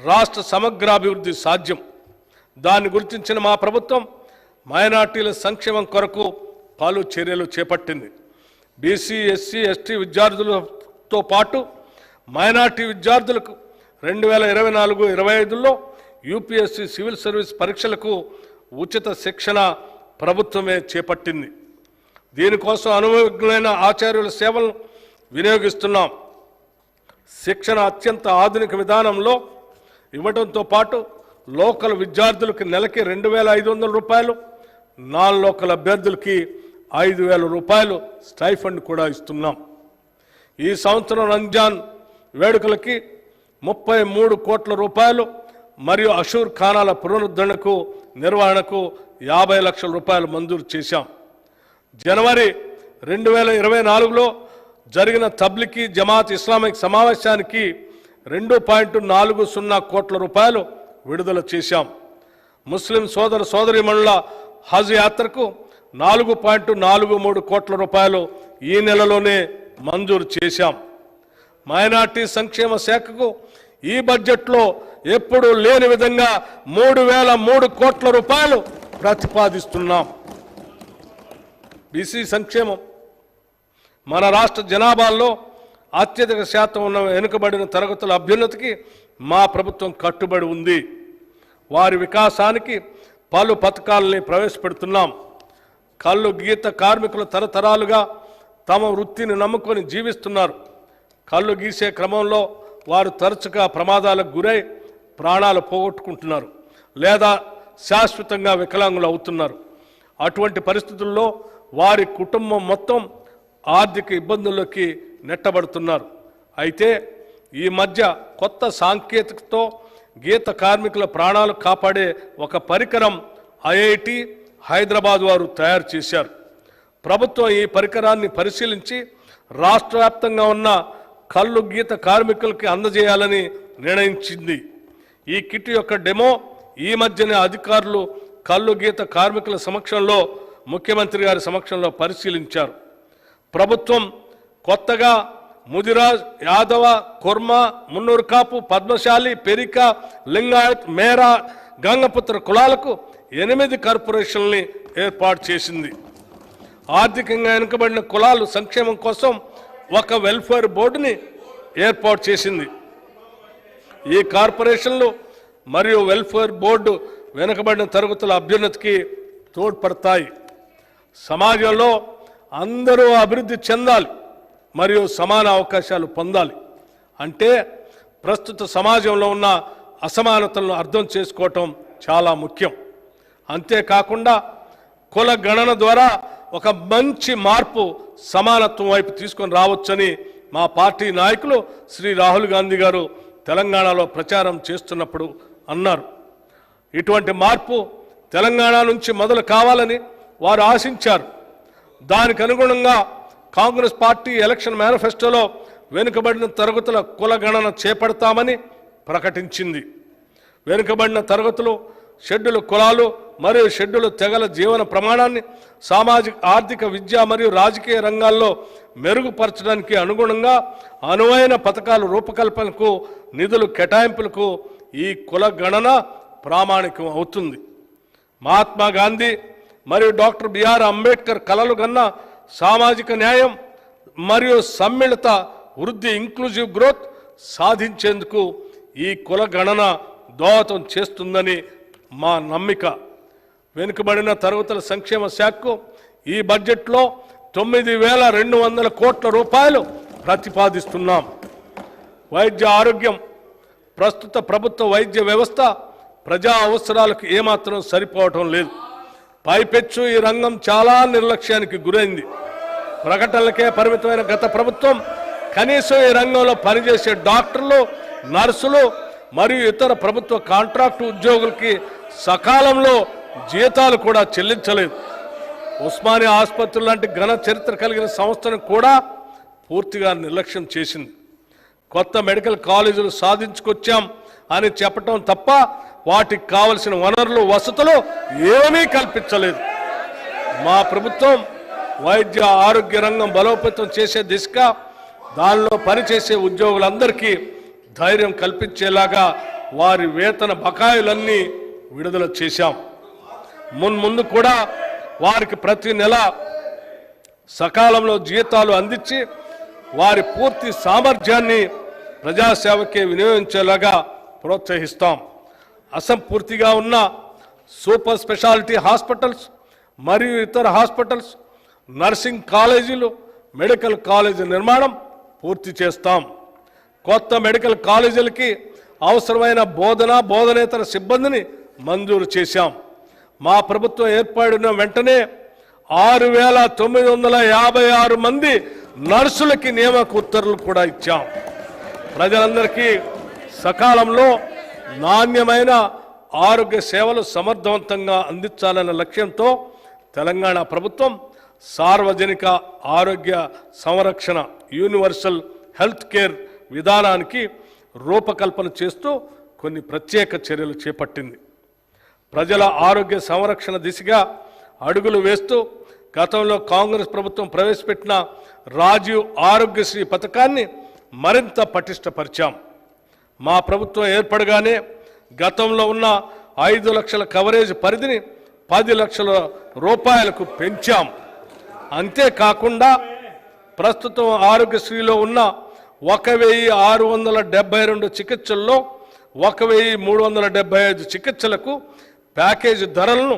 రాష్ట్ర సమగ్రాభివృద్ధి సాధ్యం. దాన్ని గుర్తించిన మా ప్రభుత్వం మైనార్టీల సంక్షేమం కొరకు పలు చర్యలు చేపట్టింది. బీసీ, ఎస్సీ, ఎస్టీ విద్యార్థులతో పాటు మైనార్టీ విద్యార్థులకు 2024-25లో యూపీఎస్సీ సివిల్ సర్వీస్ పరీక్షలకు ఉచిత శిక్షణ ప్రభుత్వమే చేపట్టింది. దీనికోసం అనుభవజ్ఞులైన ఆచార్యుల సేవలను వినియోగిస్తున్నాం. శిక్షణ అత్యంత ఆధునిక విధానంలో ఇవ్వడంతో పాటు లోకల్ విద్యార్థులకు నెలకి 2,500 రూపాయలు, నాన్ లోకల్ అభ్యర్థులకి 5,000 రూపాయలు స్టైఫండ్ కూడా ఇస్తున్నాం. ఈ సంవత్సరం రంజాన్ వేడుకలకి 33 కోట్ల రూపాయలు మరియు అషూర్ ఖానాల పునరుద్ధరణకు నిర్వహణకు 50 లక్షల రూపాయలు మంజూరు చేశాం. జనవరి 2024లో జరిగిన తబ్లికీ జమాత్ ఇస్లామిక్ సమావేశానికి 2.40 కోట్ల రూపాయలు విడుదల చేశాం. ముస్లిం సోదర సోదరీమణుల హజ్ యాత్రకు 4.43 కోట్ల రూపాయలు ఈ నెలలోనే మంజూరు చేశాం. మైనార్టీ సంక్షేమ శాఖకు ఈ బడ్జెట్లో ఎప్పుడూ లేని విధంగా 3,003 కోట్ల రూపాయలు ప్రతిపాదిస్తున్నాం. బీసీ సంక్షేమం, మన రాష్ట్ర జనాభాలో అత్యధిక శాతం ఉన్న వెనుకబడిన తరగతుల అభ్యున్నతికి మా ప్రభుత్వం కట్టుబడి ఉంది. వారి వికాసానికి పలు పథకాలని ప్రవేశపెడుతున్నాం. కళ్ళు గీత కార్మికులు తరతరాలుగా తమ వృత్తిని నమ్ముకొని జీవిస్తున్నారు. కళ్ళు గీసే క్రమంలో వారు తరచుగా ప్రమాదాలకు గురై ప్రాణాలు పోగొట్టుకుంటున్నారు లేదా శాశ్వతంగా వికలాంగులు అవుతున్నారు. అటువంటి పరిస్థితుల్లో వారి కుటుంబం మొత్తం ఆర్థిక ఇబ్బందుల్లోకి నెట్టబడుతున్నారు. అయితే ఈ మధ్య కొత్త సాంకేతికతతో గీత కార్మికుల ప్రాణాలు కాపాడే ఒక పరికరం ఐఐటి హైదరాబాద్ వారు తయారు చేశారు. ప్రభుత్వం ఈ పరికరాన్ని పరిశీలించి రాష్ట్ర వ్యాప్తంగా ఉన్న కళ్ళు గీత కార్మికులకి అందజేయాలని నిర్ణయించింది. ఈ కిట్ యొక్క డెమో ఈ మధ్యనే అధికారులు కళ్ళు గీత కార్మికుల సమక్షంలో ముఖ్యమంత్రి గారి సమక్షంలో పరిశీలించారు. ప్రభుత్వం కొత్తగా ముదిరాజ్, యాదవ, కుర్మ, మున్నూరు కాపు, పద్మశాలి, పెరిక, లింగాయత్, మేరా, గంగపుత్ర కులాలకు 8 కార్పొరేషన్లని ఏర్పాటు చేసింది. ఆర్థికంగా వెనుకబడిన కులాలు సంక్షేమం కోసం ఒక వెల్ఫేర్ బోర్డుని ఏర్పాటు చేసింది. ఈ కార్పొరేషన్లు మరియు వెల్ఫేర్ బోర్డు వెనుకబడిన తరగతుల అభ్యున్నతికి తోడ్పడతాయి. సమాజంలో అందరూ అభివృద్ధి చెందాలి మరియు సమాన అవకాశాలు పొందాలి అంటే ప్రస్తుత సమాజంలో ఉన్న అసమానతలను అర్థం చేసుకోవటం చాలా ముఖ్యం. అంతేకాకుండా కుల గణన ద్వారా ఒక మంచి మార్పు సమానత్వం వైపు తీసుకొని రావచ్చని మా పార్టీ నాయకులు శ్రీ రాహుల్ గాంధీ గారు తెలంగాణలో ప్రచారం చేస్తున్నప్పుడు అన్నారు. ఇటువంటి మార్పు తెలంగాణ నుంచి మొదలు కావాలని వారు ఆశించారు. దానికి అనుగుణంగా కాంగ్రెస్ పార్టీ ఎలక్షన్ మేనిఫెస్టోలో వెనుకబడిన తరగతుల కుల గణన చేపడతామని ప్రకటించింది. వెనుకబడిన తరగతులు, షెడ్యూల్ కులాలు మరియు షెడ్యూల్ తెగల జీవన ప్రమాణాన్ని సామాజిక, ఆర్థిక, విద్య మరియు రాజకీయ రంగాల్లో మెరుగుపరచడానికి అనుగుణంగా అనువైన పథకాల రూపకల్పనకు, నిధుల కేటాయింపులకు ఈ కుల గణన ప్రామాణికం అవుతుంది. మహాత్మా గాంధీ మరియు డాక్టర్ బిఆర్ అంబేద్కర్ కలలు కన్న సామాజిక న్యాయం మరియు సమ్మిళిత వృద్ధి, ఇంక్లూజివ్ గ్రోత్ సాధించేందుకు ఈ కుల గణన దోహదం చేస్తుందని మా నమ్మిక. వెనుకబడిన తరగతుల సంక్షేమ శాఖకు ఈ బడ్జెట్లో 9,200 కోట్ల రూపాయలు ప్రతిపాదిస్తున్నాం. వైద్య ఆరోగ్యం, ప్రస్తుత ప్రభుత్వ వైద్య వ్యవస్థ ప్రజా అవసరాలకు ఏమాత్రం సరిపోవటం లేదు. పైపెచ్చు ఈ రంగం చాలా నిర్లక్ష్యానికి గురైంది. ప్రకటనలకే పరిమితమైన గత ప్రభుత్వం కనీసం ఈ రంగంలో పనిచేసే డాక్టర్లు, నర్సులు మరియు ఇతర ప్రభుత్వ కాంట్రాక్టు ఉద్యోగులకి సకాలంలో జీతాలు కూడా చెల్లించలేదు. ఉస్మానియా ఆసుపత్రి లాంటి ఘన చరిత్ర కలిగిన సంస్థను కూడా పూర్తిగా నిర్లక్ష్యం చేసింది. కొత్త మెడికల్ కాలేజీలు సాధించుకొచ్చాం అని చెప్పటం తప్ప వాటికి కావలసిన వనరులు వసతులు ఏమీ కల్పించలేదు. మా ప్రభుత్వం వైద్య ఆరోగ్య రంగం బలోపేతం చేసే దిశగా దానిలో పనిచేసే ఉద్యోగులందరికీ ధైర్యం కల్పించేలాగా వారి వేతన బకాయిలన్నీ విడుదల చేశాం. ముందు కూడా వారికి ప్రతి నెల సకాలంలో జీతాలు అందించి వారి పూర్తి సామర్థ్యాన్ని ప్రజాసేవకే వినియోగించేలాగా ప్రోత్సహిస్తాం. అసంపూర్తిగా ఉన్న సూపర్ స్పెషాలిటీ హాస్పిటల్స్ మరియు ఇతర హాస్పిటల్స్, నర్సింగ్ కాలేజీలు, మెడికల్ కాలేజీ నిర్మాణం పూర్తి చేస్తాం. కొత్త మెడికల్ కాలేజీలకి అవసరమైన బోధనేతర సిబ్బందిని మంజూరు చేశాం. మా ప్రభుత్వం ఏర్పడిన వెంటనే 6,956 మంది నర్సులకి నియామక ఉత్తర్వులు కూడా ఇచ్చాం. ప్రజలందరికీ సకాలంలో నాణ్యమైన ఆరోగ్య సేవలు సమర్థవంతంగా అందించాలన్న లక్ష్యంతో తెలంగాణ ప్రభుత్వం సార్వజనిక ఆరోగ్య సంరక్షణ యూనివర్సల్ హెల్త్ కేర్ విధానానికి రూపకల్పన చేస్తూ కొన్ని ప్రత్యేక చర్యలు చేపట్టింది. ప్రజల ఆరోగ్య సంరక్షణ దిశగా అడుగులు వేస్తూ గతంలో కాంగ్రెస్ ప్రభుత్వం ప్రవేశపెట్టిన రాజీవ్ ఆరోగ్యశ్రీ పథకాన్ని మరింత పటిష్టపరిచాం. మా ప్రభుత్వం ఏర్పడగానే గతంలో ఉన్న 5 లక్షల కవరేజ్ పరిధిని 10 లక్షల రూపాయలకు పెంచాం. అంతేకాకుండా ప్రస్తుతం ఆరోగ్యశ్రీలో ఉన్న 1,672 చికిత్సల్లో 1,375 చికిత్సలకు ప్యాకేజీ ధరలను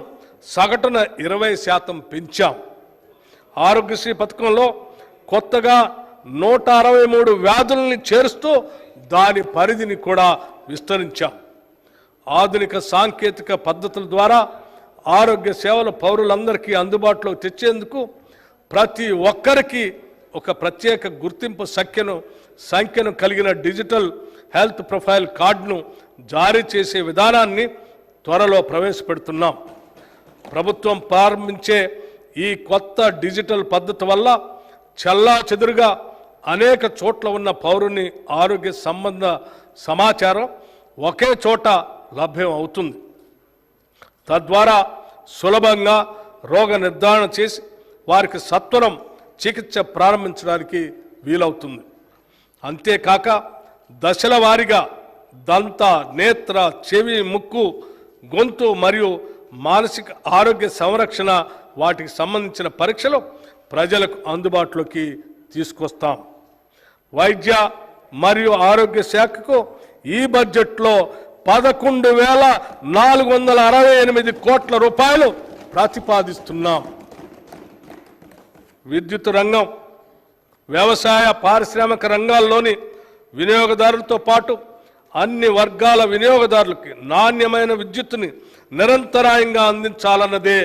సగటున 20% పెంచాం. ఆరోగ్యశ్రీ పథకంలో కొత్తగా 163 వ్యాధుల్ని చేరుస్తూ దాని పరిధిని కూడా విస్తరించాం. ఆధునిక సాంకేతిక పద్ధతుల ద్వారా ఆరోగ్య సేవలు పౌరులందరికీ అందుబాటులో తెచ్చేందుకు ప్రతి ఒక్కరికి ఒక ప్రత్యేక గుర్తింపు సంఖ్యను కలిగిన డిజిటల్ హెల్త్ ప్రొఫైల్ కార్డును జారీ చేసే విధానాన్ని త్వరలో ప్రవేశపెడుతున్నాం. ప్రభుత్వం ప్రారంభించే ఈ కొత్త డిజిటల్ పద్ధతి వల్ల చెల్లాచెదురుగా అనేక చోట్ల ఉన్న పౌరుని ఆరోగ్య సంబంధ సమాచారం ఒకే చోట లభ్యం అవుతుంది. తద్వారా సులభంగా రోగ నిర్ధారణ చేసి వారికి సత్వరం చికిత్స ప్రారంభించడానికి వీలవుతుంది. అంతేకాక దశల వారీగా దంత, నేత్ర, చెవి, ముక్కు, గొంతు మరియు మానసిక ఆరోగ్య సంరక్షణ వాటికి సంబంధించిన పరీక్షలు ప్రజలకు అందుబాటులోకి తీసుకొస్తాం. వైద్య మరియు ఆరోగ్య శాఖకు ఈ బడ్జెట్లో 11,468 కోట్ల రూపాయలు ప్రతిపాదిస్తున్నాం. విద్యుత్ రంగం, వ్యవసాయ, పారిశ్రామిక రంగాల్లోని వినియోగదారులతో పాటు అన్ని వర్గాల వినియోగదారులకి నాణ్యమైన విద్యుత్తుని నిరంతరాయంగా అందించాలన్నదే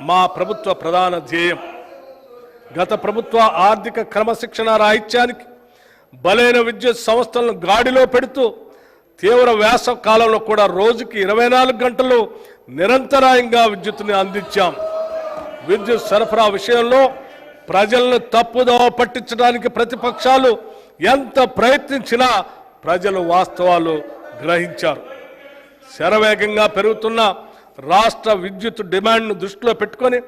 మా ప్రభుత్వ ప్రధాన ధ్యేయం. గత ప్రభుత్వ ఆర్థిక క్రమశిక్షణ రాహిత్యానికి బలైన విద్యుత్ సంస్థలను గాడిలో పెడుతూ తీవ్ర వేసవి కాలంలో కూడా రోజుకి 24 గంటలు నిరంతరాయంగా విద్యుత్తుని అందించాం. విద్యుత్ సరఫరా విషయంలో ప్రజలను తప్పుదోవ పట్టించడానికి ప్రతిపక్షాలు ఎంత ప్రయత్నించినా ప్రజలు వాస్తవాలు గ్రహించారు. శరవేగంగా పెరుగుతున్న రాష్ట్ర విద్యుత్ డిమాండ్ను దృష్టిలో పెట్టుకొని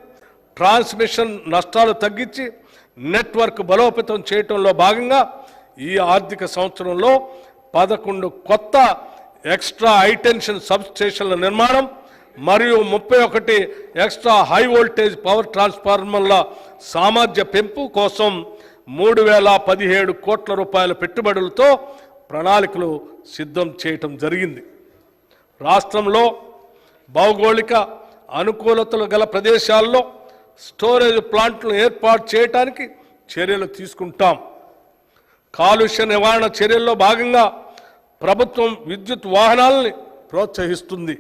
ట్రాన్స్మిషన్ నష్టాలు తగ్గించి నెట్వర్క్ బలోపేతం చేయడంలో భాగంగా ఈ ఆర్థిక సంవత్సరంలో 11 కొత్త ఎక్స్ట్రా హైటెన్షన్ సబ్స్టేషన్ల నిర్మాణం మరియు 31 ఎక్స్ట్రా హై వోల్టేజ్ పవర్ ట్రాన్స్ఫార్మర్ల సామర్థ్య పెంపు కోసం 3,017 కోట్ల రూపాయల పెట్టుబడులతో ప్రణాళికలు సిద్ధం చేయటం జరిగింది. రాష్ట్రంలో భౌగోళిక అనుకూలతలు గల ప్రదేశాల్లో స్టోరేజ్ ప్లాంట్లను ఏర్పాటు చేయడానికి చర్యలు తీసుకుంటాం. కాలుష్య నివారణ చర్యల్లో భాగంగా ప్రభుత్వం విద్యుత్ వాహనాలని ప్రోత్సహిస్తుంది.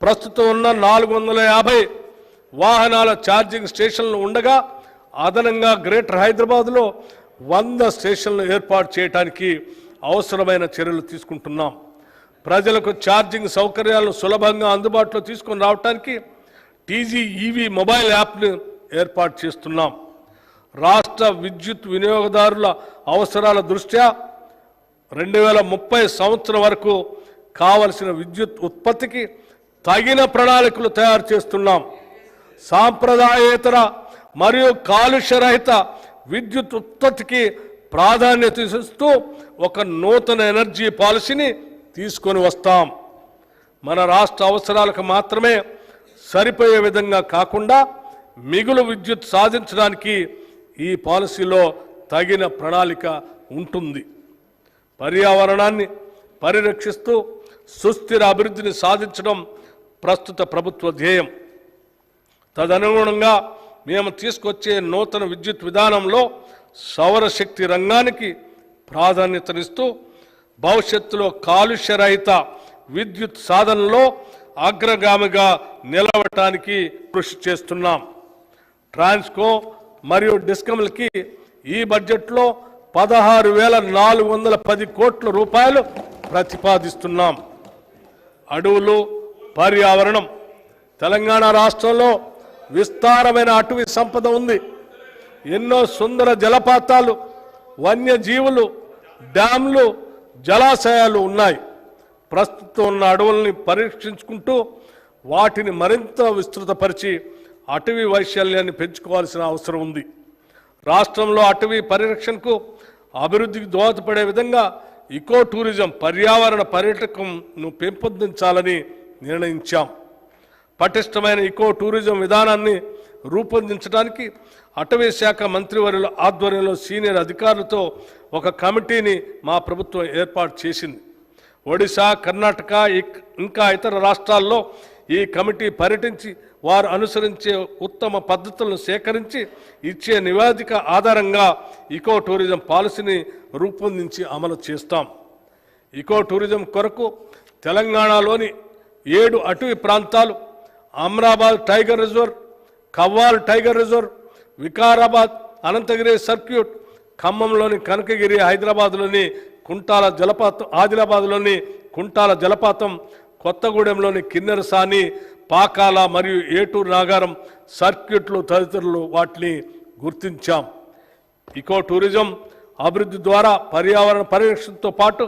ప్రస్తుతం ఉన్న 450 వాహనాల ఛార్జింగ్ స్టేషన్లు ఉండగా అదనంగా గ్రేటర్ హైదరాబాద్లో 100 స్టేషన్లు ఏర్పాటు చేయడానికి అవసరమైన చర్యలు తీసుకుంటున్నాం. ప్రజలకు ఛార్జింగ్ సౌకర్యాలను సులభంగా అందుబాటులో తీసుకొని రావడానికి టీజీఈవీ మొబైల్ యాప్ను ఏర్పాటు చేస్తున్నాం. రాష్ట్ర విద్యుత్ వినియోగదారుల అవసరాల దృష్ట్యా 2030 సంవత్సరం వరకు కావలసిన విద్యుత్ ఉత్పత్తికి తగిన ప్రణాళికలు తయారు చేస్తున్నాం. సాంప్రదాయేతర మరియు కాలుష్యరహిత విద్యుత్ ఉత్పత్తికి ప్రాధాన్యత ఇస్తూ ఒక నూతన ఎనర్జీ పాలసీని తీసుకొని వస్తాం. మన రాష్ట్ర అవసరాలకు మాత్రమే సరిపోయే విధంగా కాకుండా మిగులు విద్యుత్ సాధించడానికి ఈ పాలసీలో తగిన ప్రణాళిక ఉంటుంది. పర్యావరణాన్ని పరిరక్షిస్తూ సుస్థిర అభివృద్ధిని సాధించడం ప్రస్తుత ప్రభుత్వ ధ్యేయం. తదనుగుణంగా మేము తీసుకొచ్చే నూతన విద్యుత్ విధానంలో సౌరశక్తి రంగానికి ప్రాధాన్యతనిస్తూ భవిష్యత్తులో కాలుష్యరహిత విద్యుత్ సాధనలో అగ్రగామిగా నిలవటానికి కృషి చేస్తున్నాం. ట్రాన్స్కో మరియు డిస్కమ్లకి ఈ బడ్జెట్లో 16,410 కోట్ల రూపాయలు ప్రతిపాదిస్తున్నాం. అడవులు, పర్యావరణం. తెలంగాణ రాష్ట్రంలో విస్తారమైన అటవీ సంపద ఉంది. ఎన్నో సుందర జలపాతాలు, వన్యజీవులు, డ్యాంలు, జలాశయాలు ఉన్నాయి. ప్రస్తుతం ఉన్న అడవుల్ని పరీక్షించుకుంటూ వాటిని మరింత విస్తృతపరిచి అటవీ వైశాల్యాన్ని పెంచుకోవాల్సిన అవసరం ఉంది. రాష్ట్రంలో అటవీ పరిరక్షణకు అభివృద్ధికి దోహదపడే విధంగా ఇకో టూరిజం, పర్యావరణ పర్యాటకంను పెంపొందించాలని నిర్ణయించాం. పటిష్టమైన ఇకో టూరిజం విధానాన్ని రూపొందించడానికి అటవీ శాఖ మంత్రివర్యుల ఆధ్వర్యంలో సీనియర్ అధికారులతో ఒక కమిటీని మా ప్రభుత్వం ఏర్పాటు చేసింది. ఒడిశా, కర్ణాటక ఇంకా ఇతర రాష్ట్రాల్లో ఈ కమిటీ పర్యటించి వారు అనుసరించే ఉత్తమ పద్ధతులను సేకరించి ఇచ్చే నివేదిక ఆధారంగా ఇకో టూరిజం పాలసీని రూపొందించి అమలు చేస్తాం. ఇకో టూరిజం కొరకు తెలంగాణలోని 7 అటవీ ప్రాంతాలు, Amrabad tiger reserve, Kawal tiger reserve, Vikarabad Ananthagiri circuit, ఖమ్మంలోని కనకగిరి, హైదరాబాద్లోని కుంటాల జలపాతం, ఆదిలాబాద్లోని కుంటాల జలపాతం, కొత్తగూడెంలోని కిన్నెరసాని, పాకాల మరియు ఏటూరు నాగారం సర్క్యూట్లు తదితరులు వాటిని గుర్తించాం. ఇకో టూరిజం అభివృద్ధి ద్వారా పర్యావరణ పరిరక్షణతో పాటు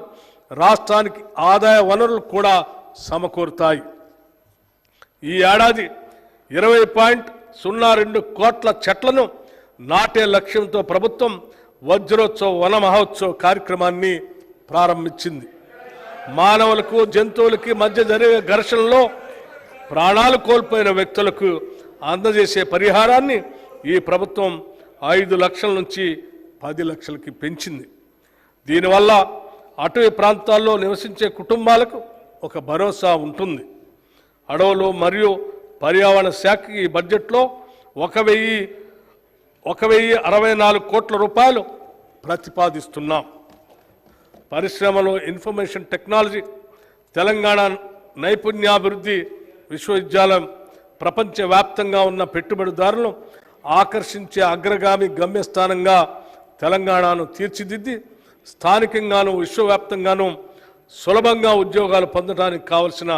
రాష్ట్రానికి ఆదాయ వనరులు కూడా సమకూరుతాయి. ఈ ఏడాది 20.02 కోట్ల చెట్లను నాటే లక్ష్యంతో ప్రభుత్వం వజ్రోత్సవ్, వన మహోత్సవ్ కార్యక్రమాన్ని ప్రారంభించింది. మానవులకు, జంతువులకి మధ్య జరిగే ఘర్షణలో ప్రాణాలు కోల్పోయిన వ్యక్తులకు అందజేసే పరిహారాన్ని ఈ ప్రభుత్వం 5 లక్షల నుంచి 10 లక్షలకి పెంచింది. దీనివల్ల అటవీ ప్రాంతాల్లో నివసించే కుటుంబాలకు ఒక భరోసా ఉంటుంది. అడవులు మరియు పర్యావరణ శాఖకి ఈ బడ్జెట్లో 1,064 కోట్ల రూపాయలు ప్రతిపాదిస్తున్నాం. పరిశ్రమలు, ఇన్ఫర్మేషన్ టెక్నాలజీ, తెలంగాణ నైపుణ్యాభివృద్ధి విశ్వవిద్యాలయం ప్రపంచవ్యాప్తంగా ఉన్న పెట్టుబడిదారులను ఆకర్షించే అగ్రగామి గమ్యస్థానంగా తెలంగాణను తీర్చిదిద్ది స్థానికంగాను విశ్వవ్యాప్తంగాను సులభంగా ఉద్యోగాలు పొందడానికి కావలసిన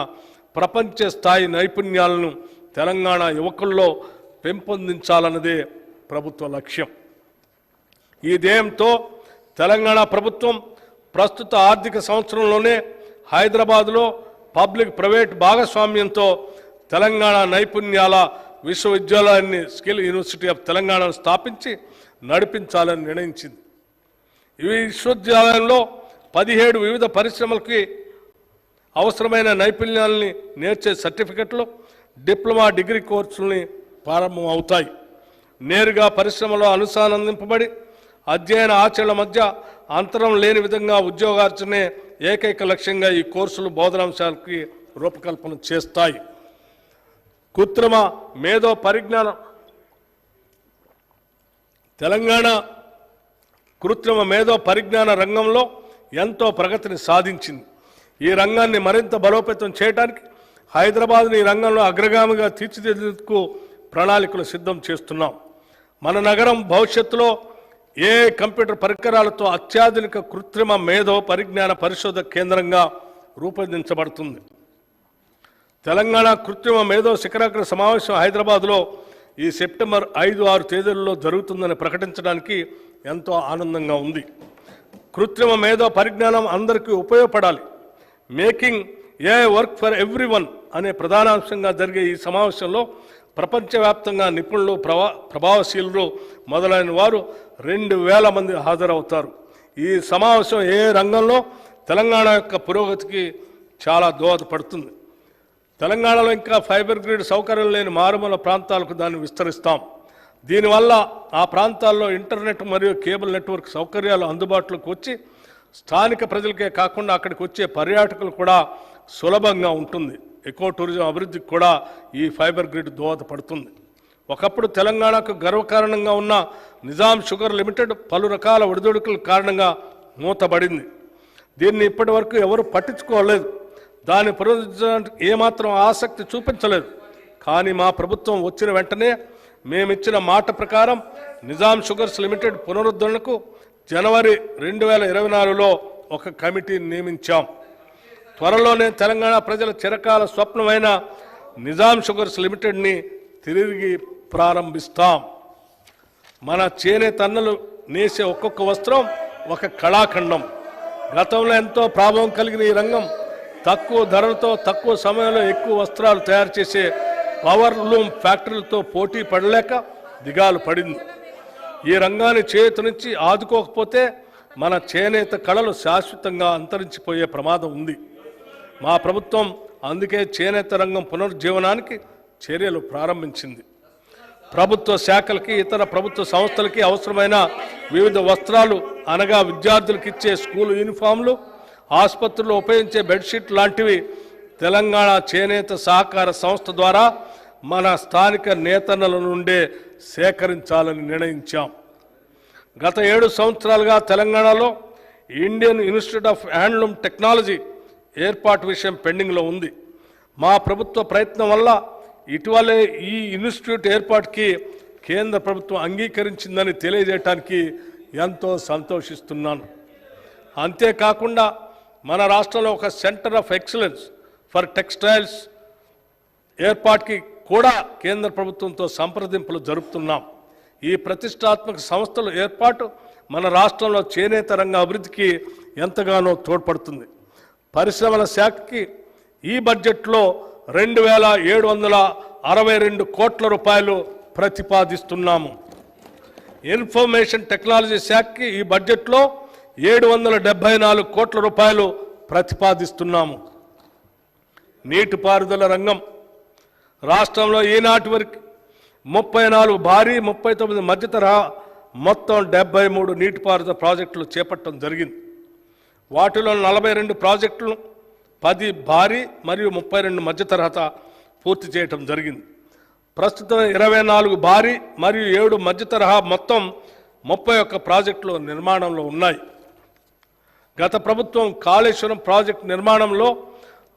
ప్రపంచ స్థాయి నైపుణ్యాలను తెలంగాణ యువకుల్లో పెంపొందించాలన్నదే ప్రభుత్వ లక్ష్యం. ఈ ధ్యేయంతో తెలంగాణ ప్రభుత్వం ప్రస్తుత ఆర్థిక సంవత్సరంలోనే హైదరాబాద్లో పబ్లిక్ ప్రైవేట్ భాగస్వామ్యంతో తెలంగాణ నైపుణ్యాల విశ్వవిద్యాలయాన్ని, స్కిల్ యూనివర్సిటీ ఆఫ్ తెలంగాణను స్థాపించి నడిపించాలని నిర్ణయించింది. ఈ విశ్వవిద్యాలయంలో 17 వివిధ పరిశ్రమలకి అవసరమైన నైపుణ్యాలని నేర్చే సర్టిఫికెట్లు, డిప్లొమా, డిగ్రీ కోర్సుల్ని ప్రారంభం అవుతాయి. నేరుగా పరిశ్రమలో అనుసంధానింపబడి అధ్యయన ఆచరణ మధ్య అంతరం లేని విధంగా ఉద్యోగార్జనే ఏకైక లక్ష్యంగా ఈ కోర్సులు బోధనాంశాలకి రూపకల్పన చేస్తాయి. కృత్రిమ మేధో పరిజ్ఞానం. తెలంగాణ కృత్రిమ మేధో పరిజ్ఞాన రంగంలో ఎంతో ప్రగతిని సాధించింది. ఈ రంగాన్ని మరింత బలోపేతం చేయడానికి హైదరాబాద్ని ఈ రంగంలో అగ్రగామిగా తీర్చిదిద్దేందుకు ప్రణాళికలు సిద్ధం చేస్తున్నాం. మన నగరం భవిష్యత్తులో కంప్యూటర్ పరికరాలతో అత్యాధునిక కృత్రిమ మేధో పరిజ్ఞాన పరిశోధక కేంద్రంగా రూపొందించబడుతుంది. తెలంగాణ కృత్రిమ మేధో శిఖరాగ్ర సమావేశం హైదరాబాద్లో ఈ సెప్టెంబర్ 5-6 తేదీల్లో జరుగుతుందని ప్రకటించడానికి ఎంతో ఆనందంగా ఉంది. కృత్రిమ మేధో పరిజ్ఞానం అందరికీ ఉపయోగపడాలి. Making AI work for everyone అనే ప్రధానాంశంగా జరిగే ఈ సమావేశంలో ప్రపంచవ్యాప్తంగా నిపుణులు, ప్రభావశీలులు మొదలైన వారు 2000 మంది హాజరవుతారు. ఈ సమావేశం ఏ రంగంలో తెలంగాణ యొక్క పురోగతికి చాలా దోహదపడుతుంది. తెలంగాణలో ఇంకా ఫైబర్ గ్రిడ్ సౌకర్యం లేని మారుమూల ప్రాంతాలకు దాన్ని విస్తరిస్తాం. దీనివల్ల ఆ ప్రాంతాల్లో ఇంటర్నెట్ మరియు కేబుల్ నెట్వర్క్ సౌకర్యాలు అందుబాటులోకి వచ్చి స్థానిక ప్రజలకే కాకుండా అక్కడికి వచ్చే పర్యాటకులు కూడా సులభంగా ఉంటుంది. ఎకో టూరిజం అభివృద్ధికి కూడా ఈ ఫైబర్ గ్రిడ్ దోహదపడుతుంది. ఒకప్పుడు తెలంగాణకు గర్వకారణంగా ఉన్న నిజాం షుగర్ లిమిటెడ్ పలు రకాల ఒడిదుడుకుల కారణంగా మూతబడింది. దీన్ని ఇప్పటి వరకు ఎవరు పట్టించుకోలేదు. దాన్ని పునరుద్ధరించడానికి ఏమాత్రం ఆసక్తి చూపించలేదు. కానీ మా ప్రభుత్వం వచ్చిన వెంటనే మేమిచ్చిన మాట ప్రకారం నిజాం షుగర్స్ లిమిటెడ్ పునరుద్ధరణకు జనవరి 2024లో ఒక కమిటీని నియమించాం. త్వరలోనే తెలంగాణ ప్రజల చిరకాల స్వప్నమైన నిజాం షుగర్స్ లిమిటెడ్ని తిరిగి ప్రారంభిస్తాం. మన చేనేత అన్నలు నేసే ఒక్కొక్క వస్త్రం ఒక కళాఖండం. గతంలో ఎంతో ప్రభావం కలిగిన ఈ రంగం తక్కువ ధరలతో తక్కువ సమయంలో ఎక్కువ వస్త్రాలు తయారు చేసే పవర్ లూమ్ ఫ్యాక్టరీలతో పోటీ పడలేక దిగాలు పడింది. ఈ రంగాన్ని చేతి నుంచి ఆదుకోకపోతే మన చేనేత కళలు శాశ్వతంగా అంతరించిపోయే ప్రమాదం ఉంది. మా ప్రభుత్వం అందుకే చేనేత రంగం పునరుజ్జీవనానికి చర్యలు ప్రారంభించింది. ప్రభుత్వ శాఖలకి, ఇతర ప్రభుత్వ సంస్థలకి అవసరమైన వివిధ వస్త్రాలు అనగా విద్యార్థులకు ఇచ్చే స్కూల్ యూనిఫామ్లు, ఆసుపత్రుల్లో ఉపయోగించే బెడ్షీట్ లాంటివి తెలంగాణ చేనేత సహకార సంస్థ ద్వారా మన స్థానిక నేతన్నల నుండే సేకరించాలని నిర్ణయించాం. గత 7 సంవత్సరాలుగా తెలంగాణలో Indian institute of handloom technology ఏర్పాటు విషయం పెండింగ్లో ఉంది. మా ప్రభుత్వ ప్రయత్నం వల్ల ఇటీవలే ఈ ఇన్స్టిట్యూట్ ఏర్పాటుకి కేంద్ర ప్రభుత్వం అంగీకరించిందని తెలియజేయడానికి ఎంతో సంతోషిస్తున్నాను. అంతేకాకుండా మన రాష్ట్రంలో ఒక centre of excellence for textiles ఏర్పాటుకి కూడా కేంద్ర ప్రభుత్వంతో సంప్రదింపులు జరుపుతున్నాం. ఈ ప్రతిష్టాత్మక సంస్థల ఏర్పాటు మన రాష్ట్రంలో చేనేత రంగ అభివృద్ధికి ఎంతగానో తోడ్పడుతుంది. పరిశ్రమల శాఖకి ఈ బడ్జెట్లో 2762 కోట్ల రూపాయలు ప్రతిపాదిస్తున్నాము. ఇన్ఫర్మేషన్ టెక్నాలజీ శాఖకి ఈ బడ్జెట్లో 774 కోట్ల రూపాయలు ప్రతిపాదిస్తున్నాము. నీటిపారుదల రంగం రాష్ట్రంలో ఈనాటి వరకు 34 భారీ, 39 మధ్య తరహా మొత్తం 73 నీటిపారుదల ప్రాజెక్టులు చేపట్టడం జరిగింది. వాటిలో 42 ప్రాజెక్టులు, 10 భారీ మరియు 32 మధ్య తరహా పూర్తి చేయటం జరిగింది. ప్రస్తుతం 24 భారీ మరియు 7 మధ్య తరహా మొత్తం 31 ప్రాజెక్టులు నిర్మాణంలో ఉన్నాయి. గత ప్రభుత్వం కాళేశ్వరం ప్రాజెక్టు నిర్మాణంలో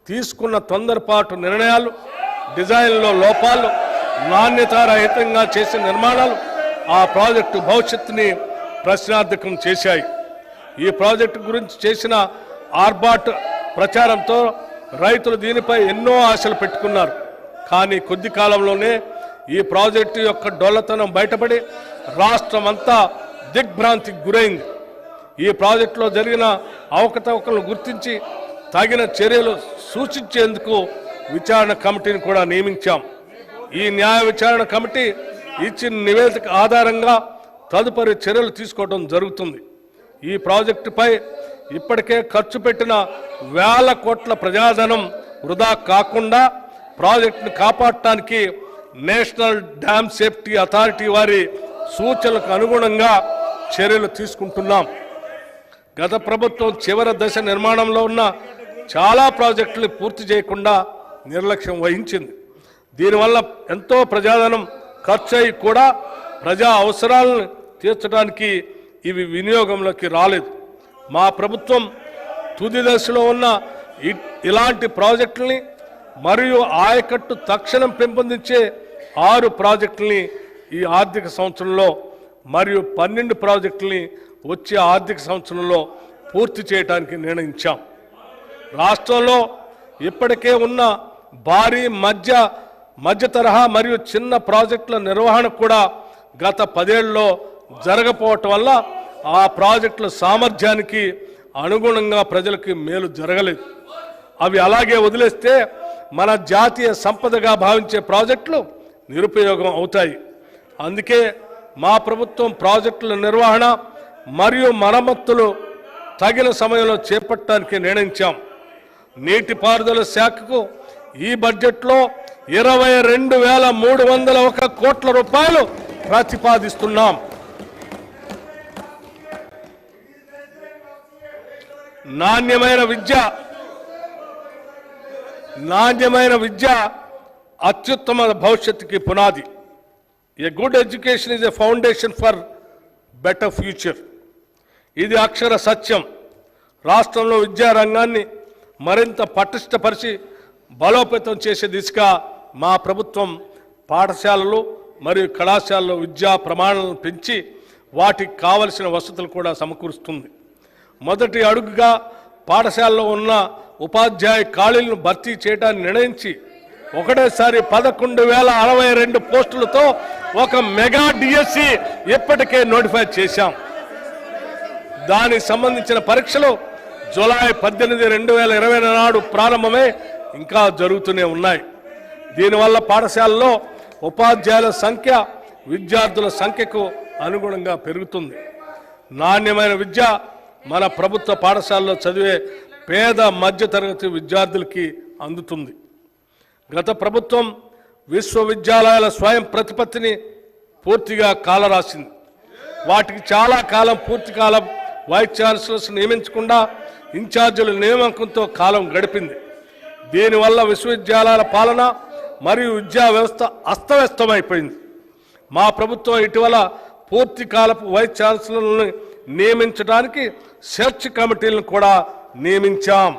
తీసుకున్న తొందరపాటు నిర్ణయాలు, డిజైన్లో లోపాలు, నాణ్యతారహితంగా చేసిన నిర్మాణాలు ఆ ప్రాజెక్టు భవిష్యత్తుని ప్రశ్నార్థకం చేశాయి. ఈ ప్రాజెక్టు గురించి చేసిన ఆర్బాట్ ప్రచారంతో రైతులు దీనిపై ఎన్నో ఆశలు పెట్టుకున్నారు. కానీ కొద్ది కాలంలోనే ఈ ప్రాజెక్టు యొక్క డొల్లతనం బయటపడి రాష్ట్రమంతా దిగ్భ్రాంతికి గురైంది. ఈ ప్రాజెక్టులో జరిగిన అవకతవకలను గుర్తించి తగిన చర్యలు సూచించేందుకు విచారణ కమిటీని కూడా నియమించాం. ఈ న్యాయ విచారణ కమిటీ ఇచ్చిన నివేదిక ఆధారంగా తదుపరి చర్యలు తీసుకోవడం జరుగుతుంది. ఈ ప్రాజెక్టుపై ఇప్పటికే ఖర్చు పెట్టిన వేల కోట్ల ప్రజాధనం వృధా కాకుండా ప్రాజెక్టును కాపాడటానికి నేషనల్ డ్యామ్ సేఫ్టీ అథారిటీ వారి సూచనలకు అనుగుణంగా చర్యలు తీసుకుంటున్నాం. గత ప్రభుత్వం చివరి దశ నిర్మాణంలో ఉన్న చాలా ప్రాజెక్టులు పూర్తి చేయకుండా నిర్లక్ష్యం వహించింది. దీనివల్ల ఎంతో ప్రజాధనం ఖర్చు అయి కూడా ప్రజా అవసరాలను తీర్చడానికి ఇవి వినియోగంలోకి రాలేదు. మా ప్రభుత్వం తుది దశలో ఉన్న ఇలాంటి ప్రాజెక్టుల్ని మరియు ఆయకట్టు తక్షణం పెంపొందించే 6 ప్రాజెక్టుల్ని ఈ ఆర్థిక సంవత్సరంలో మరియు 12 ప్రాజెక్టుల్ని వచ్చే ఆర్థిక సంవత్సరంలో పూర్తి చేయడానికి నిర్ణయించాం. రాష్ట్రంలో ఇప్పటికే ఉన్న భారీ మధ్య తరహా మరియు చిన్న ప్రాజెక్టుల నిర్వహణ కూడా గత 10 ఏళ్లలో జరగకపోవటం వల్ల ఆ ప్రాజెక్టుల సామర్థ్యానికి అనుగుణంగా ప్రజలకి మేలు జరగలేదు. అవి అలాగే వదిలేస్తే మన జాతీయ సంపదగా భావించే ప్రాజెక్టులు నిరుపయోగం అవుతాయి. అందుకే మా ప్రభుత్వం ప్రాజెక్టుల నిర్వహణ మరియు మరమ్మతులు తగిన సమయంలో చేపట్టడానికి నిర్ణయించాం. నీటిపారుదల శాఖకు ఈ బడ్జెట్లో 22,301 కోట్ల రూపాయలు ప్రతిపాదిస్తున్నాం. నాణ్యమైన విద్య అత్యుత్తమ భవిష్యత్తుకి పునాది. A good education is a foundation for better future. ఇది అక్షర సత్యం. రాష్ట్రంలో విద్యా రంగాన్ని మరింత పటిష్టపరిచి బలోపేతం చేసే దిశగా మా ప్రభుత్వం పాఠశాలలు మరియు కళాశాలలో విద్యా ప్రమాణాలను పెంచి వాటికి కావలసిన వసతులు కూడా సమకూరుస్తుంది. మొదటి అడుగుగా పాఠశాలలో ఉన్న ఉపాధ్యాయ ఖాళీలను భర్తీ చేయడానికి నిర్ణయించి ఒకటేసారి 11,062 పోస్టులతో ఒక మెగా డిఎస్సి ఇప్పటికే నోటిఫై చేశాం. దానికి సంబంధించిన పరీక్షలు జూలై 18, 2020 నాడు ప్రారంభమై ఇంకా జరుగుతూనే ఉన్నాయి. దీనివల్ల పాఠశాలలో ఉపాధ్యాయుల సంఖ్య విద్యార్థుల సంఖ్యకు అనుగుణంగా పెరుగుతుంది. నాణ్యమైన విద్య మన ప్రభుత్వ పాఠశాలలో చదివే పేద మధ్యతరగతి విద్యార్థులకి అందుతుంది. గత ప్రభుత్వం విశ్వవిద్యాలయాల స్వయం ప్రతిపత్తిని పూర్తిగా కాలరాసింది. వాటికి చాలా కాలం పూర్తికాలం వైస్ ఛాన్సలర్స్ నియమించకుండా ఇన్ఛార్జీల నియామకంతో కాలం గడిపింది. దీనివల్ల విశ్వవిద్యాలయాల పాలన మరియు విద్యా వ్యవస్థ అస్తవ్యస్తమైపోయింది. మా ప్రభుత్వం ఇటీవల పూర్తికాలపు వైస్ ఛాన్సలర్లను నియమించడానికి సెర్చ్ కమిటీలను కూడా నియమించాం.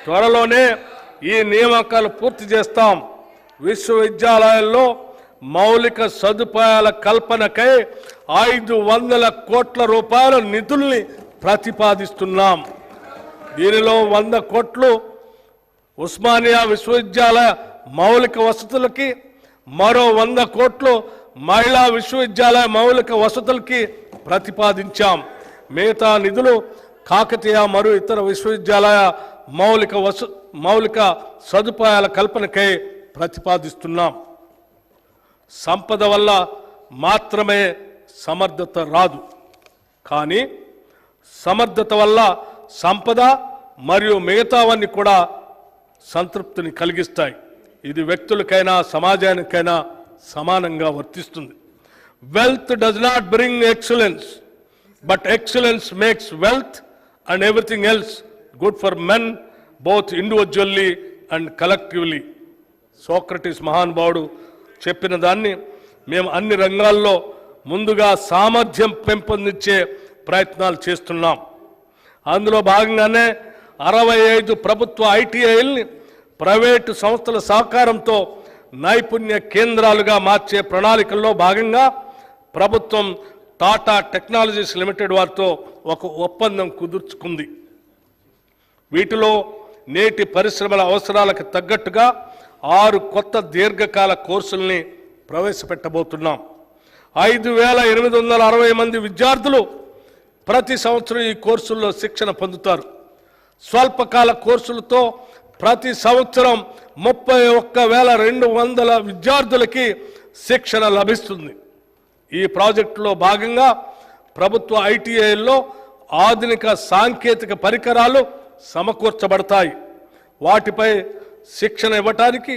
త్వరలోనే ఈ నియామకాలు పూర్తి చేస్తాం. విశ్వవిద్యాలయాల్లో మౌలిక సదుపాయాల కల్పనకై 500 కోట్ల రూపాయల నిధుల్ని ప్రతిపాదిస్తున్నాం. దీనిలో 100 కోట్లు ఉస్మానియా విశ్వవిద్యాలయ మౌలిక వసతులకి, మరో 100 కోట్లు మహిళా విశ్వవిద్యాలయ మౌలిక వసతులకి ప్రతిపాదించాం. మిగతా నిధులు కాకతీయ మరియు ఇతర విశ్వవిద్యాలయ మౌలిక సదుపాయాల కల్పనకై ప్రతిపాదిస్తున్నాం. సంపద వల్ల మాత్రమే సమర్థత రాదు, కానీ సమర్థత వల్ల సంపద మరియు మిగతావన్నీ కూడా సంతృప్తిని కలిగిస్తాయి. ఇది వ్యక్తులకైనా సమాజానికైనా సమానంగా వర్తిస్తుంది. Wealth does not bring excellence, but excellence makes wealth and everything else good for men both individually and collectively. Socrates మహానుభావుడు చెప్పిన దాన్ని మేము అన్ని రంగాల్లో ముందుగా సామర్థ్యం పెంపొందించే ప్రయత్నాలు చేస్తున్నాం. అందులో భాగంగానే 65 ప్రభుత్వ ఐటీఐల్ని ప్రైవేటు సంస్థల సహకారంతో నైపుణ్య కేంద్రాలుగా మార్చే ప్రణాళికల్లో భాగంగా ప్రభుత్వం టాటా టెక్నాలజీస్ లిమిటెడ్ వారితో ఒక ఒప్పందం కుదుర్చుకుంది. వీటిలో నేటి పరిశ్రమల అవసరాలకు తగ్గట్టుగా 6 కొత్త దీర్ఘకాల కోర్సుల్ని ప్రవేశపెట్టబోతున్నాం. 5,860 మంది విద్యార్థులు ప్రతి సంవత్సరం ఈ కోర్సుల్లో శిక్షణ పొందుతారు. స్వల్పకాల కోర్సులతో ప్రతి సంవత్సరం 31,200 విద్యార్థులకి శిక్షణ లభిస్తుంది. ఈ ప్రాజెక్టులో భాగంగా ప్రభుత్వ ఐటీఐల్లో ఆధునిక సాంకేతిక పరికరాలు సమకూర్చబడతాయి. వాటిపై శిక్షణ ఇవ్వటానికి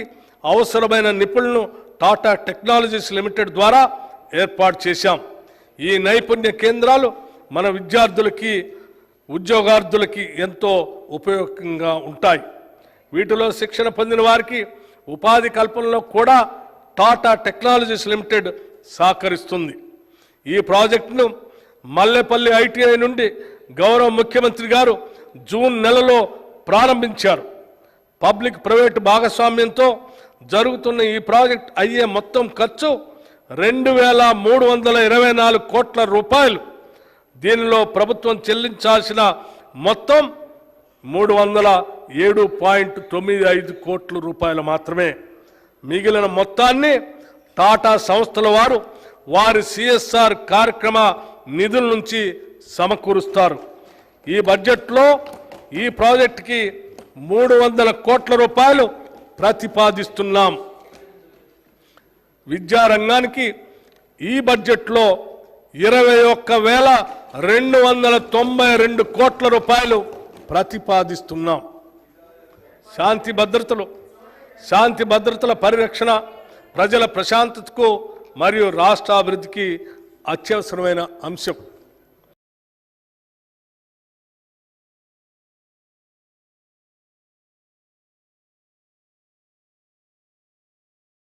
అవసరమైన నిపుణులను టాటా టెక్నాలజీస్ లిమిటెడ్ ద్వారా ఏర్పాటు చేశాం. ఈ నైపుణ్య కేంద్రాలు మన విద్యార్థులకి ఉద్యోగార్థులకి ఎంతో ఉపయోగంగా ఉంటాయి. వీటిలో శిక్షణ పొందిన వారికి ఉపాధి కల్పనలో కూడా టాటా టెక్నాలజీస్ లిమిటెడ్ సహకరిస్తుంది. ఈ ప్రాజెక్టును మల్లెపల్లి ఐటీఐ నుండి గౌరవ ముఖ్యమంత్రి గారు జూన్ నెలలో ప్రారంభించారు. పబ్లిక్ ప్రైవేట్ భాగస్వామ్యంతో జరుగుతున్న ఈ ప్రాజెక్ట్ అయ్యే మొత్తం ఖర్చు 2,324 కోట్ల రూపాయలు. దీనిలో ప్రభుత్వం చెల్లించాల్సిన మొత్తం 307.95 కోట్ల రూపాయలు మాత్రమే. మిగిలిన మొత్తాన్ని టాటా సంస్థల వారు వారి సిఎస్ఆర్ కార్యక్రమ నిధుల నుంచి సమకూరుస్తారు. ఈ బడ్జెట్లో ఈ ప్రాజెక్టుకి 300 కోట్ల రూపాయలు ప్రతిపాదిస్తున్నాం. విద్యారంగానికి ఈ బడ్జెట్లో 21,292 కోట్ల రూపాయలు ప్రతిపాదిస్తున్నాం. శాంతి భద్రతల పరిరక్షణ ప్రజల ప్రశాంతతకు మరియు రాష్ట్ర అభివృద్ధికి అత్యవసరమైన అంశం.